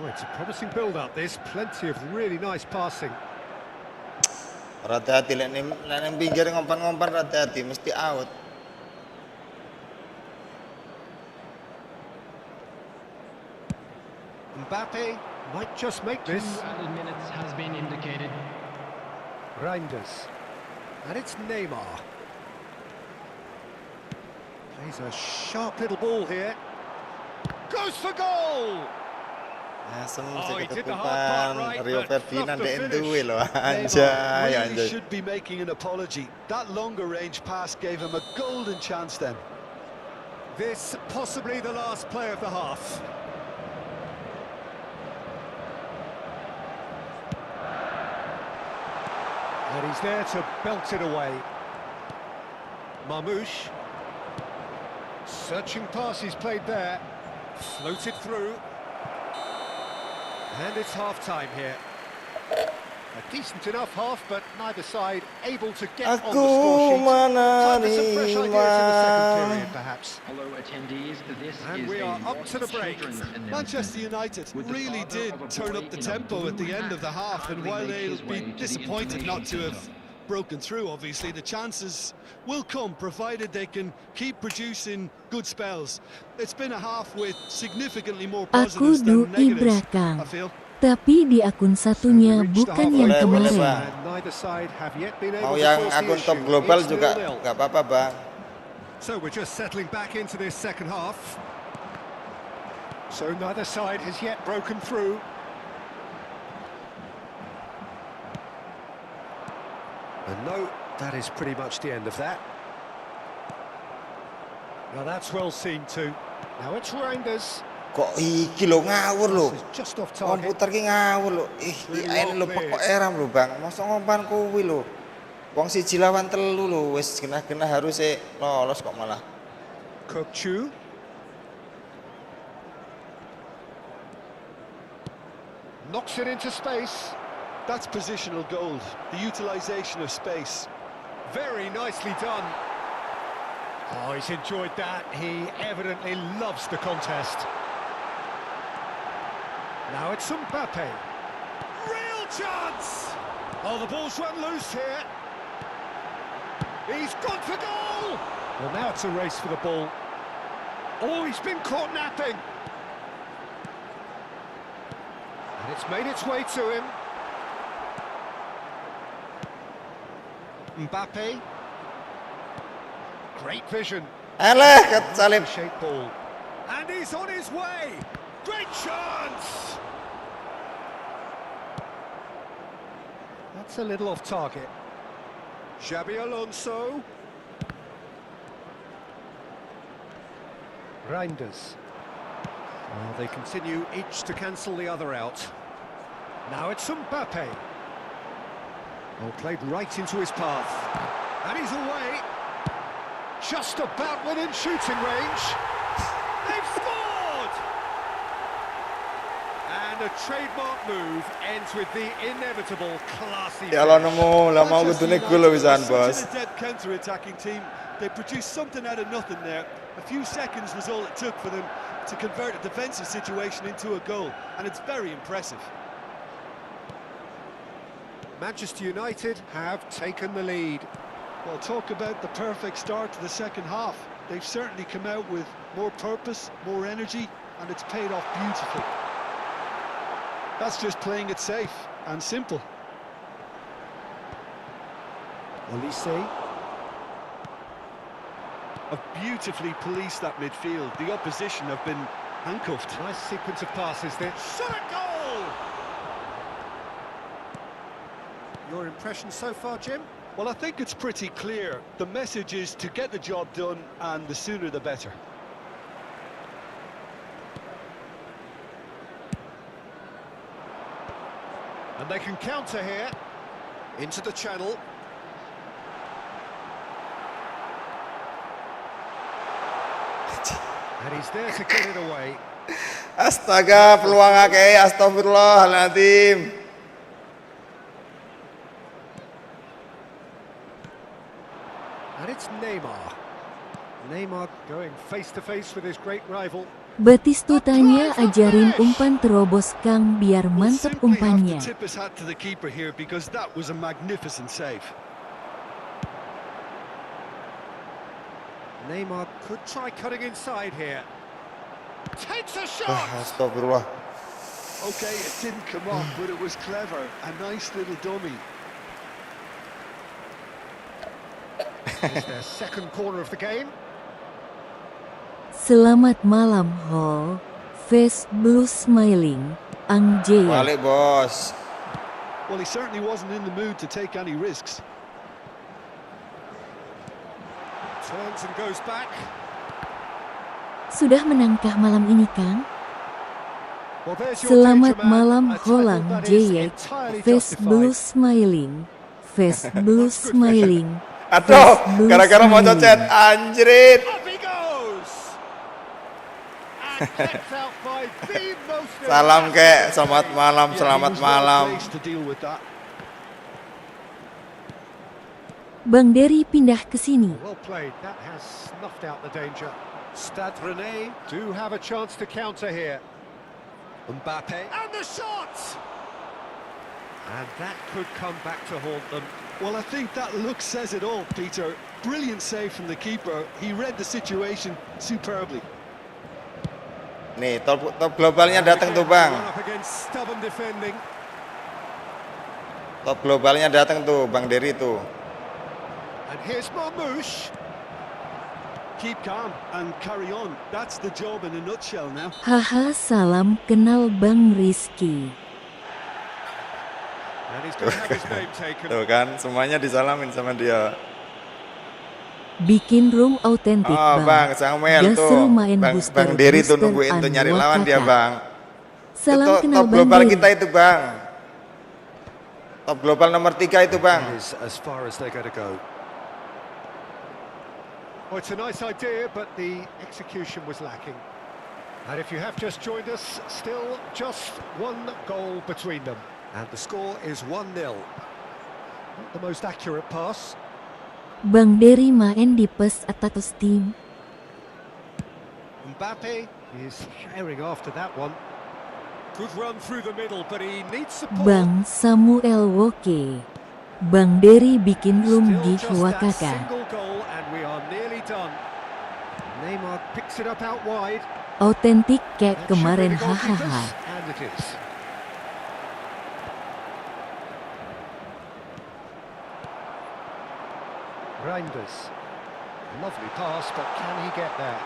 Oh, it's a promising build-up, this. Plenty of really nice passing. Hati-hati, lek ning pinggir ngompan-ngompan hati-hati, mesti out. Mbappe might just make this. 2 added minutes has been indicated. Reinders. And it's Neymar. Plays a sharp little ball here. Goes for goal! Asem he did the hard part ketutupan right, Rio but Ferdinand fluffed the duwe loh. Neymar Anjay, really anjay. should be making an apology. That longer range pass gave him a golden chance then. This possibly the last play of the half. And he's there to belt it away. Marmoush. Searching pass he's played there. Floated through. And it's half-time here. A decent enough half, but neither side able to get on the score sheet. Time for some fresh ideas in the second period, perhaps. Hello attendees, this And is we a are up to the break. children's announcement. Manchester United With the really father did of a turn boy up the in a tempo at the blue end of the hat half, and kindly while made they'll his way be to the disappointed not to information have center. broken through, obviously, the chances will come, provided they can keep producing good spells. It's been a half with significantly more Aku positives than doi negatives, belakang. I feel. Tapi di akun satunya bukan yang Boleh, boleh, kemarin. Bang. And neither side have yet been able Mau to yang force the akun top issue. global It's juga 0-0. nggak apa-apa, Bang. So we're just settling back into this second half. So neither side has yet broken through. And no, that is pretty much the end of that. Now that's well seen too. Now it's Reinders. Kok iki lho ngawur lho. This is just off target. Komputer ki ngawur lho. Ini lho pokok eram lho, Bang. Mosok ngompan kuwi lho. Wong siji lawan telu lho, wis genah-genah harus lolos kok malah. Kukcu. Knocks it into space. That's positional gold, the utilisation of space. Very nicely done. Oh, he's enjoyed that. He evidently loves the contest. Now it's Mbappe. Real chance! Oh, the ball's run loose here. He's gone for goal! Well, now it's a race for the ball. Oh, he's been caught napping. And it's made its way to him. Mbappe. Great vision. Alah, kesalip. Shape ball. And he's on his way. Great chance. That's a little off target. Xabi Alonso. Reinders. Well, they continue each to cancel the other out. Now it's Mbappe. Oh, played right into his path. And he's away. Just about within shooting range. They've scored! And a trademark move ends with the inevitable classy Ya Allah finish. nemu lah mau kudune gol lho wisan, Bos. Such an adept counter-attacking team. They produced something out of nothing there. A few seconds was all it took for them to convert a defensive situation into a goal, and it's very impressive. Manchester United have taken the lead. Well, talk about the perfect start to the second half. They've certainly come out with more purpose, more energy, and it's paid off beautifully. That's just playing it safe and simple. Olise. have beautifully policed that midfield. The opposition have been handcuffed. Nice sequence of passes there. Shot a goal! Your impression so far, Jim? Well, I think it's pretty clear. The message is to get the job done, and the sooner the better. And they can counter here. Into the channel. And he's there to get it away. Astaga, peluang akeh, astagfirullahaladzim. And it's Neymar. Neymar going face to face with his great rival. Batistutanya ajarin umpan terobos Kang biar mantep umpannya. Tip his hat to the keeper here because that was a magnificent save. Neymar could try cutting inside here. Takes a shot! Astagfirullah. Okay, it didn't come off, but it was clever. A nice little dummy. It's their second corner of the game. Selamat malam, Hall. Face blue smiling. Ang Jaya. Balik, bos. Well, he certainly wasn't in the mood to take any risks. Turns and goes back. Sudah menangkah malam ini, Kang? Well, there's your Selamat danger man. malam, A title Holang that is Jaya. entirely Face blue justified. smiling. Face blue smiling. Aduh, blue gara-gara mau smiling. cocet, anjrit. Up he goes! And kept out by the most Salam kek, selamat malam, selamat he was well malam. placed to deal with that. Bang Dery pindah ke sini. Well played, that has snuffed out the danger. Stade Rennais do have a chance to counter here. Mbappe, and the shot! And that could come back to haunt them. Well, I think that look says it all, Peter. Brilliant save from the keeper. He read the situation superbly. Nih, top globalnya datang tuh, Bang. Up against stubborn defending. Top globalnya datang tuh, Bang Dery tuh. And here's Marmouche. Keep calm and carry on. That's the job in a nutshell now. Haha, salam kenal Bang Rizky. And he's going to have his name taken. Tuh kan, semuanya disalamin sama dia. Bikin room autentik, Oh, Bang Samuel Gak tuh. seru main Bang booster, Dery tuh booster nungguin tuh nyari lawan dia, Bang. Salam Itu kenal top Bang global Dery. kita itu, Bang. Top global nomor 3 itu, Bang. That is as far as they're going to go. Well, it's a nice idea, but the execution was lacking. And if you have just joined us, still just one goal between them. And the score is 1-0. Not the most accurate pass. Bang Dery main di PES atau Steam. Mbappe is herring after that one. Good run through the middle, but he needs support. Bang Samuel Woke. Bang Dery bikin room Still di just that Wakaka. single goal, and we are nearly done. Neymar picks it up out wide. Autentik kayak That should be kemarin, the goalkeepers, hahaha. and it is. Reinders. Lovely pass, but can he get there?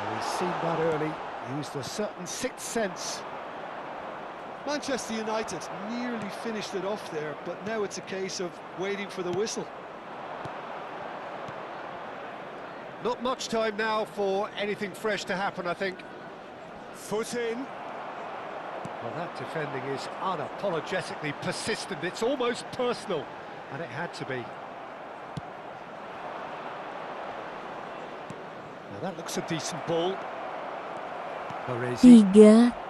Well, he's seen that early. Used a certain sixth sense. Manchester United nearly finished it off there, but now it's a case of waiting for the whistle. Not much time now for anything fresh to happen, I think. Foot in. Well, that defending is unapologetically persistent. It's almost personal, and it had to be. Now that looks a decent ball. Baresi.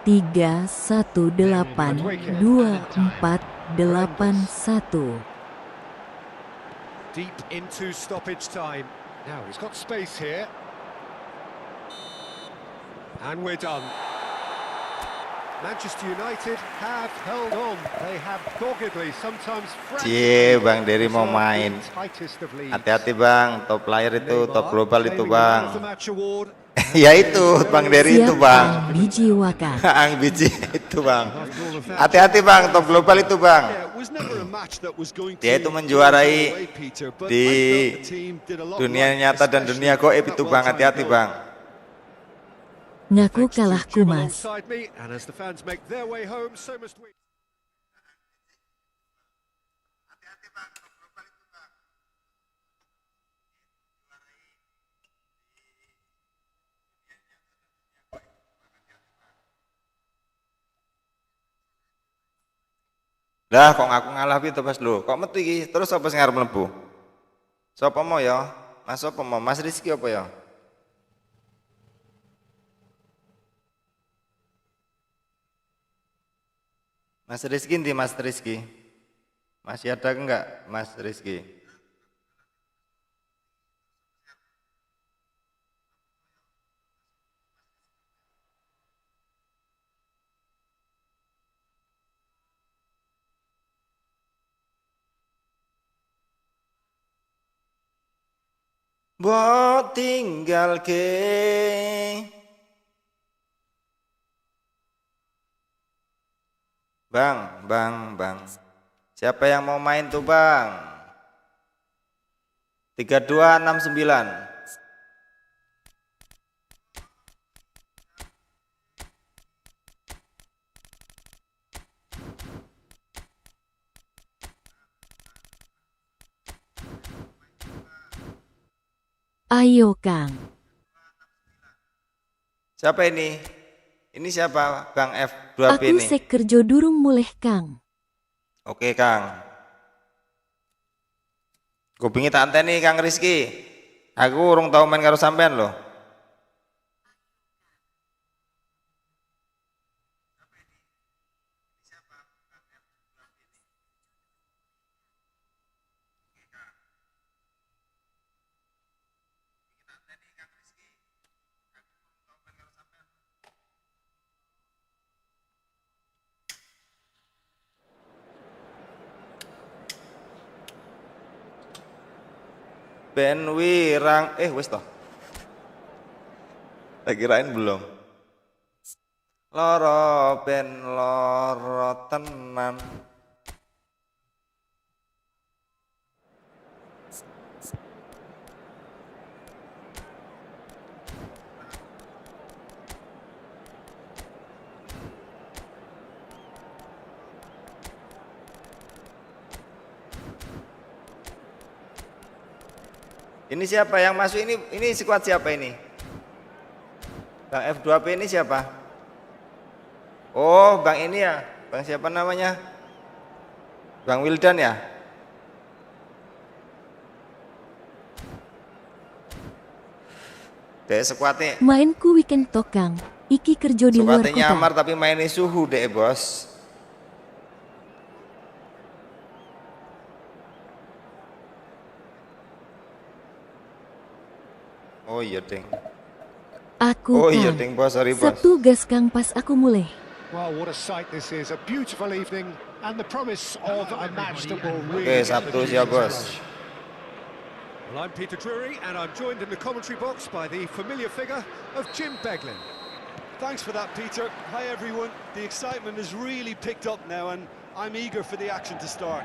3-3-1-8-2-4-8-1. Deep into stoppage time. Now he's got space here. And we're done. Manchester United have held on. They have doggedly, sometimes Cie, Bang Dery mau main. tightest of leads. Hati-hati, Bang. Top player itu, top global itu, Bang. Neymar, player of the match award. Ya itu Bang Dery itu Siap Bang. Ang biji wakan. Ang biji itu Bang. Hati-hati Bang, top global itu Bang. Dia itu menjuarai di dunia nyata dan dunia goib itu Bang, hati-hati Bang. Ngaku kalah kumas. Lah kok ngaku ngalah piye to Mas lho? Kok metu iki? Terus apa sing arep mlebu? Sapa mau ya? Mas sapa mau? Mas Rizky apa ya? Mas Rizky ndi Mas Rizky? Masih ada enggak Mas Rizky? Mbok tinggal ke Bang. Siapa yang mau main tuh Bang? 3269. Ayo Kang. Siapa ini? Ini siapa? Bang F2P Aku ini. sek kerja durung mulih Kang. Oke Kang. Kupingi tak anteni Kang Rizky. Aku urung tau main karo sampean loh. Ben wirang wis toh. Tak kirain belum. Loro ben loro tenan. Ini siapa yang masuk ini? Ini squad siapa ini? Bang F2P ini siapa? Oh, Bang ini ya. Bang siapa namanya? Bang Wildan ya? Dek squadnya. Mainku weekend to Kang. Iki kerja di luar Squadnya kota. nyamar tapi mainnya suhu dek bos. Oh iya deng. Aku iya Kang. deng bos, sorry bos. Sabtu gas Kang pas aku mulai. Well, what a sight this is. A beautiful evening and the promise of a match that will really... Oke, Sabtu siap bos. Well, I'm Peter Drury and I'm joined in the commentary box by the familiar figure of Jim Beglin. Thanks for that, Peter. Hi, everyone. The excitement has really picked up now, and I'm eager for the action to start.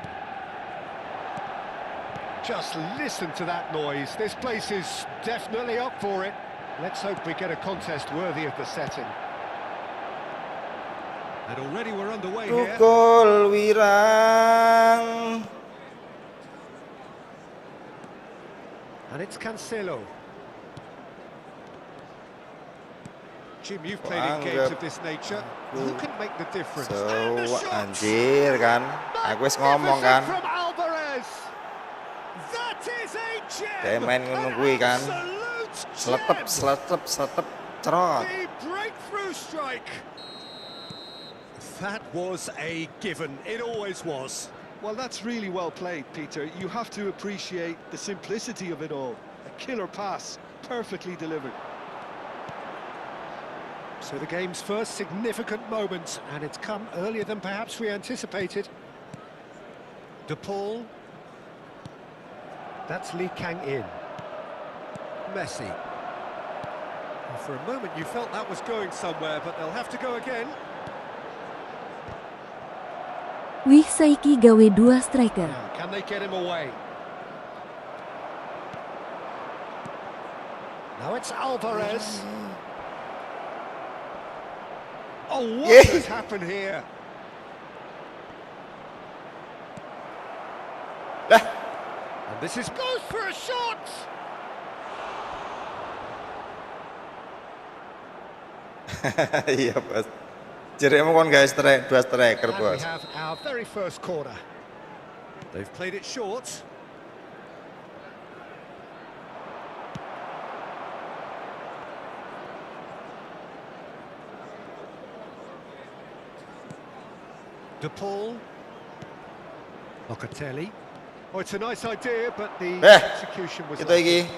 Just listen to that noise. This place is definitely up for it. Let's hope we get a contest worthy of the setting. And already we're underway here. Tukul wirang. And it's Cancelo. Jim, you've played in games of this nature. Who can make the difference? So, anjir kan. Aku wis ngomong kan. From Alvarez. That is a gem. Dia main ngono kuwi kan. Absolute Sletep, gem. cerot. The breakthrough strike. That was a given. It always was. Well, that's really well played, Peter. You have to appreciate the simplicity of it all. A killer pass, perfectly delivered. So the game's first significant moment, and it's come earlier than perhaps we anticipated. De Paul. That's Lee Kang-in. Messi. For a moment you felt that was going somewhere, but they'll have to go again. Wih saiki gawe 2 striker. Now, can they get him away? Now it's Alvarez. Oh, what has happened here? And this is goes for a shot. Iya bos. Jadi emang kon guys 2 striker And we bos. have our very first corner. They've played it short. De Paul. Locatelli. Oh, it's a nice idea, but the execution was Itu lacking. iki.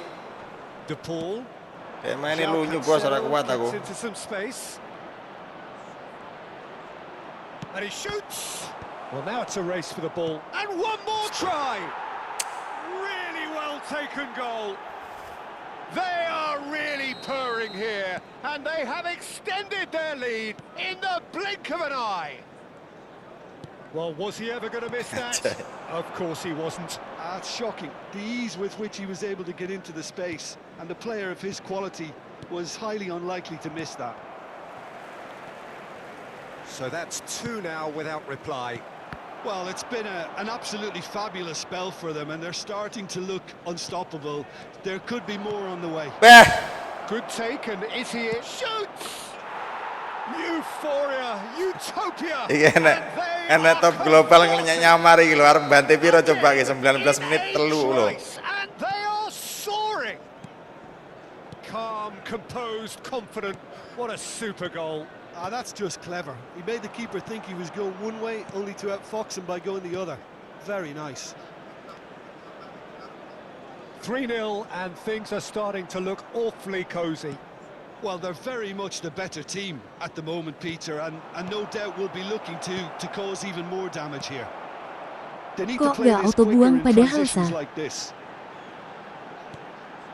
De Paul. Kayak main lunyu bos, ora kuat aku. Into some space. And he shoots. Well, now it's a race for the ball. And one more try. Really well taken goal. They are really purring here, and they have extended their lead in the blink of an eye. Well, was he ever going to miss that? Of course he wasn't. It's shocking, the ease with which he was able to get into the space, and the player of his quality was highly unlikely to miss that. So that's 2 now without reply. Well, it's been an absolutely fabulous spell for them, and they're starting to look unstoppable. There could be more on the way. Good take, and is he it? Shoots! Euphoria, utopia! Iki enak top global nyamar iki lho arep bantai piro coba iki 19 menit telu lho. And they are soaring. Calm, composed, confident. What a super goal. That's just clever. He made the keeper think he was going one way, only to outfox him by going the other. Very nice. 3-0, and things are starting to look awfully cosy. Well, they're very much the better team at the moment, Peter, and no doubt will be looking to cause even more damage here. They need to Kok play gak this auto quicker buang in padahal transitions sah? like this.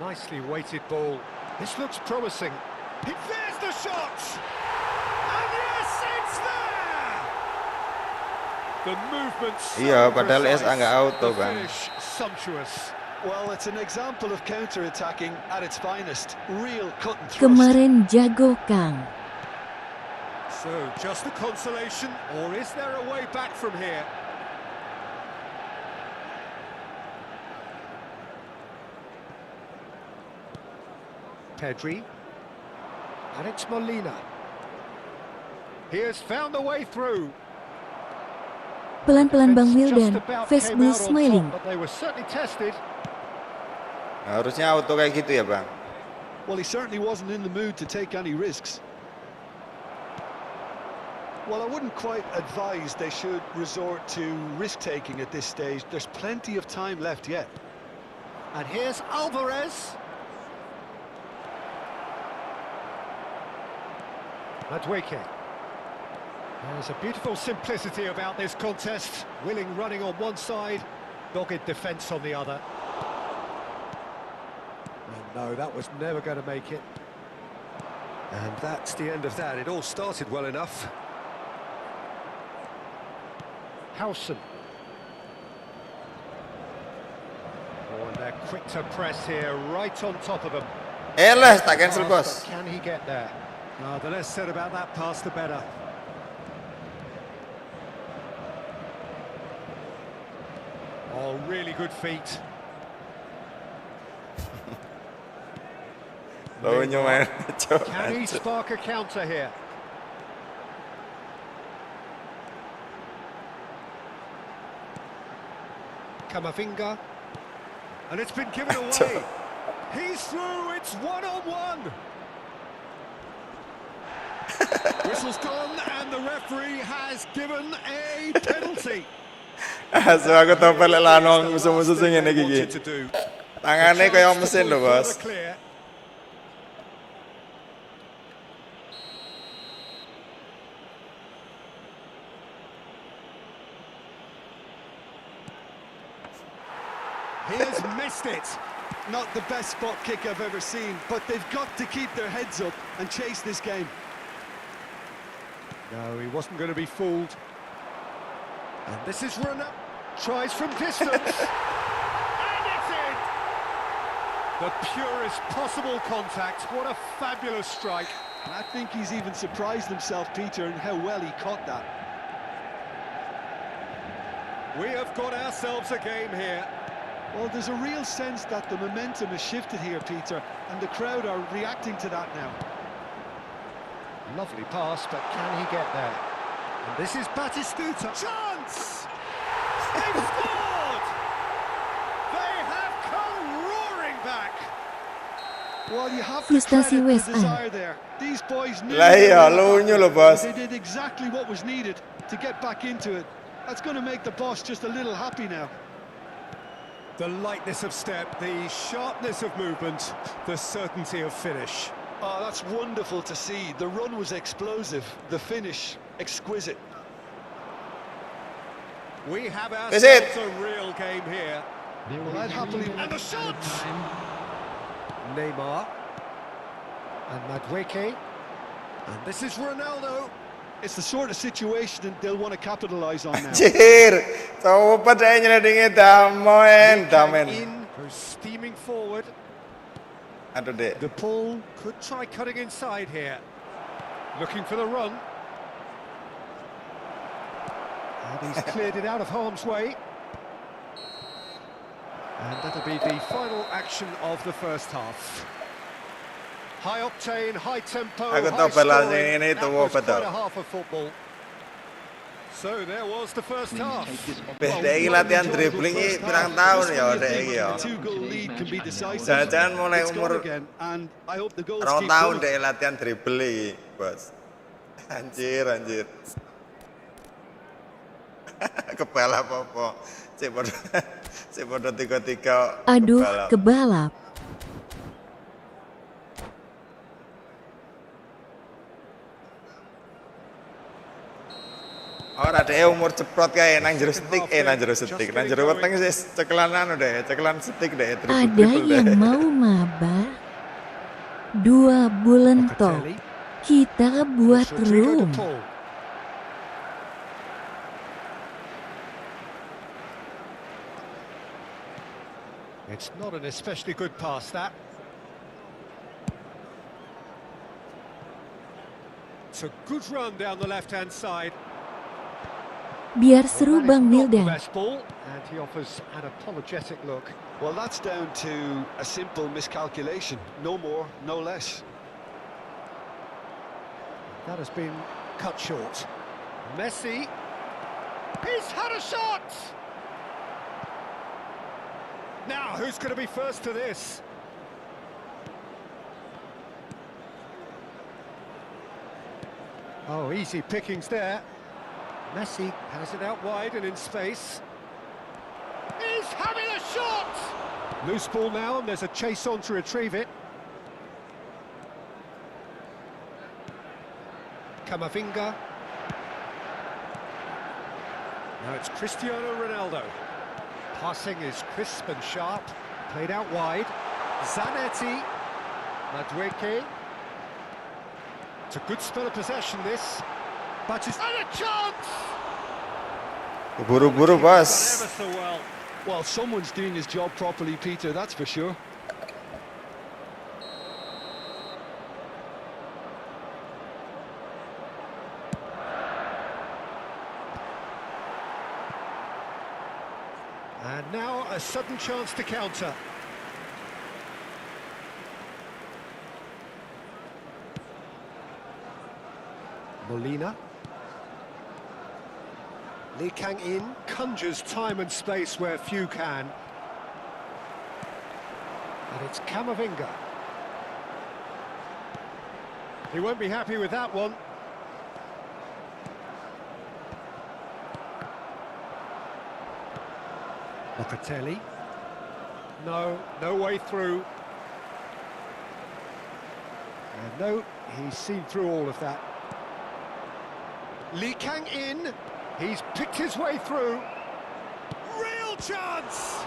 Nicely weighted ball. This looks promising. There's the shot! And yes, it's there! The movement so Iya, padahal precise. SA nggak auto, The Bang. finish sumptuous. Well, it's an example of counter-attacking at its finest. Real cut and thrust. Kemarin jago Kang. So, just a consolation, or is there a way back from here? Pedri. And it's Molina. He has found a way through. Pelan-pelan Bang Defense Wildan, just about Facebook came out on smiling. top, but they were certainly tested. Harusnya auto kayak gitu ya, Bang. Well, he certainly wasn't in the mood to take any risks. Well, I wouldn't quite advise they should resort to risk-taking at this stage. There's plenty of time left yet. And here's Alvarez. Madweke. There's a beautiful simplicity about this contest. Willing running on one side, dogged defence on the other. And no, that was never going to make it. And that's the end of that. It all started well enough. Howson. Oh, and they're quick to press here, right on top of them. Elah, tak cancel bos. But can he get there? The less said about that pass, the better. Oh, really good feet. Lawannya main Can he spark a counter here? Camavinga. And it's been given away. He's through, it's one-on-one. Whistle's gone and the referee has given a penalty. So aku tau pelek lanong musuh-musuh sing ngene iki. Tangane kaya mesin lho, Bos. He has missed it. not the best spot kick I've ever seen, but they've got to keep their heads up and chase this game. No, he wasn't going to be fooled. And this is Ronaldo. Tries from distance. And it's in! The purest possible contact. What a fabulous strike. And I think he's even surprised himself, Peter, in how well he caught that. We have got ourselves a game here. Well, there's a real sense that the momentum has shifted here, Peter, and the crowd are reacting to that now. Lovely pass, but can he get there? And this is Batistuta. Chance! They've scored! They have come roaring back. Well, you have to Frustasi credit the West Ham. desire there. These boys knew Lah they iya, were in the lunyu loh, battle. bos. They did exactly what was needed to get back into it. That's going to make the boss just a little happy now. The lightness of step, the sharpness of movement, the certainty of finish. Oh, that's wonderful to see. The run was explosive, the finish exquisite. We have Is it? ourselves a real game here. Well, I'd happily... And the shot! Neymar. And Madueke. And this is Ronaldo. It's the sort of situation they'll want to capitalise on now. Anjir, coba deh nyeledingnya damen. In, goes steaming forward. Aduh deh. The ball could try cutting inside here. Looking for the run. And he's cleared it out of harm's way. And that'll be the final action of the first half. High octane, high tempo, Aku high tahu balasnya scoring. ini That tuh was apa quite tuh? a half of football. So there was the first half. Dek iki latihan dribbling iki pirang tahun ya dek iki ya. The two-goal lead can be decisive. Jangan-jangan mulai It's umur gone again, and I hope the goals 2 keep tahun coming. dek latihan dribble iki, Bos. Anjir. Kepala popo. Cek bodoh 3-3. Aduh, kebalap. kebalap. Ora dek umur ceprot kae nang jero setik, nang jero weteng sih cekelan anu deh, cekelan setik deh, Ada dribble yang deh. mau mabar? 2 bulan toh. Locatelli. Kita buat Rodrigo de room. Paul. It's not an especially good pass, that. It's a good run down the left-hand side. Biar seru Bang Not the Wildan. best ball, and he offers an apologetic look. Well, that's down to a simple miscalculation. No more, no less. That has been cut short. Messi. He's had a shot! Now, who's going to be first to this? Oh, easy pickings there. Messi has it out wide and in space. He's having a shot! Loose ball now, and there's a chase on to retrieve it. Camavinga. Now it's Cristiano Ronaldo. Passing is crisp and sharp. Played out wide. Zanetti. Madueke. It's a good spell of possession, this. But it's and a chance! Buru-buru, Done Bos. ever so well. Well, someone's doing his job properly, Peter, that's for sure. And now a sudden chance to counter. Molina. Lee Kang in, conjures time and space where few can. And it's Camavinga. He won't be happy with that one. Locatelli. No way through. And no, he's seen through all of that. Lee Kang in. He's picked his way through. Real chance!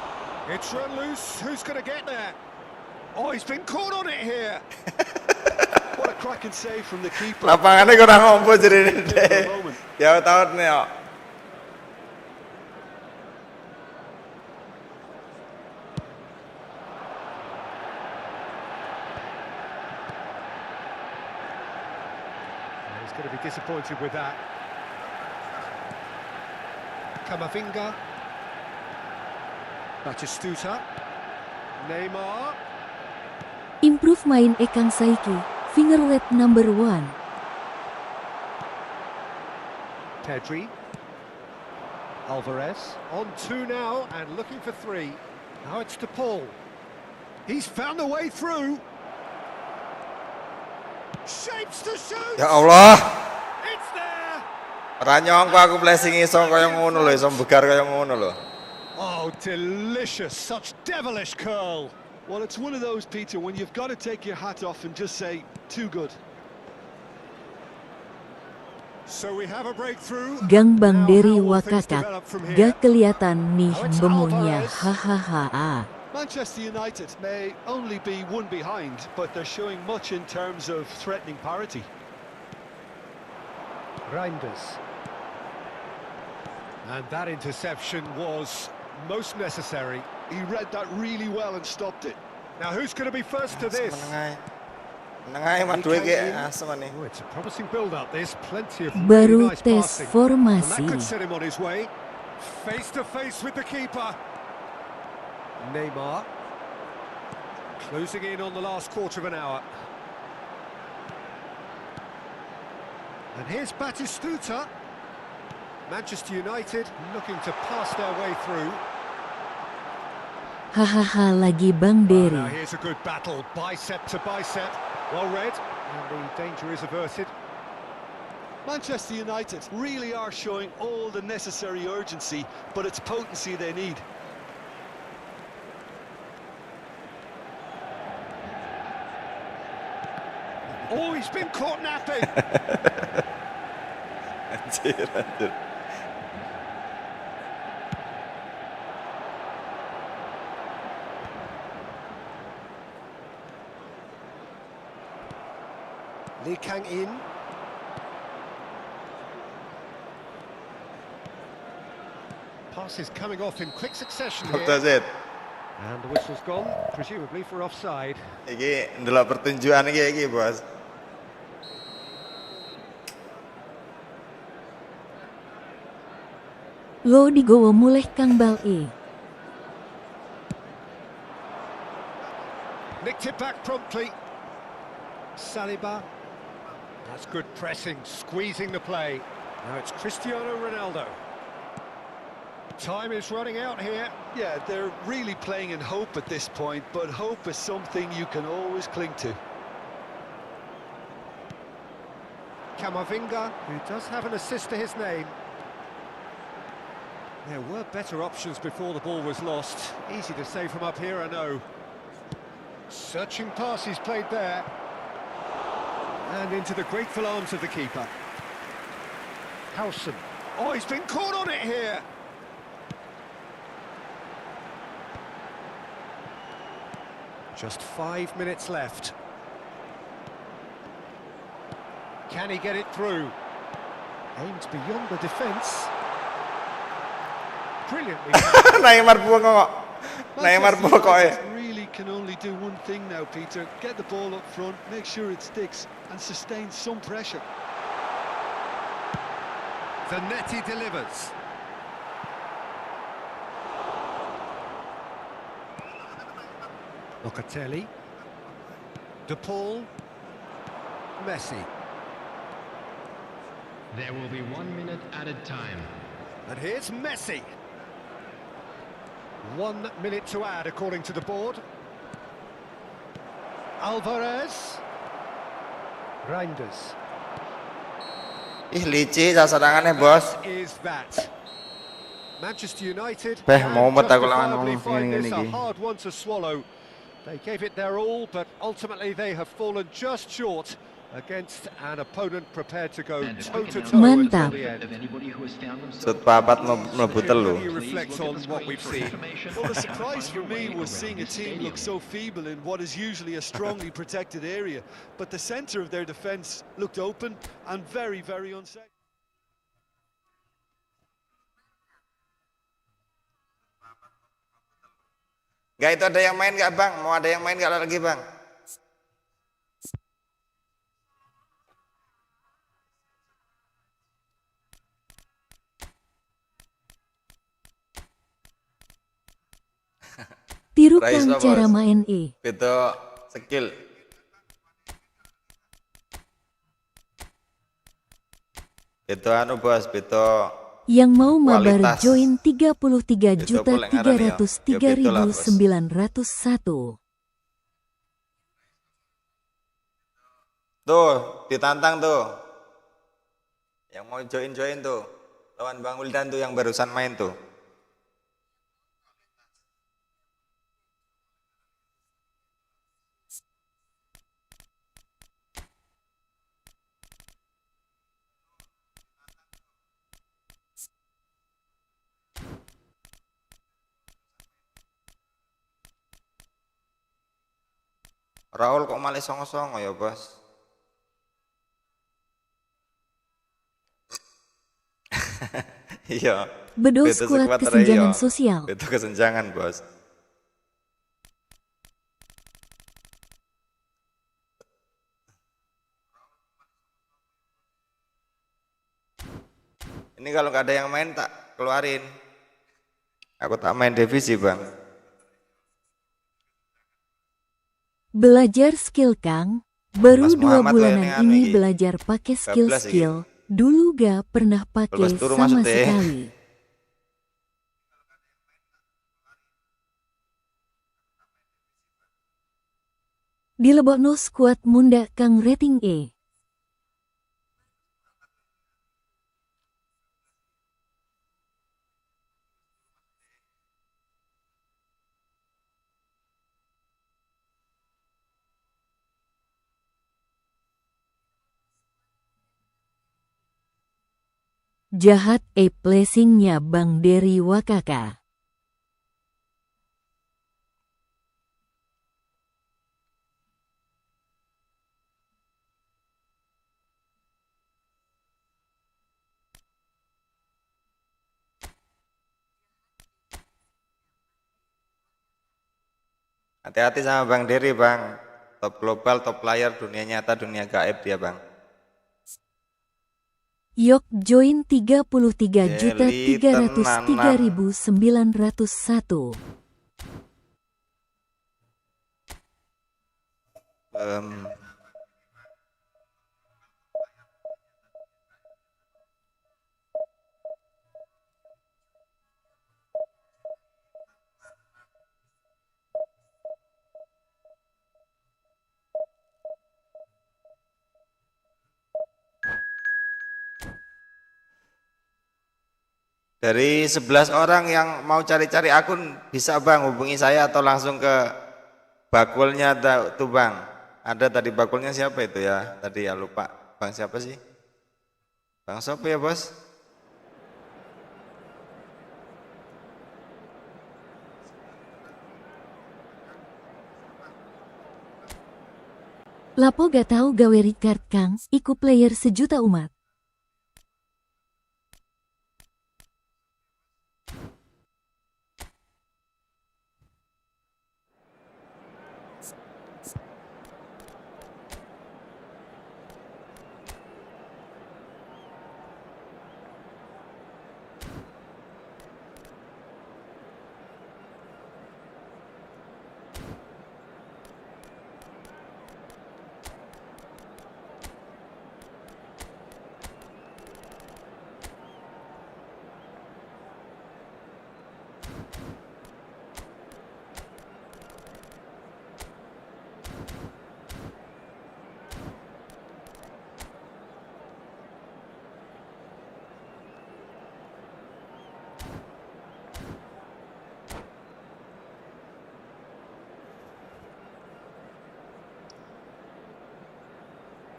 It's run loose. Who's going to get there? Oh, he's been caught on it here. What a cracking save from the keeper. Lapangannya kurang ngompo jadi deh. Ya tahun nih ya. He's going to be disappointed with that. Kamavinga. Batistuta. Neymar. Improve main Ekang Saiki, fingerweight number 1. Pedri. Alvarez. On 2 now and looking for 3. Now it's to Paul. He's found a way through. Shapes to shoot. Ya Allah. It's there. Ranyong aku blessing iso kaya ngono lho, iso begar kaya ngono lho. Oh, delicious. Such devilish curl. Well, it's one of those, Peter, when you've got to take your hat off and just say, too good. So we have a breakthrough. Gang Bang Now, Deri how will things Wakakat, develop from here? gak kelihatan nih Now it's bemuhnya, Alvarez. hahaha. Manchester United may only be one behind, but they're showing much in terms of threatening parity. Reinders. And that interception was most necessary. He read that really well and stopped it. Now who's going to be first to this? Menengai mah duwe ge asem nih. Oh, it's a promising build-up. There's plenty of Baru really nice tes passing. And that formasi. could set him on his way. Face to face with the keeper. Neymar. Closing in on the last quarter of an hour. And here's Batistuta. Manchester United looking to pass their way through. Hahaha lagi Bang Now Deri. here's a good battle, bicep to bicep. Well read, and the danger is averted. Manchester United really are showing all the necessary urgency, but it's potency they need. Oh, he's been caught napping. Anjir. Lee Kang in. Passes coming off in quick succession That's here. it. And the whistle's gone, presumably for offside. Iki ndelok pertunjukan iki Bos. Lo digowo mulih Kang Bal E. Nicked it back promptly. Saliba. That's good pressing, squeezing the play. Now it's Cristiano Ronaldo. Time is running out here. Yeah, they're really playing in hope at this point, but hope is something you can always cling to. Kamavinga, who does have an assist to his name. There were better options before the ball was lost. Easy to say from up here, I know. Searching pass he's played there. And into the grateful arms of the keeper. Howson. Oh, he's been caught on it here. Just 5 minutes left. Can he get it through? Aimed beyond the defence. Brilliantly. Neymar buang kok. Neymar Manchester buang kok. United really can only do one thing now, Peter. Get the ball up front, make sure it sticks, and sustain some pressure. Zanetti delivers. Locatelli. De Paul. Messi. There will be 1 minute added time. And here's Messi. 1 minute to add, according to the board. Alvarez. Reinders. Ih licik sasarangannya Bos. Is that Manchester United Mau can aku lawan justifiably ngomong find ini this a iki. hard one to swallow. They gave it their all, but ultimately they have fallen just short against an opponent prepared to go toe-to-toe Mantap. until the end. Sud papat mlebu How telu. do you reflect on what we've seen? Well, the surprise for me was seeing a team look so feeble in what is usually a strongly protected area. But the centre of their defence looked open and very, very unsafe. Gak, itu ada yang main gak bang? Mau ada yang main gak lagi bang? Tirukan cara main E. Itu skill. Itu anu bos, itu Yang mau mabar kualitas. join 33.303.901. Tuh, ditantang tuh. Yang mau join tuh. Lawan Bang Wildan tuh yang barusan main tuh. Raul kok malah songo-songo ya bos? Iya. Bedo Beto skuad sekuat kesenjangan Rio. sosial. Itu kesenjangan bos. Ini kalau nggak ada yang main tak keluarin. Aku tak main divisi bang. Belajar skill Kang. Baru Mas 2 Muhammad bulanan yang anu ini iki. belajar pakai 12 skill-skill. Dulu gak pernah pakai 12 turu sama maksudnya. sekali. Dilebokno skuad munda Kang rating E. Jahat placingnya Bang Dery Wakaka. Hati-hati sama Bang Dery bang. Top global, top player, dunia nyata, dunia gaib dia bang. Yok join 33.303.901. Dari 11 orang yang mau cari-cari akun bisa bang hubungi saya atau langsung ke bakulnya tuh bang. Ada tadi bakulnya siapa itu ya? Tadi ya lupa. Bang siapa sih? Bang siapa ya bos? Lapo gak tahu gawe Ricard Kang, iku player sejuta umat.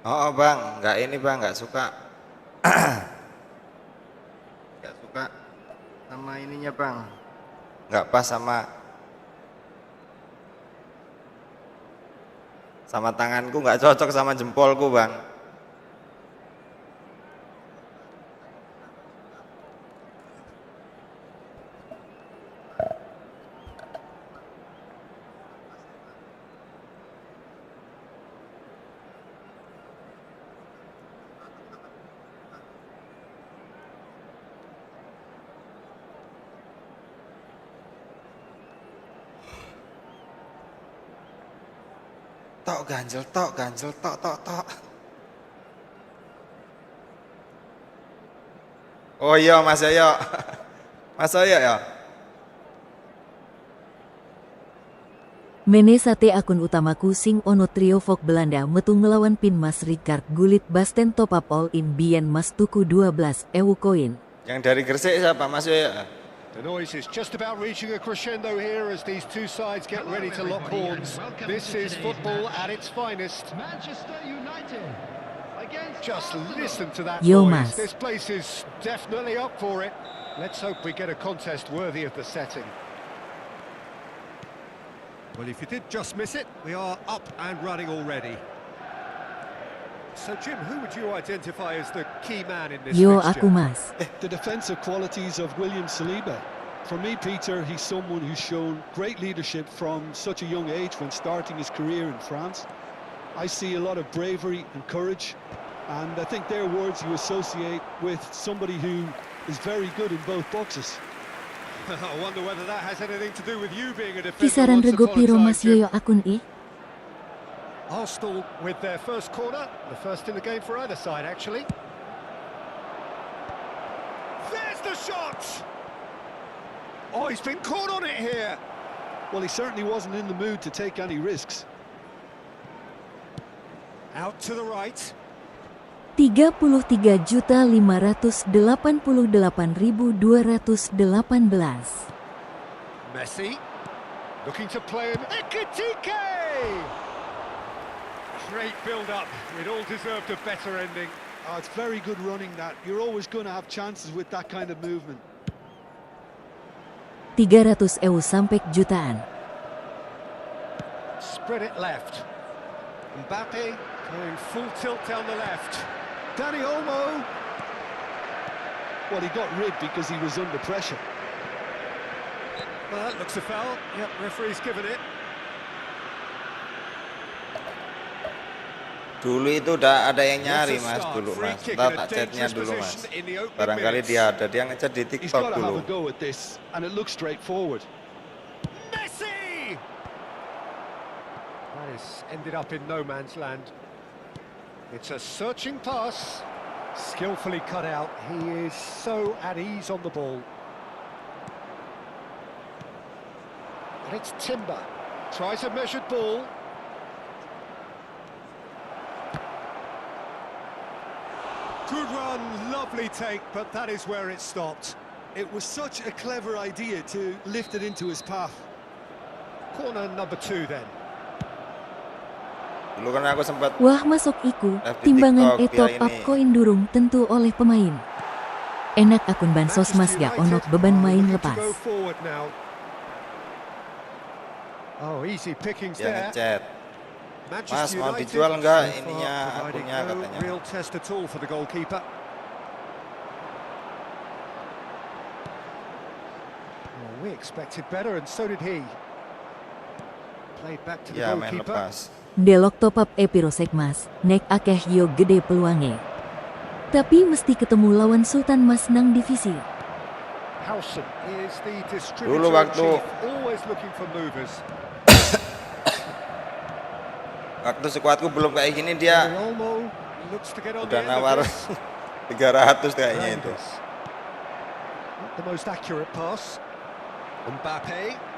Oh, bang, nggak ini bang, nggak suka. Nggak suka sama ininya bang. Nggak pas sama tanganku, nggak cocok sama jempolku bang. Tok ganjel tok. Oh iya Mas Yoyo. Mas Yoyo ya. Mene sate akun utamaku sing ono trio Vok Belanda metu ngelawan pin Mas Ricard Gulit Basten top up all in bien Mas tuku 12.000 koin. Yang dari Gresik siapa Mas Yoyo? The noise is just about reaching a crescendo here as these two sides get ready to lock horns. This is football at its finest. Manchester United against Just listen to that Yo, noise. Mas. This place is definitely up for it. Let's hope we get a contest worthy of the setting. Well, if you did just miss it, we are up and running already. So, Jim, who would you identify as the key man in this Yo fixture? aku Mas. The defensive qualities of William Saliba. For me, Peter, he's someone who's shown great leadership from such a young age when starting his career in France. I see a lot of bravery and courage, and I think they're words you associate with somebody who is very good in both boxes. I wonder whether that has anything to do with you being a defender. Kisaran once rego upon a piro time, Mas Jim. Yoyo akun Arsenal with their first corner, the first in the game for either side, actually. There's the shot! Oh, he's been caught on it here. Well, he certainly wasn't in the mood to take any risks. Out to the right. 33.588.218. Messi, looking to play him. Ekitike! Great build-up. It all deserved a better ending. Oh, it's very good running that. You're always going to have chances with that kind of movement. 300.000 sampai jutaan. Spread it left. Mbappe going full tilt down the left. Dani Olmo. Well, he got ribbed because he was under pressure. Well, that looks a foul. Yep, referee's given it. Dulu itu udah ada yang nyari Mas dulu Mas. Ntar tak chatnya dulu Mas. Barangkali dia ada, dia ngechat di He's TikTok got to have dulu. a go at this, and it looks straightforward. Messi! That is ended up in no man's land. It's a searching pass. Skillfully cut out. He is so at ease on the ball. And it's Timber. Tries a measured ball. Good run, lovely take, but that is where it stopped. It was such a clever idea to lift it into his path. Corner number 2 then. Dulu kan aku sempat Wah masuk iku, live di timbangan TikTok, top dia up ini. koin durung tentu oleh pemain. Enak akun bansos Mas gak onok beban main looking to lepas. go forward now. Oh, easy pickings dia there. ngechat. Manchester Mas, mau United dijual nggak so far ininya, providing akunnya, no katanya. real test at all for the goalkeeper. Well, we expected better and so did he. Played back to the Ya main goalkeeper. lepas. Delok top up pirosek Mas, nek akeh yo gede peluangnya. Tapi mesti ketemu lawan Sultan Mas nang divisi. Howson is the distributor Dulu in waktu chief, always looking for movers. waktu skuadku belum kayak gini dia Olmo looks to get on udah the end of nawar this. 300 kayaknya itu. Not the most accurate pass. Mbappe.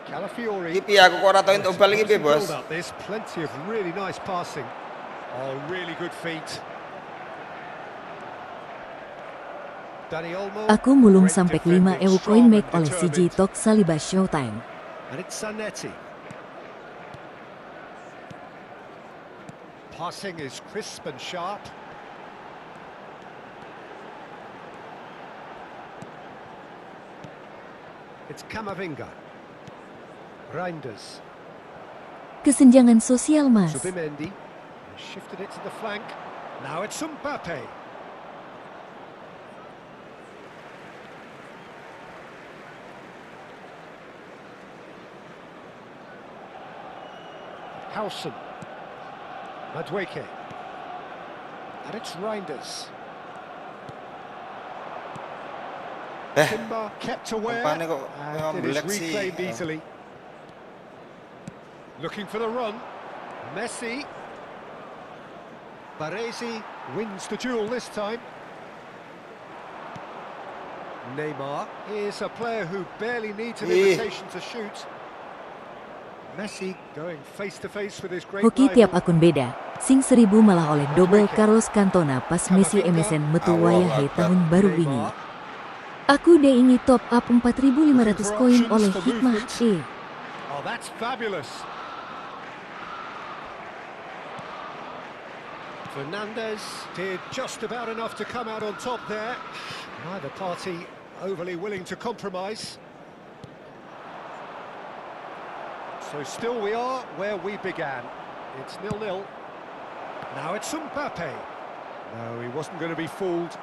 Calafiori. Iki aku kok ora tau entuk bal iki piye, Bos? There's plenty of really nice passing. Oh, really good feet. Dani Olmo. Aku mulung Great sampai defending, 5.000 koin strong make and oleh CG determined. Tok Saliba Showtime. And it's Zanetti. passing is crisp and sharp. It's Camavinga. Reinders. Kesenjangan sosial, Mas. Subimendi. Shifted it to the flank. Now it's Mbappe. Howson. Madueke. And it's Reinders. Timber kept aware. And it is reclaimed easily. Looking for the run. Messi. Baresi wins the duel this time. Neymar is a player who barely needs an invitation to shoot. Messi going face to face with his great Hoki tiap akun beda. Sing 1000 malah oleh double Carlos Cantona pas Messi MSN metu wayahe tahun baru wingi. Aku deh ingi top up 4.500 koin oleh Hikmah E. Oh, that's fabulous. Fernandez did just about enough to come out on top there. Neither party overly willing to compromise. So still we are where we began. It's 0-0. Now it's Mbappe. No, he wasn't going to be fooled.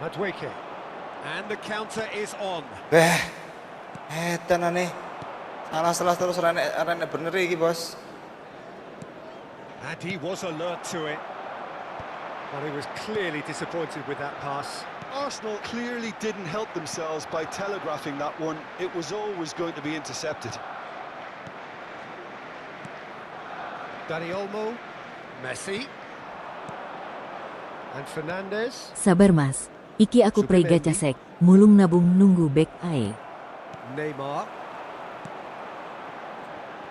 Madueke. And the counter is on. Tenan nih. Salah terus rene bener iki, Bos. And he was alert to it. But he was clearly disappointed with that pass. Arsenal clearly didn't help themselves by telegraphing that one. It was always going to be intercepted. Dani Olmo, Messi, and Fernandez. Sabar, Mas. Iki aku prei gacha sek, mulung nabung nunggu back ae. Neymar.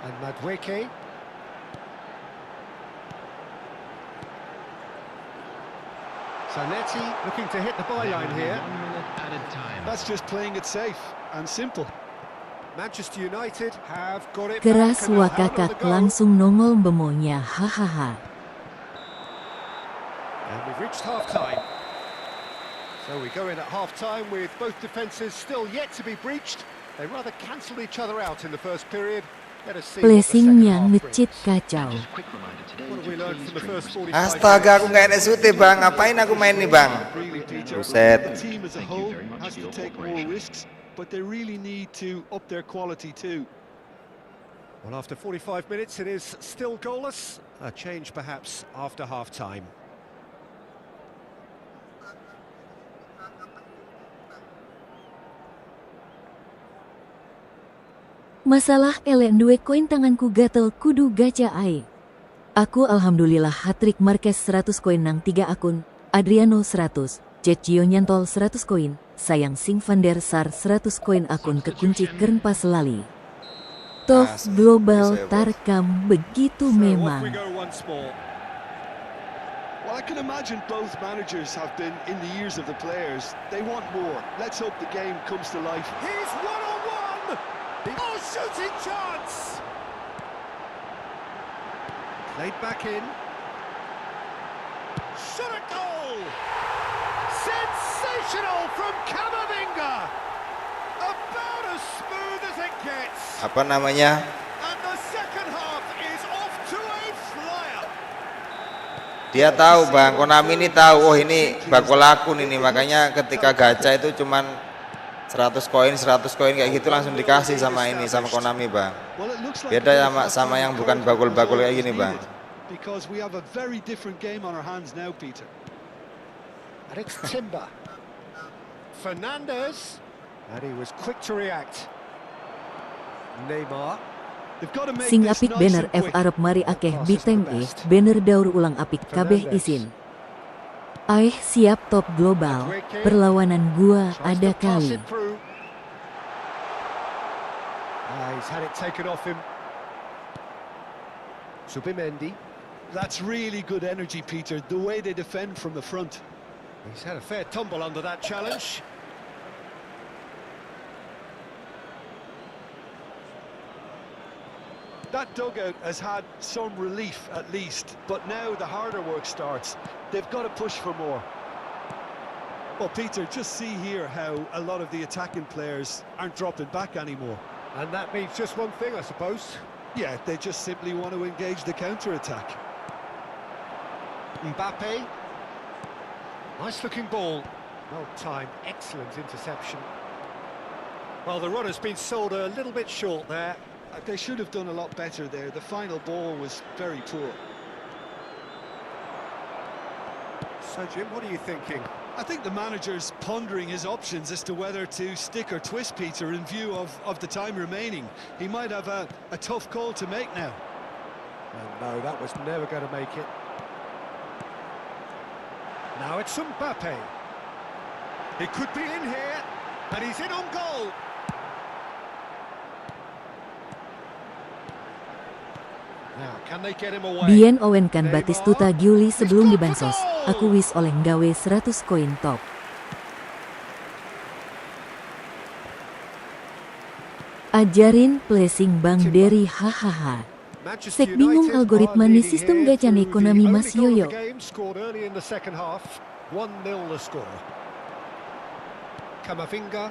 And Madueke. Zanetti looking to hit the byline here. That's just playing it safe and simple. Manchester United have got it Keras back and are out of wakakak the goal. langsung nongol bemonya, hahaha. And we've reached half-time. So we go in at half-time with both defences still yet to be breached. They rather cancelled each other out in the first period. Let us see what the second Placingnya half ngecit brings. kacau. What have we learned from the first 45 Astaga, aku nggak enak sute, Bang. Ngapain aku main nih, Bang? Really, Peter. Buset. The team as a whole has to take more risks, but they really need to up their quality too. Well, after 45 minutes, it is still goalless. A change, perhaps, after half-time. Masalah elek duwe koin tanganku gatel kudu gacha ae. Aku alhamdulillah hat-trick Marquez 100 koin nang 3 akun, Adriano 100, Cecchio nyantol 100 koin, sayang sing Van der Sar 100 koin akun kekunci keren pas lali. Toh global tarkam begitu So off memang. we go once more. Well, I can imagine both managers have been in the ears of the players. They want more. Let's hope the game comes to life. Here's one-on-one! Oh, shooting chance! Played back in. Shot a goal! Sensational from Camavinga! About as smooth as it gets. Apa namanya? And the second half is off to a flyer. Dia tahu, Bang. Konami ini tahu. Oh, ini bakul akun ini. Makanya ketika gacha itu cuman 100 koin kayak gitu langsung dikasih sama ini, sama Konami, Bang. Well, it looks like Beda sama yang bukan bakul-bakul kayak gini, Bang. Because we have a very different game on our hands now, Peter. And it's Timber. Fernandez. And he was quick to react. Neymar. They've got to make Sing this apik nice banner and F quick. Arab mari akeh biteng banner daur ulang apik kabeh isin. Aeh siap top global, perlawanan gua Tries ada to pass kali. it through. He's had it taken off him. Subimendi. That's really good energy, Peter, the way they defend from the front. He's had a fair tumble under that challenge. That dugout has had some relief at least, but now the harder work starts. They've got to push for more. Well, Peter, just see here how a lot of the attacking players aren't dropping back anymore. And that means just one thing, I suppose. Yeah, they just simply want to engage the counter-attack. Mbappe. Nice-looking ball. Well-timed, excellent interception. Well, the runner's been sold a little bit short there. They should have done a lot better there. The final ball was very poor. So, Jim, what are you thinking? I think the manager's pondering his options as to whether to stick or twist Peter in view of the time remaining. He might have a tough call to make now. And no, that was never going to make it. Now it's Mbappe. He could be in here, and he's in on goal. Now, can they get him away? Bien Owenkan Batistuta Giuli sebelum dibansos. Aku wis oleh nggawe 100 koin top. Ajarin placing Bang Derry hahaha. Sek bingung algoritma nih sistem gacha nih Konami Mas Yoyo. 1-0 the score. Kamavinga.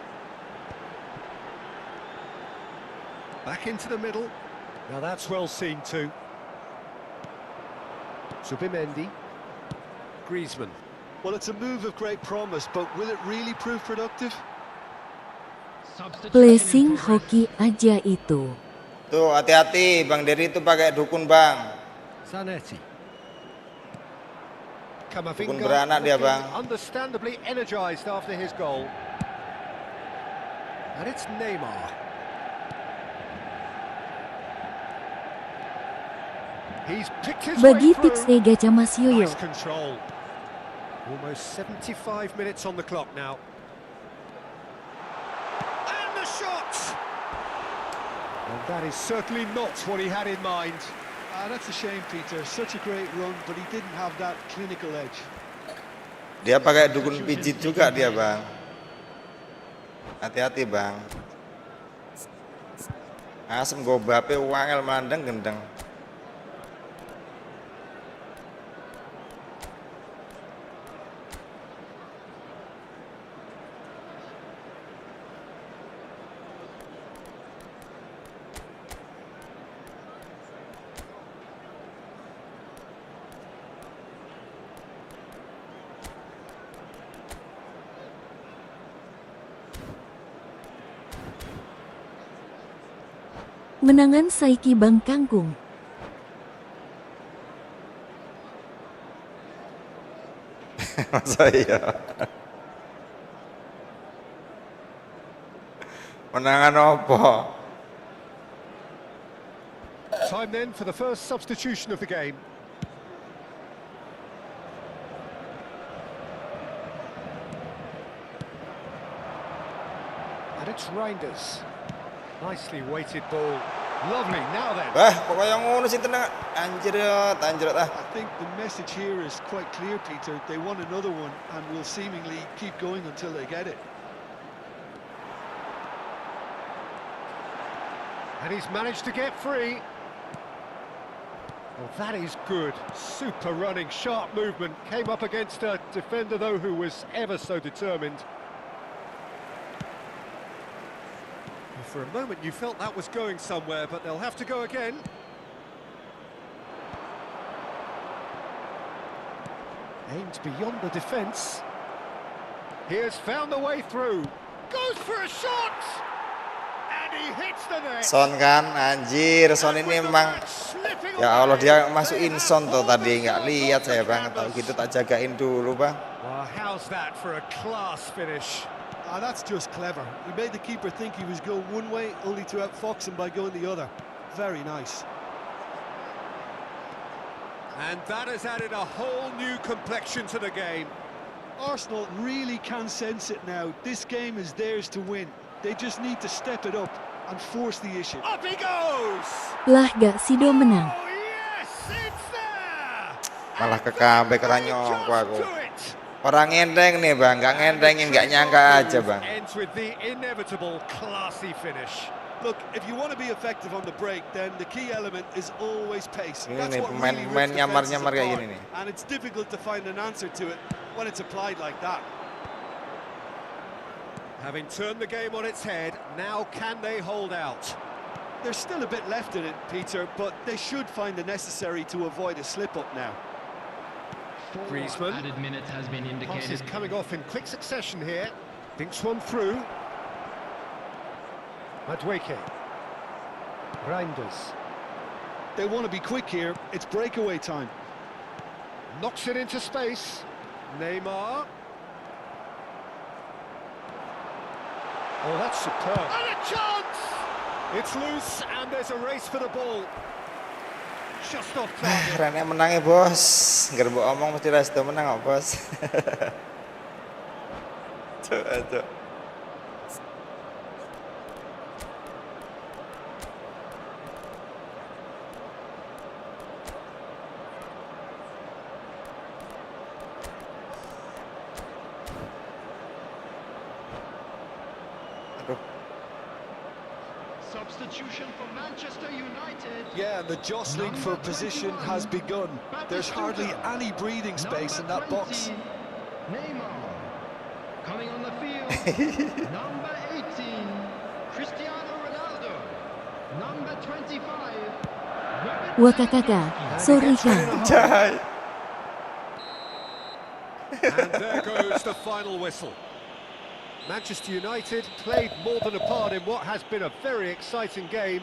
Back into the middle. Now that's well seen too. Zubimendi. Griezmann. Well, it's a move of great promise, but will it really prove productive? Placing hoki aja itu. Tuh, hati-hati, Bang Dery itu pakai dukun, Bang. Zanetti. Dukun beranak dia, Bang. Understandably energized after his goal. And it's Neymar. He's picked his Bagi way tips through. gacha Mas Yoyo. Nice control. Almost 75 minutes on the clock now. And the shot! And that is certainly not what he had in mind. That's a shame, Peter. Such a great run, but he didn't have that clinical edge. Dia pakai dukun pijit juga dia, Bang. Hati-hati, Bang. Asem go Mbappe wangel mandeng gendeng. Menangan saiki Bang Kangkung. Masa iya? Menangan apa? Time then for the first substitution of the game. And it's Reinders. Nicely weighted ball. Lovely, now then. Pokoknya ngono sih tenang. Anjrot. I think the message here is quite clear, Peter. They want another one and will seemingly keep going until they get it. And he's managed to get free. Well, that is good. Super running, sharp movement. Came up against a defender, though, who was ever so determined. For a moment you felt that was going somewhere, but they'll have to go again. Aimed beyond the defence. He has found the way through. Goes for a shot! And he hits the net. Son kan, anjir, Son ini emang. Ya Allah, dia masukin Son tuh tadi, nggak lihat saya, Bang. Tahu gitu tak jagain dulu, Bang. Well, how's that for a class finish? That's just clever. He made the keeper think he was going one way, only to outfox him by going the other. Very nice. And that has added a whole new complexion to the game. Arsenal really can sense it now. This game is theirs to win. They just need to step it up and force the issue. Up he goes! Lah gak Sido menang. Oh yes, it's there! Malah ke comeback ranyong aku. Orang ngendeng nih, Bang, nggak ngendengin, nggak nyangka aja, Bang. Ends with the inevitable classy finish. Look, if you want to be effective on the break, then the key element is always pace. That's Ini what really pemain rips defenses nyamar-nyamar kayak apart, gini nih. and it's difficult to find an answer to it when it's applied like that. Having turned the game on its head, now can they hold out? There's still a bit left in it, Peter, but they should find the necessary to avoid a slip-up now. Griezmann. Added minute has been Pass is indicated. coming off in quick succession here. Thinks one through. Madueke. Reinders. They want to be quick here. It's breakaway time. Knocks it into space. Neymar. Oh, that's superb. And a chance! It's loose, and there's a race for the ball. Just off target. Rene menang ya bos. Nggak mau omong mesti Resto menang kok bos. Coba. Substitution for Manchester United. Yeah, the jostling for position has begun. There's hardly any breathing space in that box. Neymar. Coming on the field. Number 18. Cristiano Ronaldo. Number 25. Wakakaka, sorry Kang. Cai. And there goes the final whistle. Manchester United played more than a part in what has been a very exciting game.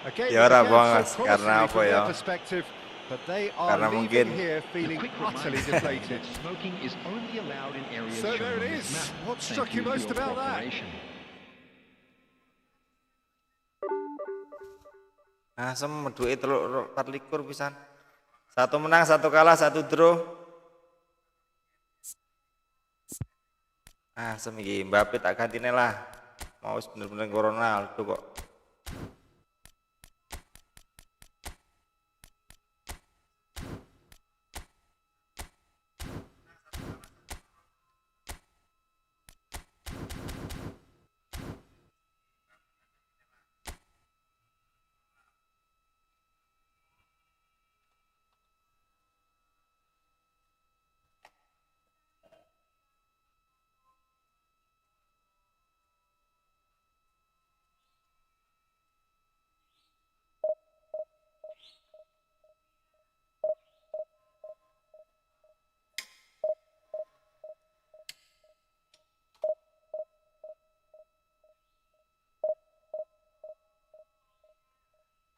A game Ya that ora began bos, so karena promisingly apa from their ya? perspective, but they are Karena leaving mungkin here feeling utterly deflated. Smoking is only allowed in areas So shown there on it this is. map. What Thank struck you for most your about that? cooperation. Asem meduke 24 pisan. Satu menang, satu kalah, satu draw. Asem iki Mbappe tak gantine lah. Mau bener-bener Ronaldo kok.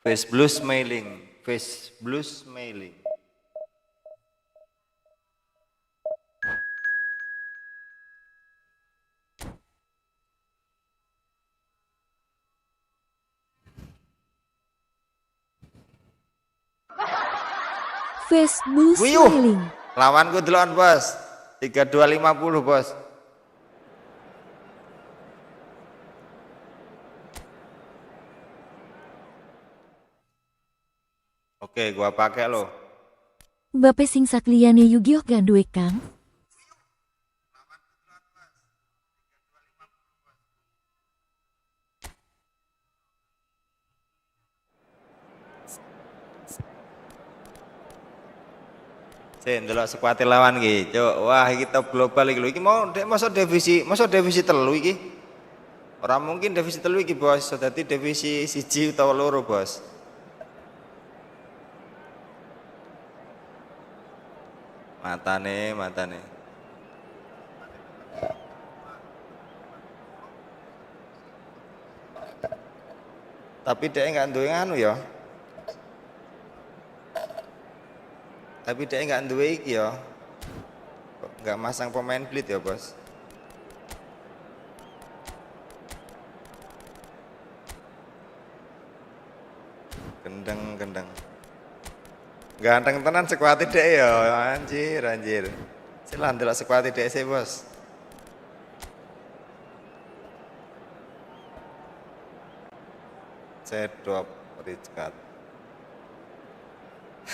Face blues mailing. Facebook Wuyuh. smiling. Lawanku delokan bos. 3250 bos. Oke, gua pakai lo. Bape sing sakliyane Yu-Gi-Oh ganduwe Kang. Sen delok sekuate lawan iki, Cuk. Wah, iki top global iki lho. Iki mau masa divisi telu iki. Ora mungkin divisi telu iki, Bos. Dadi divisi 1 utawa 2, Bos. Matane. Tapi dia enggak duwe anu ya. Tapi dia enggak duwe iki ya. Enggak masang pemain bleed ya, Bos. Gendeng. Ganteng tenan sekuate dhek ya, anjir. Silan delok sekuate dhek sih, Bos. Cedop Richard.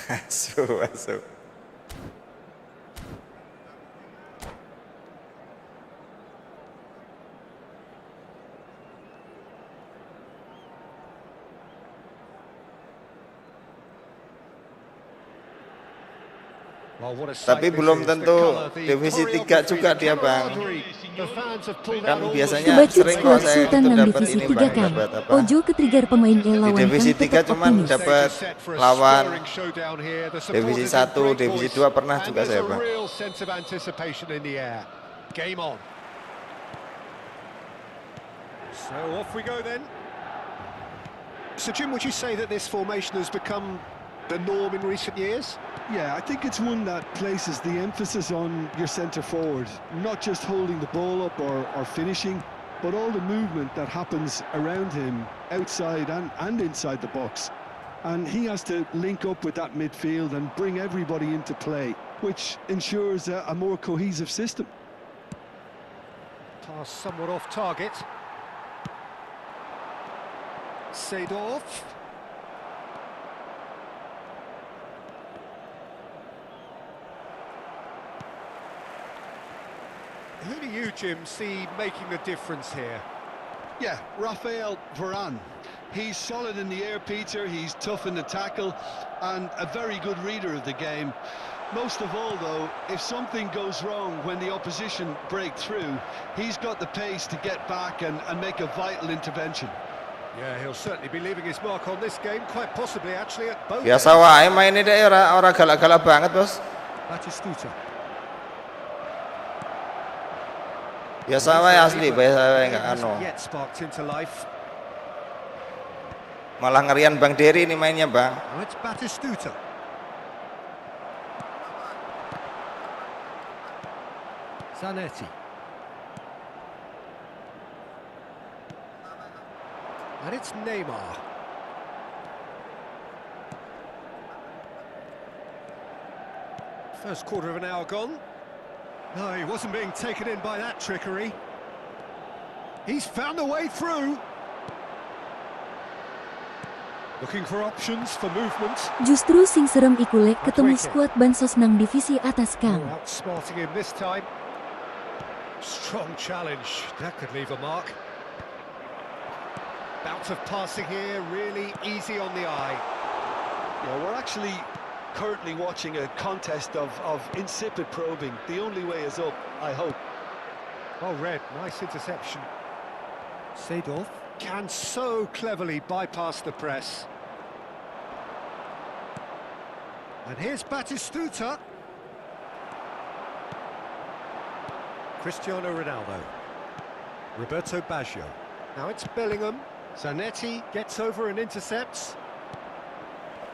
Asu. Tapi belum tentu divisi 3 juga dia, Bang. Kan biasanya Kebacut sering kok skuad saya Sultan itu 6 dapat divisi ini, 3 Bang, Kang. dapat apa? Ojo ke-trigger pemain Di lawan divisi Kang 3 tetap cuman optimis. dapat lawan divisi 1, divisi 2 pernah juga saya, Bang. So off we go then. So Jim, would you say that this formation has become the norm in recent years? Yeah, I think it's one that places the emphasis on your centre forward, not just holding the ball up or finishing, but all the movement that happens around him, outside and inside the box. And he has to link up with that midfield and bring everybody into play, which ensures a more cohesive system. Pass somewhat off target. Seedorf. Who do you, Jim, see making the difference here? Yeah, Rafael Varane. He's solid in the air, Peter. He's tough in the tackle and a very good reader of the game. Most of all, though, if something goes wrong when the opposition break through, he's got the pace to get back and make a vital intervention. Yeah, he'll certainly be leaving his mark on this game, quite possibly actually at both. Biasa wae main ini ora galak-galak banget, Bos. Batistuta. Biasa wae asli, biasa wae enggak anu. Yet sparked into life. Malah ngerian Bang Dery ini mainnya, Bang. Oh, it's Batistuta. Zanetti. And it's Neymar. First quarter of an hour gone. No, he wasn't being taken in by that trickery. He's found a way through. Looking for options for movement. Justru sing serem iku lek ketemu skuad bansos nang divisi atas Kang. Oh, outsmarting him this time. Strong challenge. That could leave a mark. Bout of passing here, really easy on the eye. Yeah, we're actually currently watching a contest of insipid probing. The only way is up, I hope. Well read, nice interception. Seedorf can so cleverly bypass the press. And here's Batistuta. Cristiano Ronaldo. Roberto Baggio. Now it's Bellingham. Zanetti gets over and intercepts.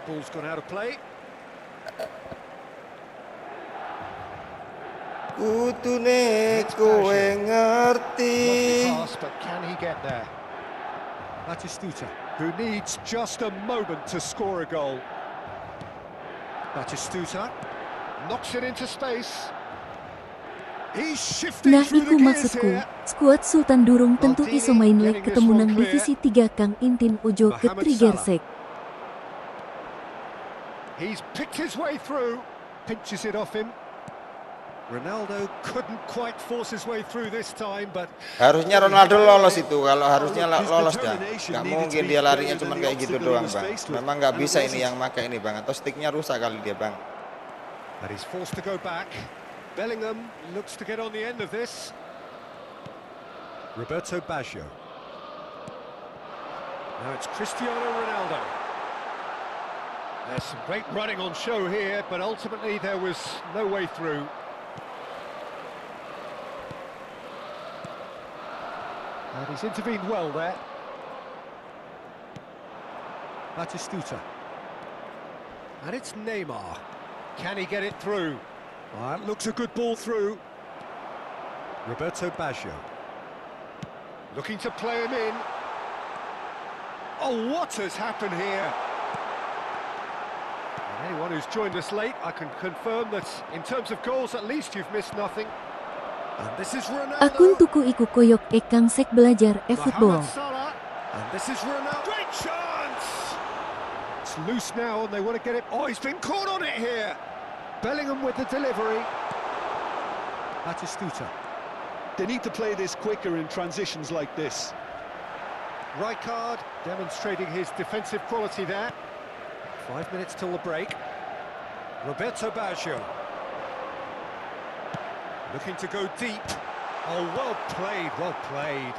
Ball's gone out of play. Kudune kowe ngerti. Lovely pass, but can he get there? Batistuta, who needs just a moment to score a goal. Batistuta knocks it into space. He's shifting Nah through iku the gears maksudku, here. skuad Sultan Durung tentu iso main lek ketemu nang divisi 3 Kang Intin ojo ke trigger sek. He's picked his way through, pinches it off him. Ronaldo couldn't quite force his way through this time, but Harusnya Ronaldo lolos itu, kalau harusnya lolos dah. Nggak mungkin dia larinya cuma kayak gitu doang, Bang. Memang nggak bisa ini yang pakai ini, Bang. Atau sticknya rusak kali dia, Bang. and he's forced to go back. Bellingham looks to get on the end of this. Roberto Baggio. Now it's Cristiano Ronaldo. There's some great running on show here, but ultimately there was no way through. And he's intervened well there. Batistuta. And it's Neymar. Can he get it through? Well, that looks a good ball through. Roberto Baggio. Looking to play him in. Oh, what has happened here? And anyone who's joined us late, I can confirm that in terms of goals, at least you've missed nothing. And this is Ronaldo. Akun tuku iku koyok kang sek belajar efootball. Mohamed Salah. And this is Ronaldo. Great chance! It's loose now and they want to get it. Oh, he's been caught on it here. Bellingham with the delivery. Batistuta. They need to play this quicker in transitions like this. Rijkaard demonstrating his defensive quality there. 5 minutes till the break. Roberto Baggio. Looking to go deep. Oh, well played, well played.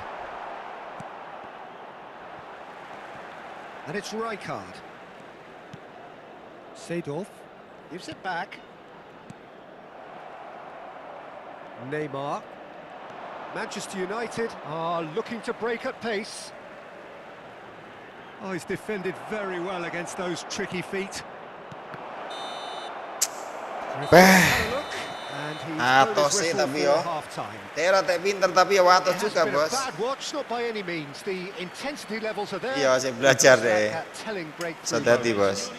And it's Rijkaard. Seedorf gives it back. Neymar. Manchester United are looking to break at pace. Oh, he's defended very well against those tricky feet. Atos sih tapi yo. Tera teh pinter tapi ya watos juga, Bos. Iya, saya belajar deh. Sadati, Bos.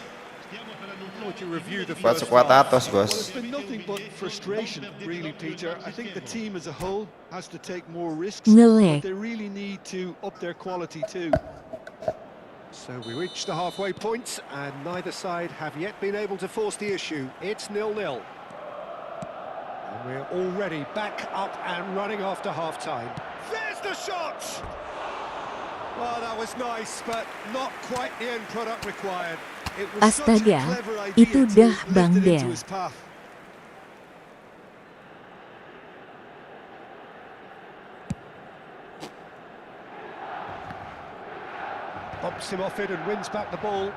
Buat sekuat Atos, Bos. It's been nothing but frustration, really, Peter. I think the team as a whole has to take more risks, but they really need to up their quality too. So we reach the halfway point, and neither side have yet been able to force the issue. It's 0-0. And we're already back up and running after half-time. There's the shot! Well, that was nice, but not quite the end product required. It was such a clever idea itu dah Bang Der. Bumps him off it and wins back the ball.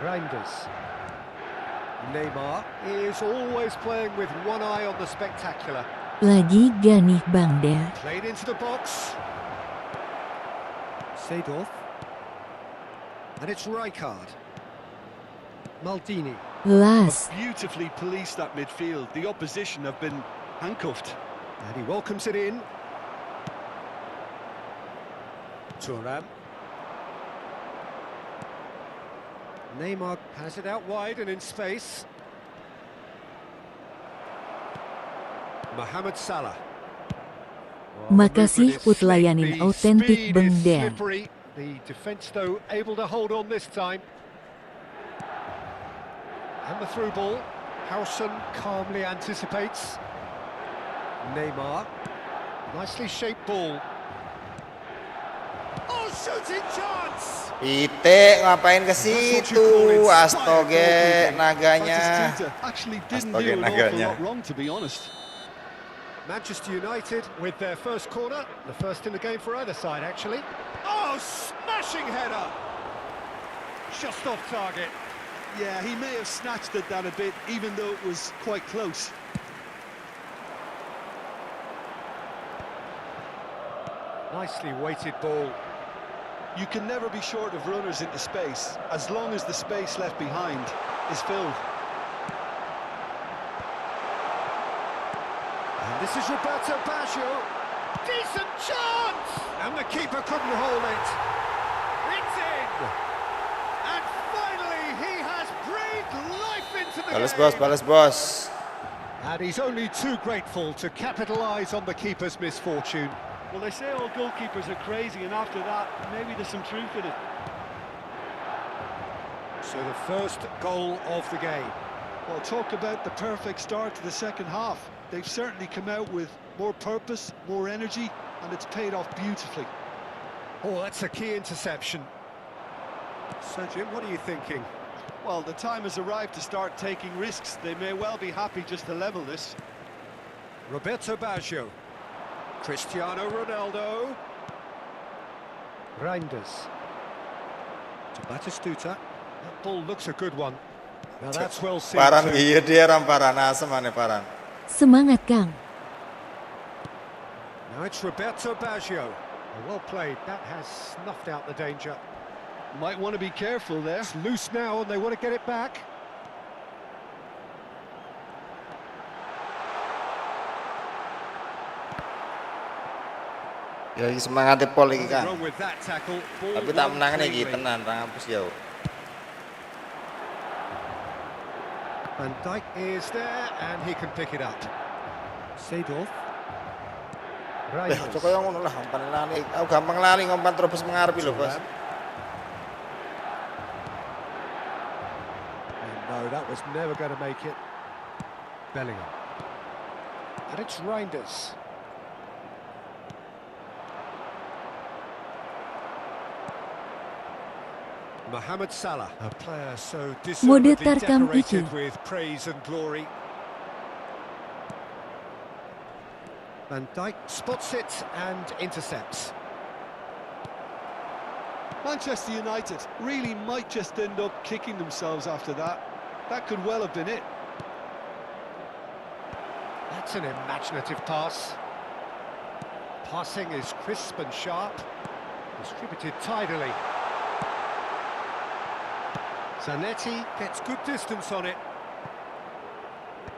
Reinders. Neymar is always playing with one eye on the spectacular. Lagi gak nih Bang Der? Played into the box. Seedorf. And it's Rijkaard. Maldini. Las. Beautifully policed that midfield. The opposition have been handcuffed. And he welcomes it in. Thuram. Neymar has it out wide and in space. Mohamed Salah. Makasih utlayanin autentik Bang Der. The defence though able to hold on this time. And the through ball. Howson calmly anticipates. Neymar. Nicely shaped ball. Oh, shooting chance! Ite ngapain ke situ? Astoge naganya. Astoge naganya. Manchester United with their first corner, the first in the game for either side actually. Oh, smashing header! Just off target. Yeah, he may have snatched it down a bit, even though it was quite close. Nicely weighted ball. You can never be short of runners into space, as long as the space left behind is filled. And this is Roberto Baggio. Decent chance! And the keeper couldn't hold it. It's in! And finally he has breathed life into the Balas game. bos, balas bos. And he's only too grateful to capitalise on the keeper's misfortune. Well, they say all goalkeepers are crazy, and after that, maybe there's some truth in it. So the first goal of the game. Well, talk about the perfect start to the second half. They've certainly come out with more purpose, more energy, and it's paid off beautifully. Oh, that's a key interception. So, Jim, what are you thinking? Well, the time has arrived to start taking risks. They may well be happy just to level this. Roberto Baggio. Cristiano Ronaldo. Reinders. To Batistuta. That ball looks a good one. Now that's well seen. Paran iya dia ram paran asem ane paran. Semangat Kang. Now it's Roberto Baggio. Well played. That has snuffed out the danger. Might want to be careful there. It's loose now and they want to get it back. Ya semangat pol iki kan. Wrong with that tackle. Tapi tak menang iki tenan ra ngapus jauh. Van Dijk is there and he can pick it up. Seedorf. Reinders. Cok koyo ngono lah, umpan lali. Aku gampang lali ngumpan terus mengarepi lho, Bos. No, that was never going to make it. Bellingham. And it's Reinders. Mohamed Salah, a player so deservedly decorated with praise and glory. Van Dijk spots it and intercepts. Manchester United really might just end up kicking themselves after that. That could well have been it. That's an imaginative pass. Passing is crisp and sharp, distributed tidily. Zanetti gets good distance on it.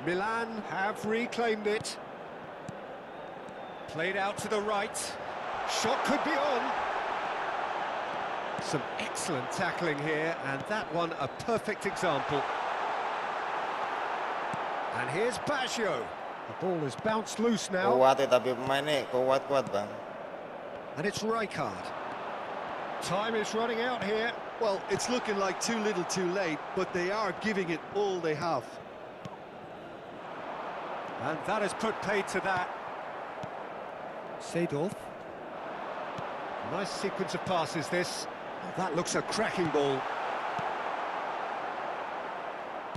Milan have reclaimed it. Played out to the right. Shot could be on. Some excellent tackling here, and that one a perfect example. And here's Baggio. The ball is bounced loose now. Kuat ya, tapi pemainnya kuat-kuat bang. And it's Rijkaard. Time is running out here. Well, it's looking like too little too late, but they are giving it all they have. And that has put paid to that. Seedorf. Nice sequence of passes this. Oh, that looks a cracking ball.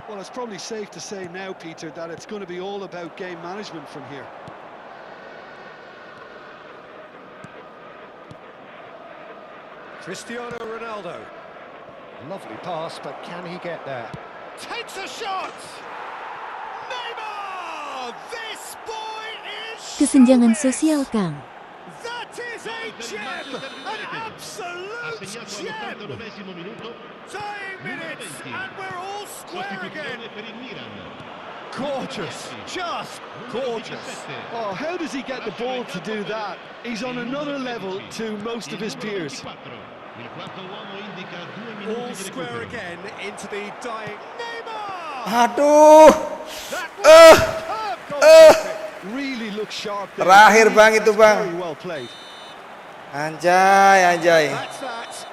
Well, it's probably safe to say now, Peter, that it's going to be all about game management from here. Cristiano Ronaldo. Lovely pass, but can he get there? Takes a shot! Neymar! This boy is Kesenjangan showbiz! sosial, Kang. That is a gem! An absolute gem! Time minutes, and we're all square again! Gorgeous, just gorgeous. Oh, how does he get the ball to do that? He's on another level to most of his peers. All square again into the dying Neymar! Aduh. That was superb goalkeeping. Really looks sharp there. Terakhir bang itu bang. Very well played. Anjay. That's that.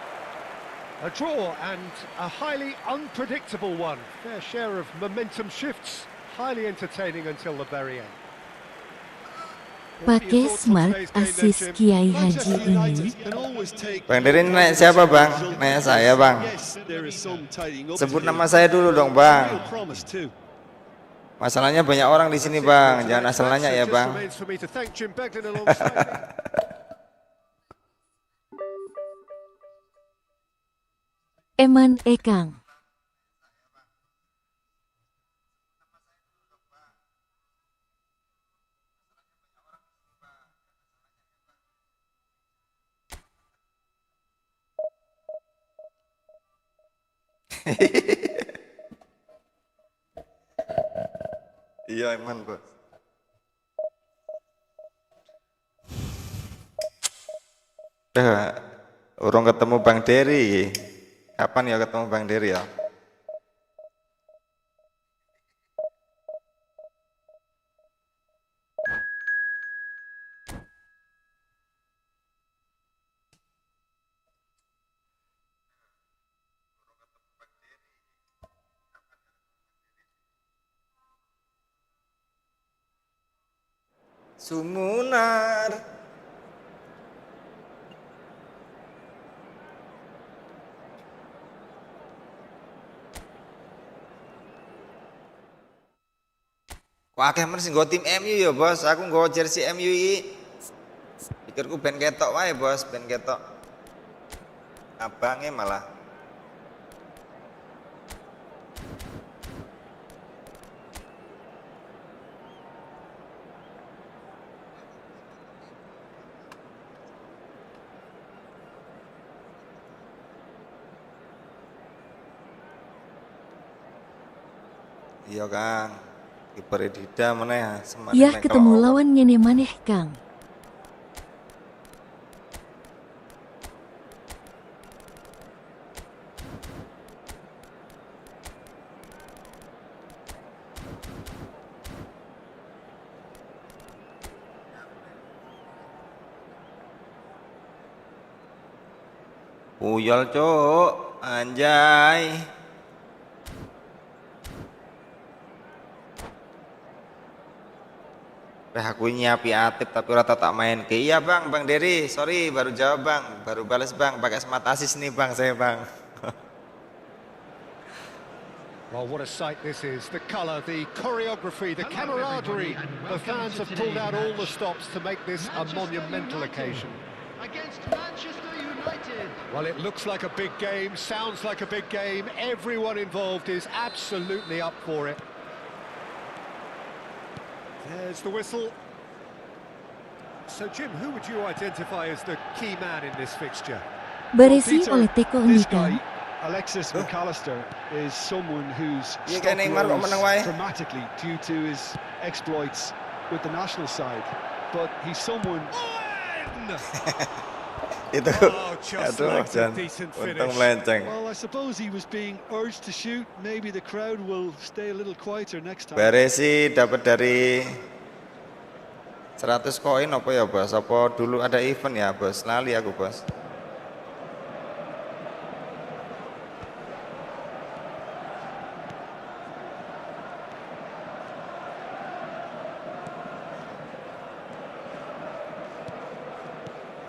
A draw and a highly unpredictable one. Fair share of momentum shifts. Highly entertaining until the very end. Pakai smart assist Kiai Haji ini. Bang Derin naik siapa bang? Naik saya bang. Sebut nama saya dulu dong bang. Masalahnya banyak orang di sini bang. Jangan asal nanya ya bang. Eman Kang. Iya Eman bos. Urung ketemu Bang Dery. Kapan ya ketemu Bang Dery ya? Sumunar. Kok akeh men sing nggo tim MU ya, Bos. Aku nggo jersey MU iki. Pikirku ben ketok wae, Bos, ben ketok. Abange malah. Iya, Kang. Kiper Dida meneh semakin Yah ketemu lawan ngene maneh Kang. Puyol, Cuk. Anjay. Aku nyiapi Atip tapi rata tak main ke. Iya bang, Bang Dery, sorry baru jawab bang, baru balas bang, pakai smart assist nih bang saya bang. Well, what a sight this is. The colour, the choreography, the camaraderie. The fans have pulled out all the stops to make this a monumental occasion. Against Manchester United. Well, it looks like a big game, sounds like a big game. Everyone involved is absolutely up for it. There's the whistle. So, Jim, who would you identify as the key man in this fixture? Beresi oleh Teko This Hendikan. guy, Alexis McAllister, is someone who's Iya, kayak Neymar kok menang wae. dramatically due to his exploits with the national side. But he's someone... Itu, Oh, just aduh, like a Jan, decent untung finish. melenceng. Well, I suppose he was being urged to shoot. Maybe the crowd will stay a little quieter next time. Beresi dapat dari 100 koin apa ya, Bos? Apa dulu ada event ya, Bos? Lali aku, Bos.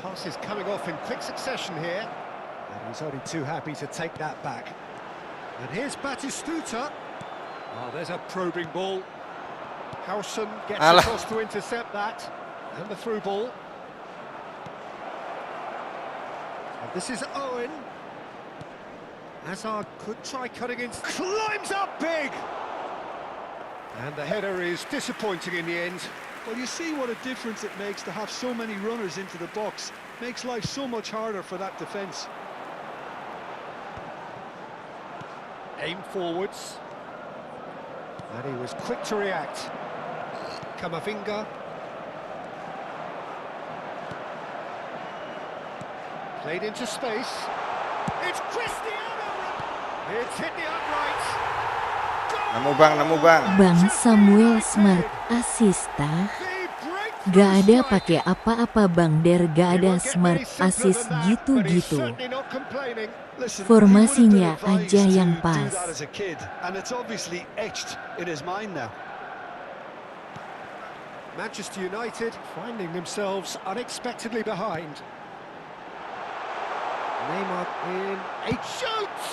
Pass is coming off in quick succession here. And he's only too happy to take that back. And here's Batistuta. Oh, there's a probing ball. Howson gets Alah. across to intercept that. And the through ball. And this is Owen. Hazard could try cutting in. Climbs up big! And the header is disappointing in the end. Well, you see what a difference it makes to have so many runners into the box. Makes life so much harder for that defence. Aim forwards. And he was quick to react. Kamavinga. Played into space. It's Cristiano! It's hit the uprights. Nemu bang. Bang Samuel Smart asista. Gak ada pakai apa-apa Bang Der, gak ada smart assist gitu-gitu. Formasinya aja yang pas. Manchester United finding themselves unexpectedly behind. Neymar in, he shoots!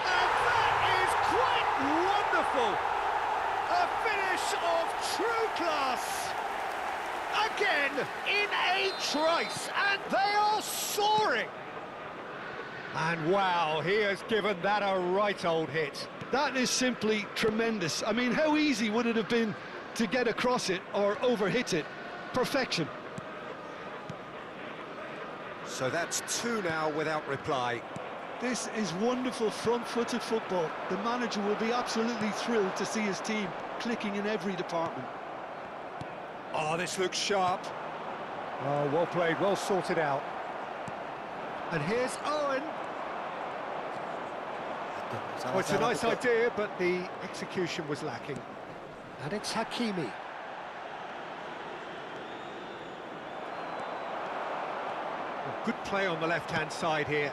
And that is quite wonderful! A finish of true class! Again, in a trice, and they are soaring! And wow, he has given that a right old hit. That is simply tremendous. I mean, how easy would it have been to get across it or overhit it? Perfection. So that's two now without reply. This is wonderful front-footed football. The manager will be absolutely thrilled to see his team clicking in every department. Oh, this looks sharp. Oh, well played, well sorted out. And here's Owen. Well, it's a nice idea, but the execution was lacking. And it's Hakimi. Good play on the left-hand side here.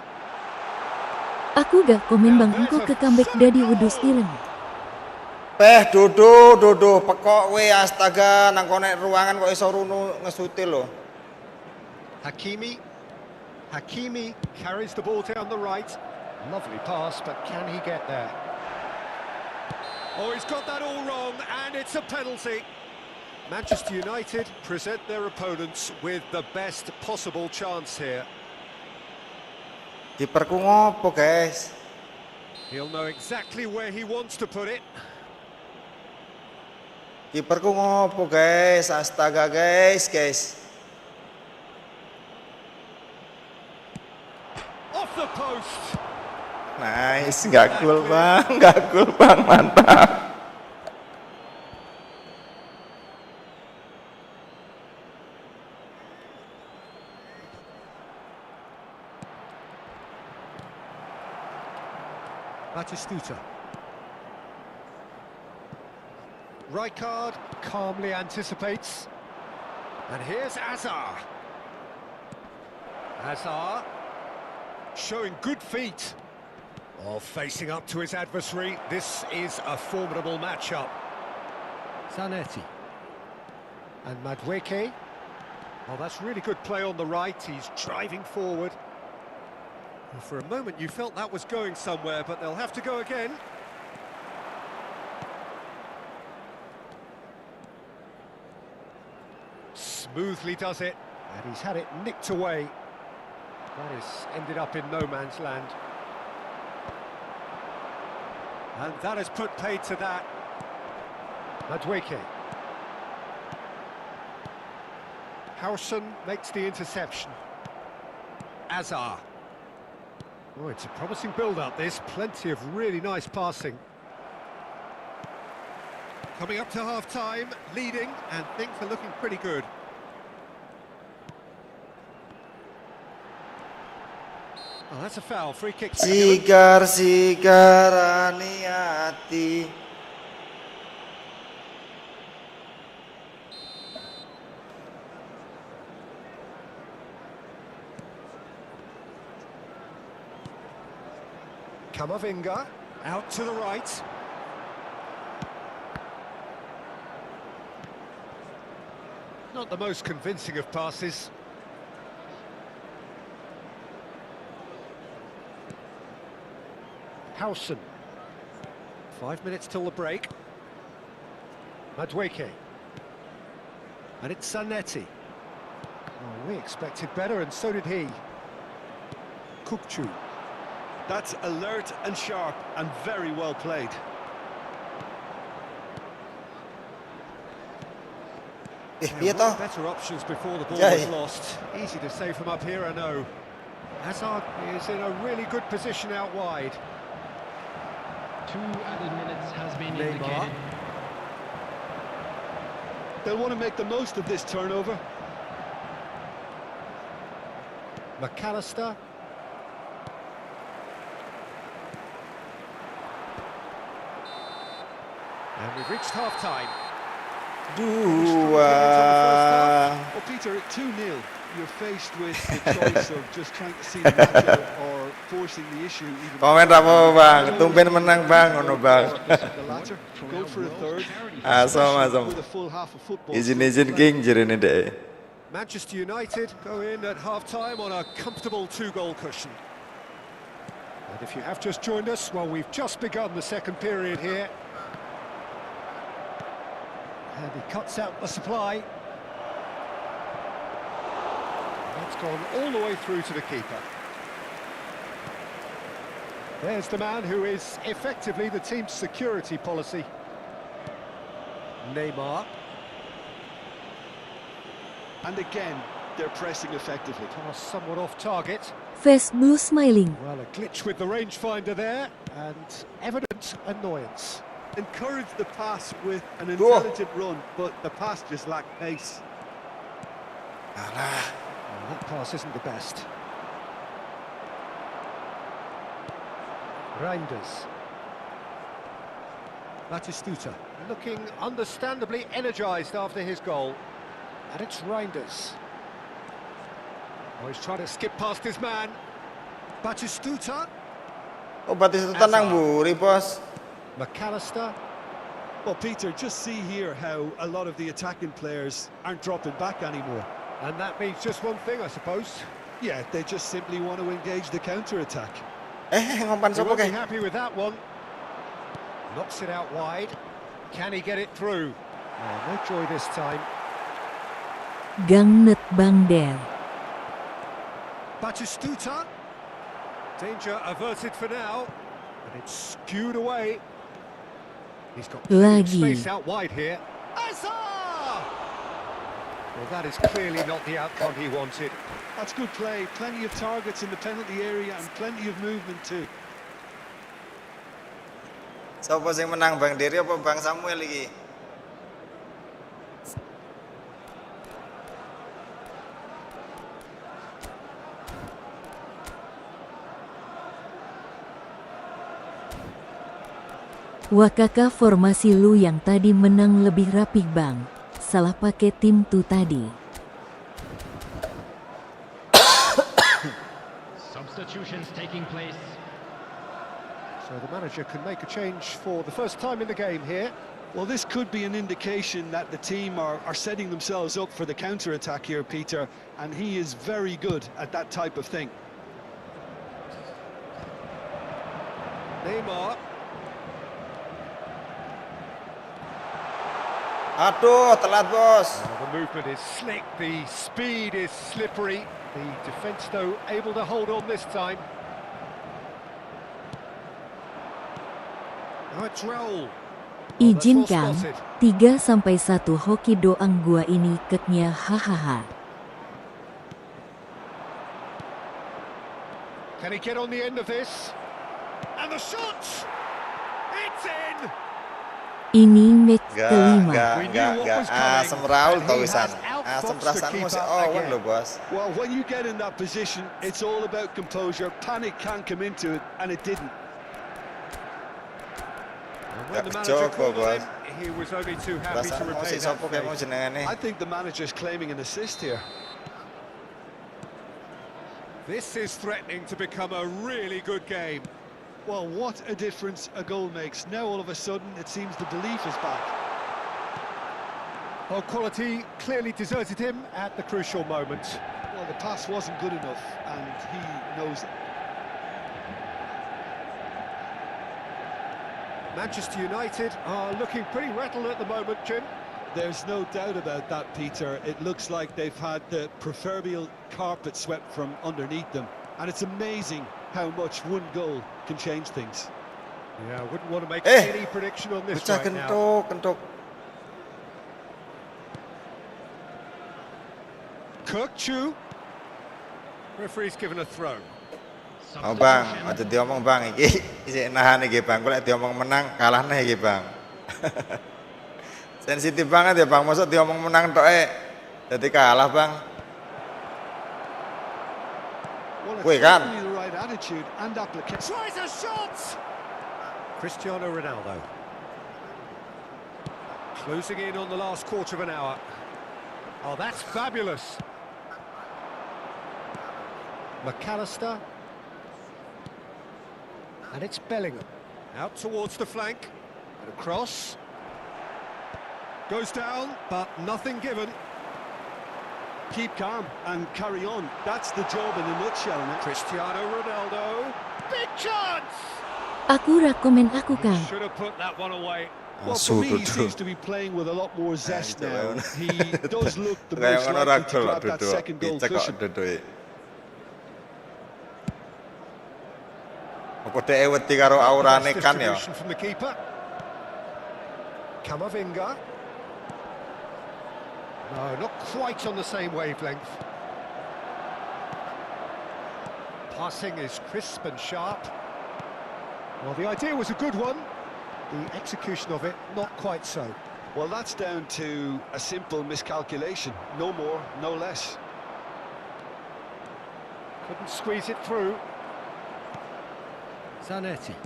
Aku gak komen Bang, engko ke comeback dadi wedhus ireng. Dodo, pekok we, astaga, nang konek ruangan kok iso runu ngesutil lho. Hakimi carries the ball down the right. Lovely pass, but can he get there? Oh, he's got that all wrong, and it's a penalty. Manchester United present their opponents with the best possible chance here. Kiperku ngopo, guys? He'll know exactly where he wants to put it. Kiperku ngopo, guys? Astaga, guys. Off the post. Nice, gak cool bang, mantap. Batistuta. Rijkaard calmly anticipates. And here's Hazard. Hazard showing good feet. Oh, facing up to his adversary. This is a formidable matchup. Zanetti. And Madueke. Oh, that's really good play on the right. He's driving forward. Well, for a moment you felt that was going somewhere, but they'll have to go again. Smoothly does it, and he's had it nicked away. That has ended up in no man's land. And that has put paid to that. Madweke. Howson makes the interception. Azar. Oh, it's a promising build-up, this. Plenty of really nice passing. Coming up to half-time, leading, and things are looking pretty good. Oh, that's a foul. Free kick. Sigar-sigarani hati. Kamavinga, out to the right. Not the most convincing of passes. Howson. 5 minutes till the break. Madweke. And it's Zanetti. Oh, we expected better, and so did he. Kukcu. That's alert and sharp and very well played. Yeah, better options before the ball was lost. Easy to say from up here, I know. Hazard is in a really good position out wide. 2 added minutes has been indicated. They'll want to make the most of this turnover. McAllister. And we've reached half-time. Dua. Well, Peter, at 2-0, you're faced with the choice of just trying to see the match out or forcing the issue even. Komen apa bang? Tumben menang bang, ono bang. The latter, go for a third. Asam. With a full half of football. Izin king jerene deh. Manchester United go in at half-time on a comfortable 2-goal cushion. And if you have just joined us, well, we've just begun the second period here. And he cuts out the supply. That's gone all the way through to the keeper. There's the man who is effectively the team's security policy. Neymar. And again, they're pressing effectively. Pass somewhat off target. Face blue smiling. Well, a glitch with the rangefinder there, and evident annoyance. Encourage the pass with an intelligent run, but the pass just lacked pace. Well, that pass isn't the best. Reinders. Batistuta looking understandably energised after his goal. And it's Reinders. Oh, he's trying to skip past his man. Batistuta. Oh, Batistuta nang buri, bos. McAllister. Well, Peter, just see here how a lot of the attacking players aren't dropping back anymore. And that means just one thing, I suppose. Yeah, they just simply want to engage the counter-attack. Ngompan He sopo won't be kayak? happy with that one. Knocks it out wide. Can he get it through? Oh, no joy this time. Gangnet Bang Del. Batistuta. Danger averted for now. And it's skewed away. He's got plenty of space out wide here. Azar! Well, that is clearly not the outcome he wanted. That's good play. Plenty of targets in the penalty area and plenty of movement too. Sopo sing menang Bang Dery apa Bang Samuel iki? Wakaka formasi lu yang tadi menang lebih rapih bang. Salah pakai tim tu tadi. Substitutions taking place. So the manager can make a change for the first time in the game here. Well, this could be an indication that the team are setting themselves up for the counter-attack here, Peter, and he is very good at that type of thing. Neymar. Aduh, telat bos. The movement is slick, the speed is slippery. The defence, though, able to hold on this time. Oh, it's Raul. Izinkan 3-1 hoki doang gua ini keknya hahaha. Can he get on the end of this? And the shot! It's in! Ini match kelima. Enggak. Asem Raul tawisan. Asem perasaan masih Owen loh bos. Well, when you get in that position, it's all about composure. Panic can't come into it, and it didn't. When the manager called on him, he was only too happy to repay that favour. I think the manager's claiming an assist here. This is threatening to become a really good game. Well, what a difference a goal makes. Now all of a sudden it seems the belief is back. Well, quality clearly deserted him at the crucial moment. Well, the pass wasn't good enough, and he knows it. Manchester United are looking pretty rattled at the moment, Jim. There's no doubt about that, Peter. It looks like they've had the proverbial carpet swept from underneath them. And it's amazing how much one goal can change things. Yeah, I wouldn't want to make any prediction on this right now. Kentuk. Kirkchu. Referee's given a throw. Oh bang, aja diomong bang iki isih nahan iki bang. Kok lek diomong menang kalah nih iki bang. Sensitif banget ya bang, maksud diomong menang tok jadi kalah bang. Wih kan? Tries a shot! Cristiano Ronaldo. Closing in on the last quarter of an hour. Oh, that's fabulous. McAllister. And it's Bellingham. Out towards the flank. And across. Goes down, but nothing given. Keep calm and carry on. That's the job in a nutshell. Cristiano Ronaldo. Big chance! Aku rekomen aku Kang. Should have put that one away. Well, for me, he seems to be playing with a lot more zest now. He does look the most likely to grab that second goal cushion. Kok dhek wedi karo aurane kan ya. From the keeper. Camavinga. No, not quite on the same wavelength. Passing is crisp and sharp. Well, the idea was a good one. The execution of it, not quite so. Well, that's down to a simple miscalculation. No more, no less. Couldn't squeeze it through. Zanetti.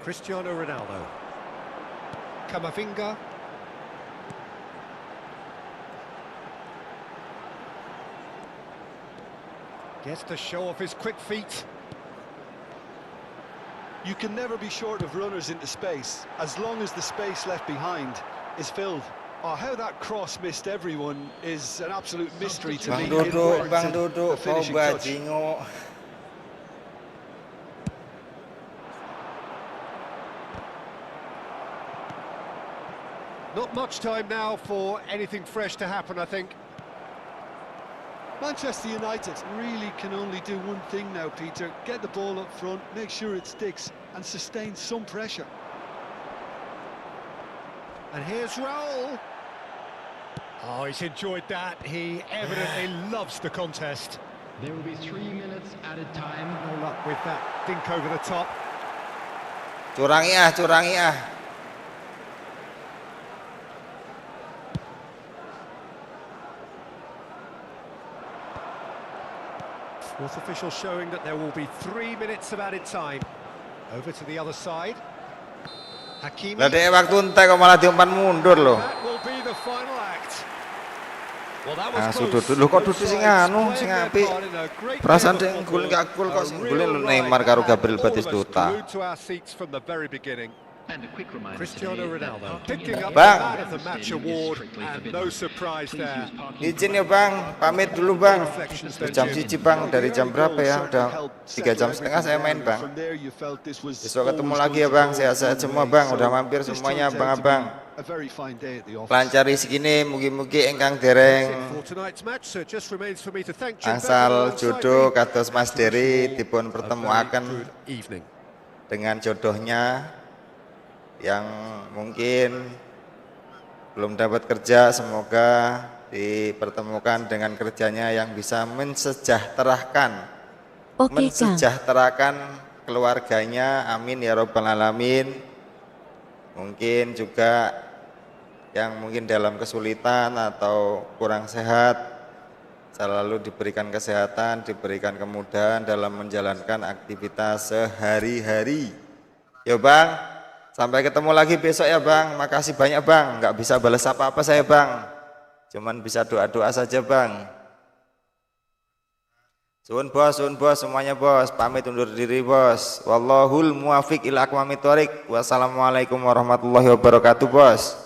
Cristiano Ronaldo. Camavinga. Gets to show off his quick feet. You can never be short of runners into space, as long as the space left behind is filled. Oh, how that cross missed everyone is an absolute mystery to me. Bang Duduk, kau bajingo. Not much time now for anything fresh to happen, I think. Manchester United really can only do one thing now, Peter. Get the ball up front, make sure it sticks, and sustain some pressure. And here's Raul. Oh, he's enjoyed that. He evidently loves the contest. There will be 3 minutes added time. No luck with that dink over the top. Curangi ah. Fourth official showing that there will be 3 minutes of added time. Over to the other side. Hakimi. Lah dek waktu entek kok malah diumpan mundur loh. That will be the final act. Well, that was Sudut lho kok Dudu sing anu sing apik. Perasaan dek gol gak gol kok sing gole Neymar karo Gabriel Batistuta. Cristiano Ronaldo picking up Bang. the man of the match award, and no surprise there. Izin ya bang, pamit dulu bang. Jam 1 bang, dari jam berapa ya? Udah 3,5 jam saya main bang. Besok ketemu lagi ya bang, sehat-sehat semua bang. Udah mampir semuanya abang-abang. a very fine day at the office. Lancar rezekine mugi-mugi ingkang dereng For tonight's match, so it just remains for me to thank Jim angsal Bevan jodoh alongside me. kados Mas Dery dipun pertemuaken Good evening. dengan jodohnya yang mungkin belum dapat kerja, semoga dipertemukan dengan kerjanya yang bisa mensejahterakan Oke, Kang. keluarganya, amin ya robbal alamin. Mungkin juga yang mungkin dalam kesulitan atau kurang sehat, selalu diberikan kesehatan, diberikan kemudahan dalam menjalankan aktivitas sehari-hari. Yo Bang, sampai ketemu lagi besok ya Bang. Makasih banyak Bang, nggak bisa balas apa-apa saya Bang, cuman bisa doa-doa saja Bang. Suun bos, semuanya bos, pamit undur diri bos. Wallahul muwafiq ila aqwamit thoriq. Wassalamualaikum warahmatullahi wabarakatuh bos.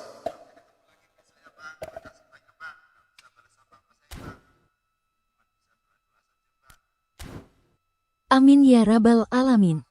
Amin ya rabbal alamin.